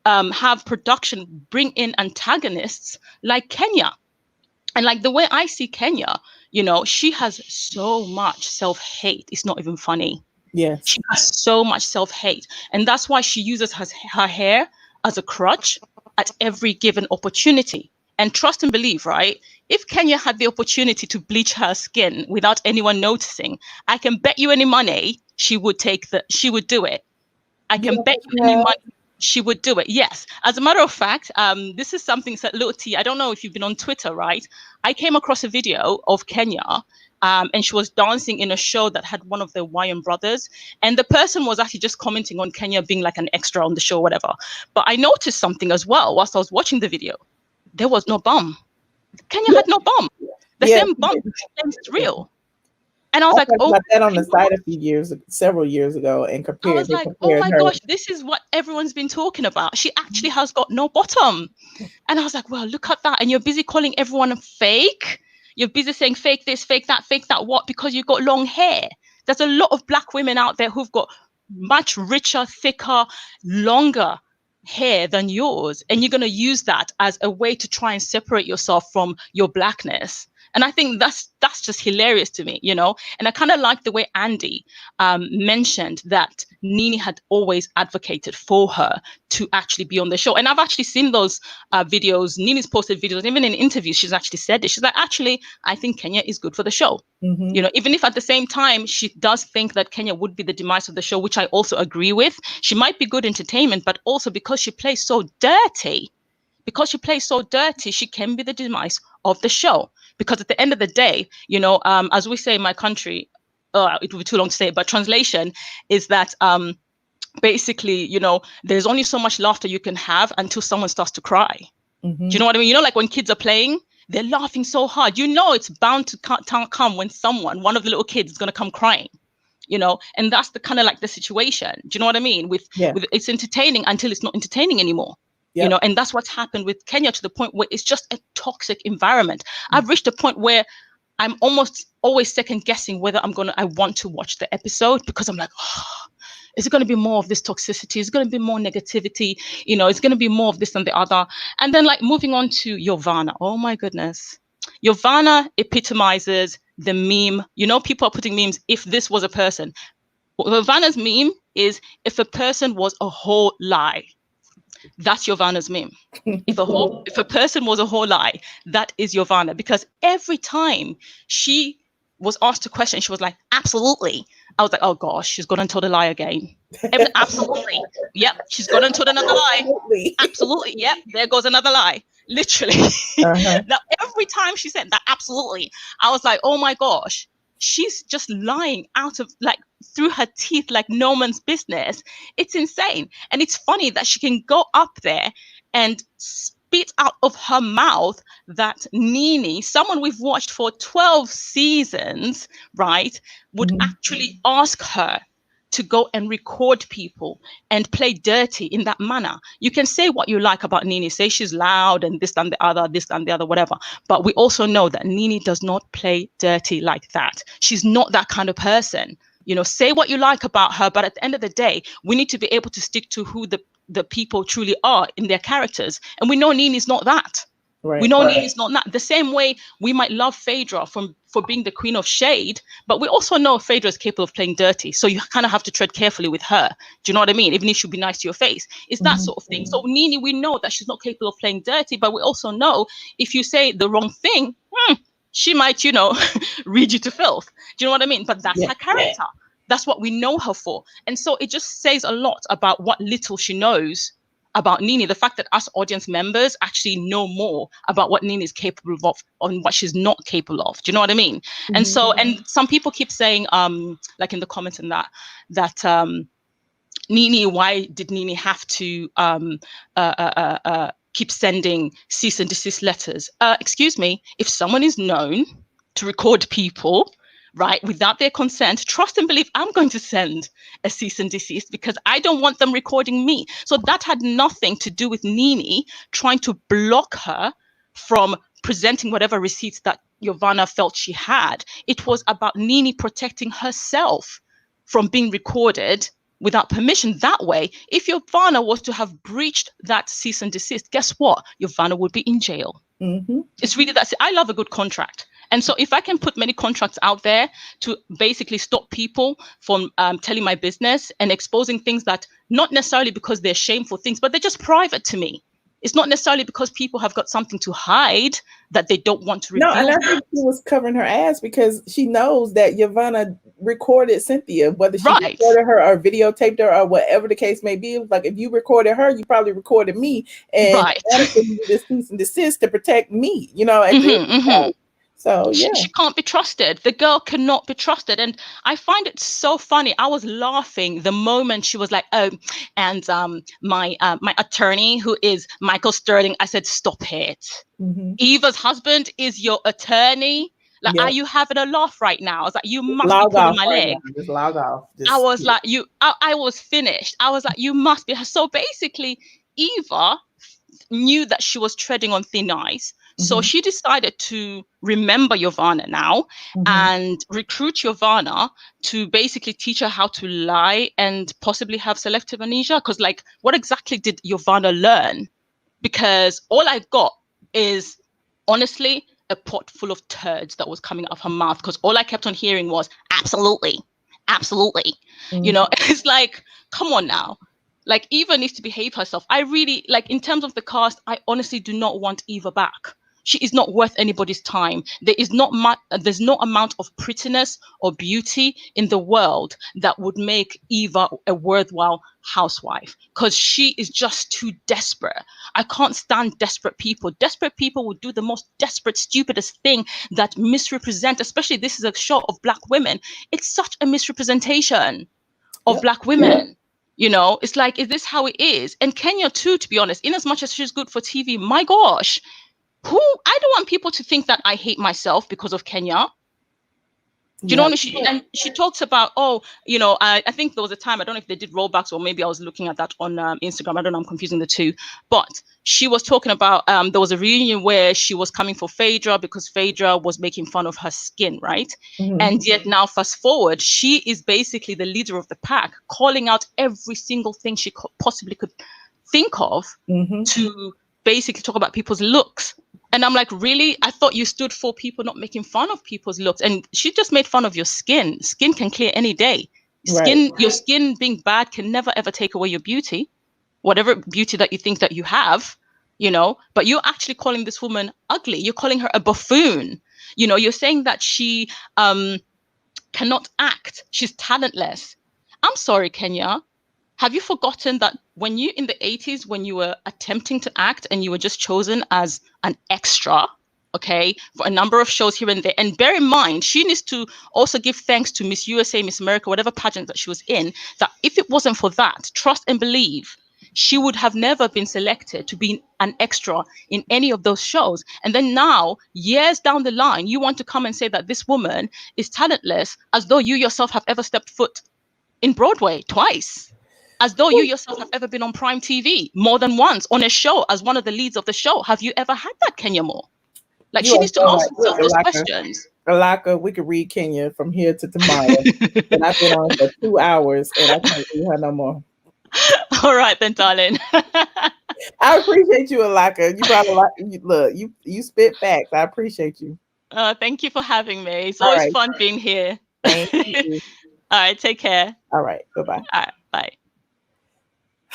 have production bring in antagonists like Kenya. And like, the way I see Kenya, she has so much self-hate. It's not even funny. Yes. She has so much self-hate. And that's why she uses her hair as a crutch at every given opportunity. And trust and believe, right? If Kenya had the opportunity to bleach her skin without anyone noticing, I can bet you any money she would do it. I can bet you any money she would do it. Yes. As a matter of fact, this is something that Little T, I don't know if you've been on Twitter, right? I came across a video of Kenya, and she was dancing in a show that had one of the Hawaiian brothers. And the person was actually just commenting on Kenya being like an extra on the show, whatever. But I noticed something as well whilst I was watching the video. There was no bum. Kenya had no bum. The same bum claims it's real. And I was like, oh, about that on the site several years ago, and compared. I was like, oh my gosh, this is what everyone's been talking about. She actually has got no bottom. And I was like, well, look at that. And you're busy calling everyone fake. You're busy saying fake this, fake that, what? Because you've got long hair. There's a lot of black women out there who've got much richer, thicker, longer hair than yours, and you're going to use that as a way to try and separate yourself from your blackness. And I think that's just hilarious to me, And I kind of like the way Andy mentioned that Nene had always advocated for her to actually be on the show. And I've actually seen those videos. Nene's posted videos, even in interviews, she's actually said it. She's like, actually, I think Kenya is good for the show. Even if at the same time, she does think that Kenya would be the demise of the show, which I also agree with. She might be good entertainment, but also because she plays so dirty, she can be the demise of the show. Because at the end of the day, as we say in my country, it would be too long to say it, but translation is that basically, there's only so much laughter you can have until someone starts to cry. Do you know what I mean? Like when kids are playing, they're laughing so hard. It's bound to come when one of the little kids is going to come crying. And that's the kind of like the situation. Do you know what I mean? With it's entertaining until it's not entertaining anymore. Yep. And that's what's happened with Kenya, to the point where it's just a toxic environment. I've reached a point where I'm almost always second guessing whether I want to watch the episode, because I'm like, is it going to be more of this toxicity? Is it going to be more negativity? It's going to be more of this than the other. And then like moving on to Yovanna. Oh my goodness. Yovanna epitomizes the meme. People are putting memes, if this was a person. Yovanna's meme is if a person was a whole lie. That's Yovanna's meme. If a person was a whole lie, that is Yovanna. Because every time she was asked a question, she was like, absolutely. I was like, oh gosh, she's gone and told a lie again. Absolutely. Yep, she's gone and told another lie. Absolutely. Yep, there goes another lie. Literally. Now, every time she said that, absolutely, I was like, oh my gosh, she's just lying out of like through her teeth like no man's business. It's insane. And it's funny that she can go up there and spit out of her mouth that Nene, someone we've watched for 12 seasons, right, would actually ask her to go and record people and play dirty in that manner. You can say what you like about Nene, say she's loud and this and the other, whatever. But we also know that Nene does not play dirty like that. She's not that kind of person. You know, say what you like about her, but at the end of the day, we need to be able to stick to who the people truly are in their characters. And we know Nene's not that. Right. We know Nene's not that. The same way we might love Phaedra for being the queen of shade, but we also know Phaedra is capable of playing dirty. So you kind of have to tread carefully with her. Do you know what I mean? Even if she'll be nice to your face. It's that sort of thing. So Nene, we know that she's not capable of playing dirty, but we also know if you say the wrong thing, she might, you know, read you to filth. Do you know what I mean? But that's her character. That's what we know her for. And so it just says a lot about what little she knows about Nene. The fact that us audience members actually know more about what Nene is capable of and what she's not capable of. Do you know what I mean? And so, and some people keep saying, like in the comments and that Nene, why did Nene have to keep sending cease and desist letters? Excuse me, if someone is known to record people, right, without their consent, trust and believe I'm going to send a cease and desist because I don't want them recording me. So that had nothing to do with Nene trying to block her from presenting whatever receipts that Yovanna felt she had. It was about Nene protecting herself from being recorded without permission. That way, if Yovanna was to have breached that cease and desist, guess what? Yovanna would be in jail. It's really that. I love a good contract. And so if I can put many contracts out there to basically stop people from telling my business and exposing things that not necessarily because they're shameful things, but they're just private to me. It's not necessarily because people have got something to hide that they don't want to reveal. No, and I think she was covering her ass because she knows that Yovanna recorded Cynthia, whether she recorded her or videotaped her or whatever the case may be. Like if you recorded her, you probably recorded me. And that's when you do this cease and desist to protect me, you know. So yeah, she can't be trusted. The girl cannot be trusted. And I find it so funny. I was laughing the moment she was like, oh, and my attorney, who is Michael Sterling. I said, stop it. Eva's husband is your attorney. Like, are you having a laugh right now? I was like, you must be pulling my leg. Just log off. I was like, I was finished. I was like, you must be. So basically, Eva knew that she was treading on thin ice. So she decided to remember Yovanna now and recruit Yovanna to basically teach her how to lie and possibly have selective amnesia. Because like, what exactly did Yovanna learn? Because all I got is, honestly, a pot full of turds that was coming out of her mouth. Because all I kept on hearing was, absolutely, absolutely. You know, it's like, come on now. Like, Eva needs to behave herself. I really, like, in terms of the cast, I honestly do not want Eva back. She is not worth anybody's time. There's no amount of prettiness or beauty in the world that would make Eva a worthwhile housewife, because she is just too desperate. I can't stand desperate people. Desperate people would do the most desperate, stupidest thing that misrepresent, especially this is a show of Black women. It's such a misrepresentation of Black women. You know, it's like, is this how it is? And Kenya too, to be honest, in as much as she's good for TV, my gosh, I don't want people to think that I hate myself because of Kenya. Do you know what I mean? She talks about, you know, I think there was a time, I don't know if they did rollbacks or maybe I was looking at that on Instagram. I don't know, I'm confusing the two. But she was talking about, there was a reunion where she was coming for Phaedra because Phaedra was making fun of her skin, right? And yet now, fast forward, she is basically the leader of the pack, calling out every single thing she possibly could think of to basically talk about people's looks. And I'm like, really? I thought you stood for people not making fun of people's looks. And she just made fun of your skin. Skin can clear any day. Your skin being bad can never ever take away your beauty, whatever beauty that you think that you have, you know. But you're actually calling this woman ugly. You're calling her a buffoon. You know, you're saying that she cannot act. She's talentless. I'm sorry, Kenya. Have you forgotten that when you in the 80s, when you were attempting to act and you were just chosen as an extra, okay, for a number of shows here and there, and bear in mind, she needs to also give thanks to Miss USA, Miss America, whatever pageant that she was in, that if it wasn't for that, trust and believe, she would have never been selected to be an extra in any of those shows. And then now, years down the line, you want to come and say that this woman is talentless, as though you yourself have ever stepped foot in Broadway twice. As though you yourself have ever been on Prime TV more than once on a show as one of the leads of the show. Have you ever had that, Kenya Moore? Like, she needs to ask herself those questions. Alaka, we could read Kenya from here to tomorrow. And I've been on for 2 hours and I can't read her no more. All right then, darling. I appreciate you, Alaka. You brought a lot. Look, you spit facts. I appreciate you. Thank you for having me. It's always fun being here. Thank you. All right, take care. All right, bye-bye. All right, bye.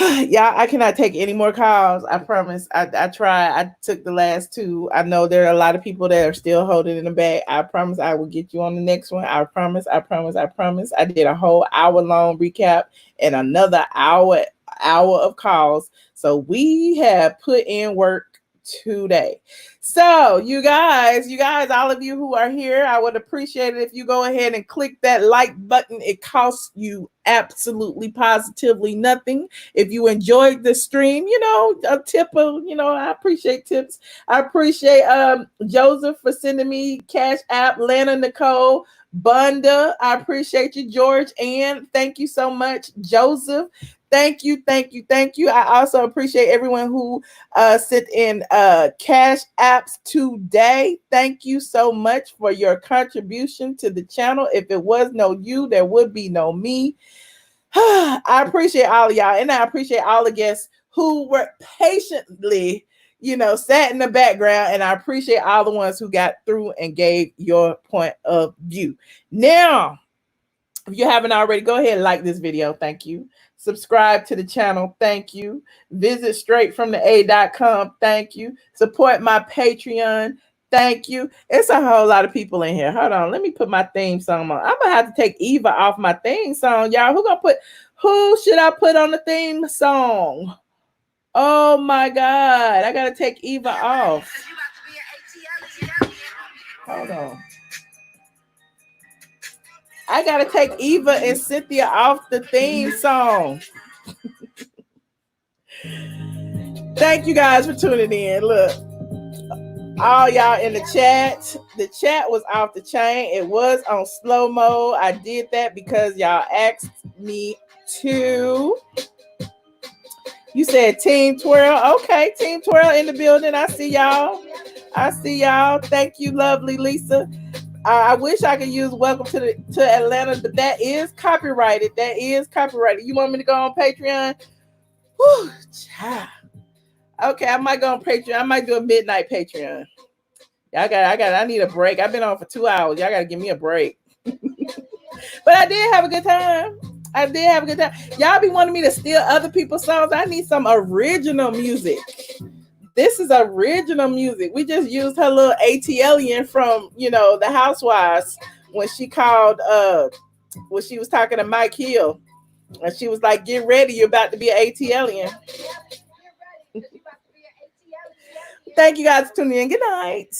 Y'all, I cannot take any more calls. I promise. I tried. I took the last 2. I know there are a lot of people that are still holding in the bag. I promise I will get you on the next one. I promise. I promise. I promise. I did a whole hour-long recap and another hour of calls. So we have put in work today. So you guys, all of you who are here, I would appreciate it if you go ahead and click that like button. It costs you absolutely positively nothing. If you enjoyed the stream, you know, a tip of, you know, I appreciate tips. I appreciate Joseph for sending me Cash App, Lana Nicole, Bunda. I appreciate you, George, and thank you so much, Joseph. Thank you. I also appreciate everyone who sent in cash apps today. Thank you so much for your contribution to the channel. If it was no you, there would be no me. I appreciate all of y'all, and I appreciate all the guests who were patiently, you know, sat in the background, and I appreciate all the ones who got through and gave your point of view. Now, if you haven't already, go ahead and like this video. Thank you. Subscribe to the channel. Thank you. Visit straightfromtheA.com. Thank you. Support my Patreon. Thank you. It's a whole lot of people in here. Hold on. Let me put my theme song on. I'm going to have to take Eva off my theme song, y'all. Who should I put on the theme song? Oh my God. I got to take Eva off. Hold on. I got to take Eva and Cynthia off the theme song. Thank you guys for tuning in. Look, all y'all in the chat was off the chain. It was on slow mode. I did that because y'all asked me to. You said Team Twirl. Okay, Team Twirl in the building. I see y'all. Thank you, lovely Lisa. I wish I could use Welcome to Atlanta, but that is copyrighted. You want me to go on Patreon? Whew, child. Okay, I might go on Patreon. I might do a midnight Patreon. I need a break. I've been on for 2 hours. Y'all gotta give me a break. But I did have a good time. Y'all be wanting me to steal other people's songs. I need some original music. This is original music. We just used her little ATLian from, you know, the Housewives when she called, when she was talking to Mike Hill. And she was like, get ready, you're about to be an ATLian. Thank you guys for tuning in. Good night.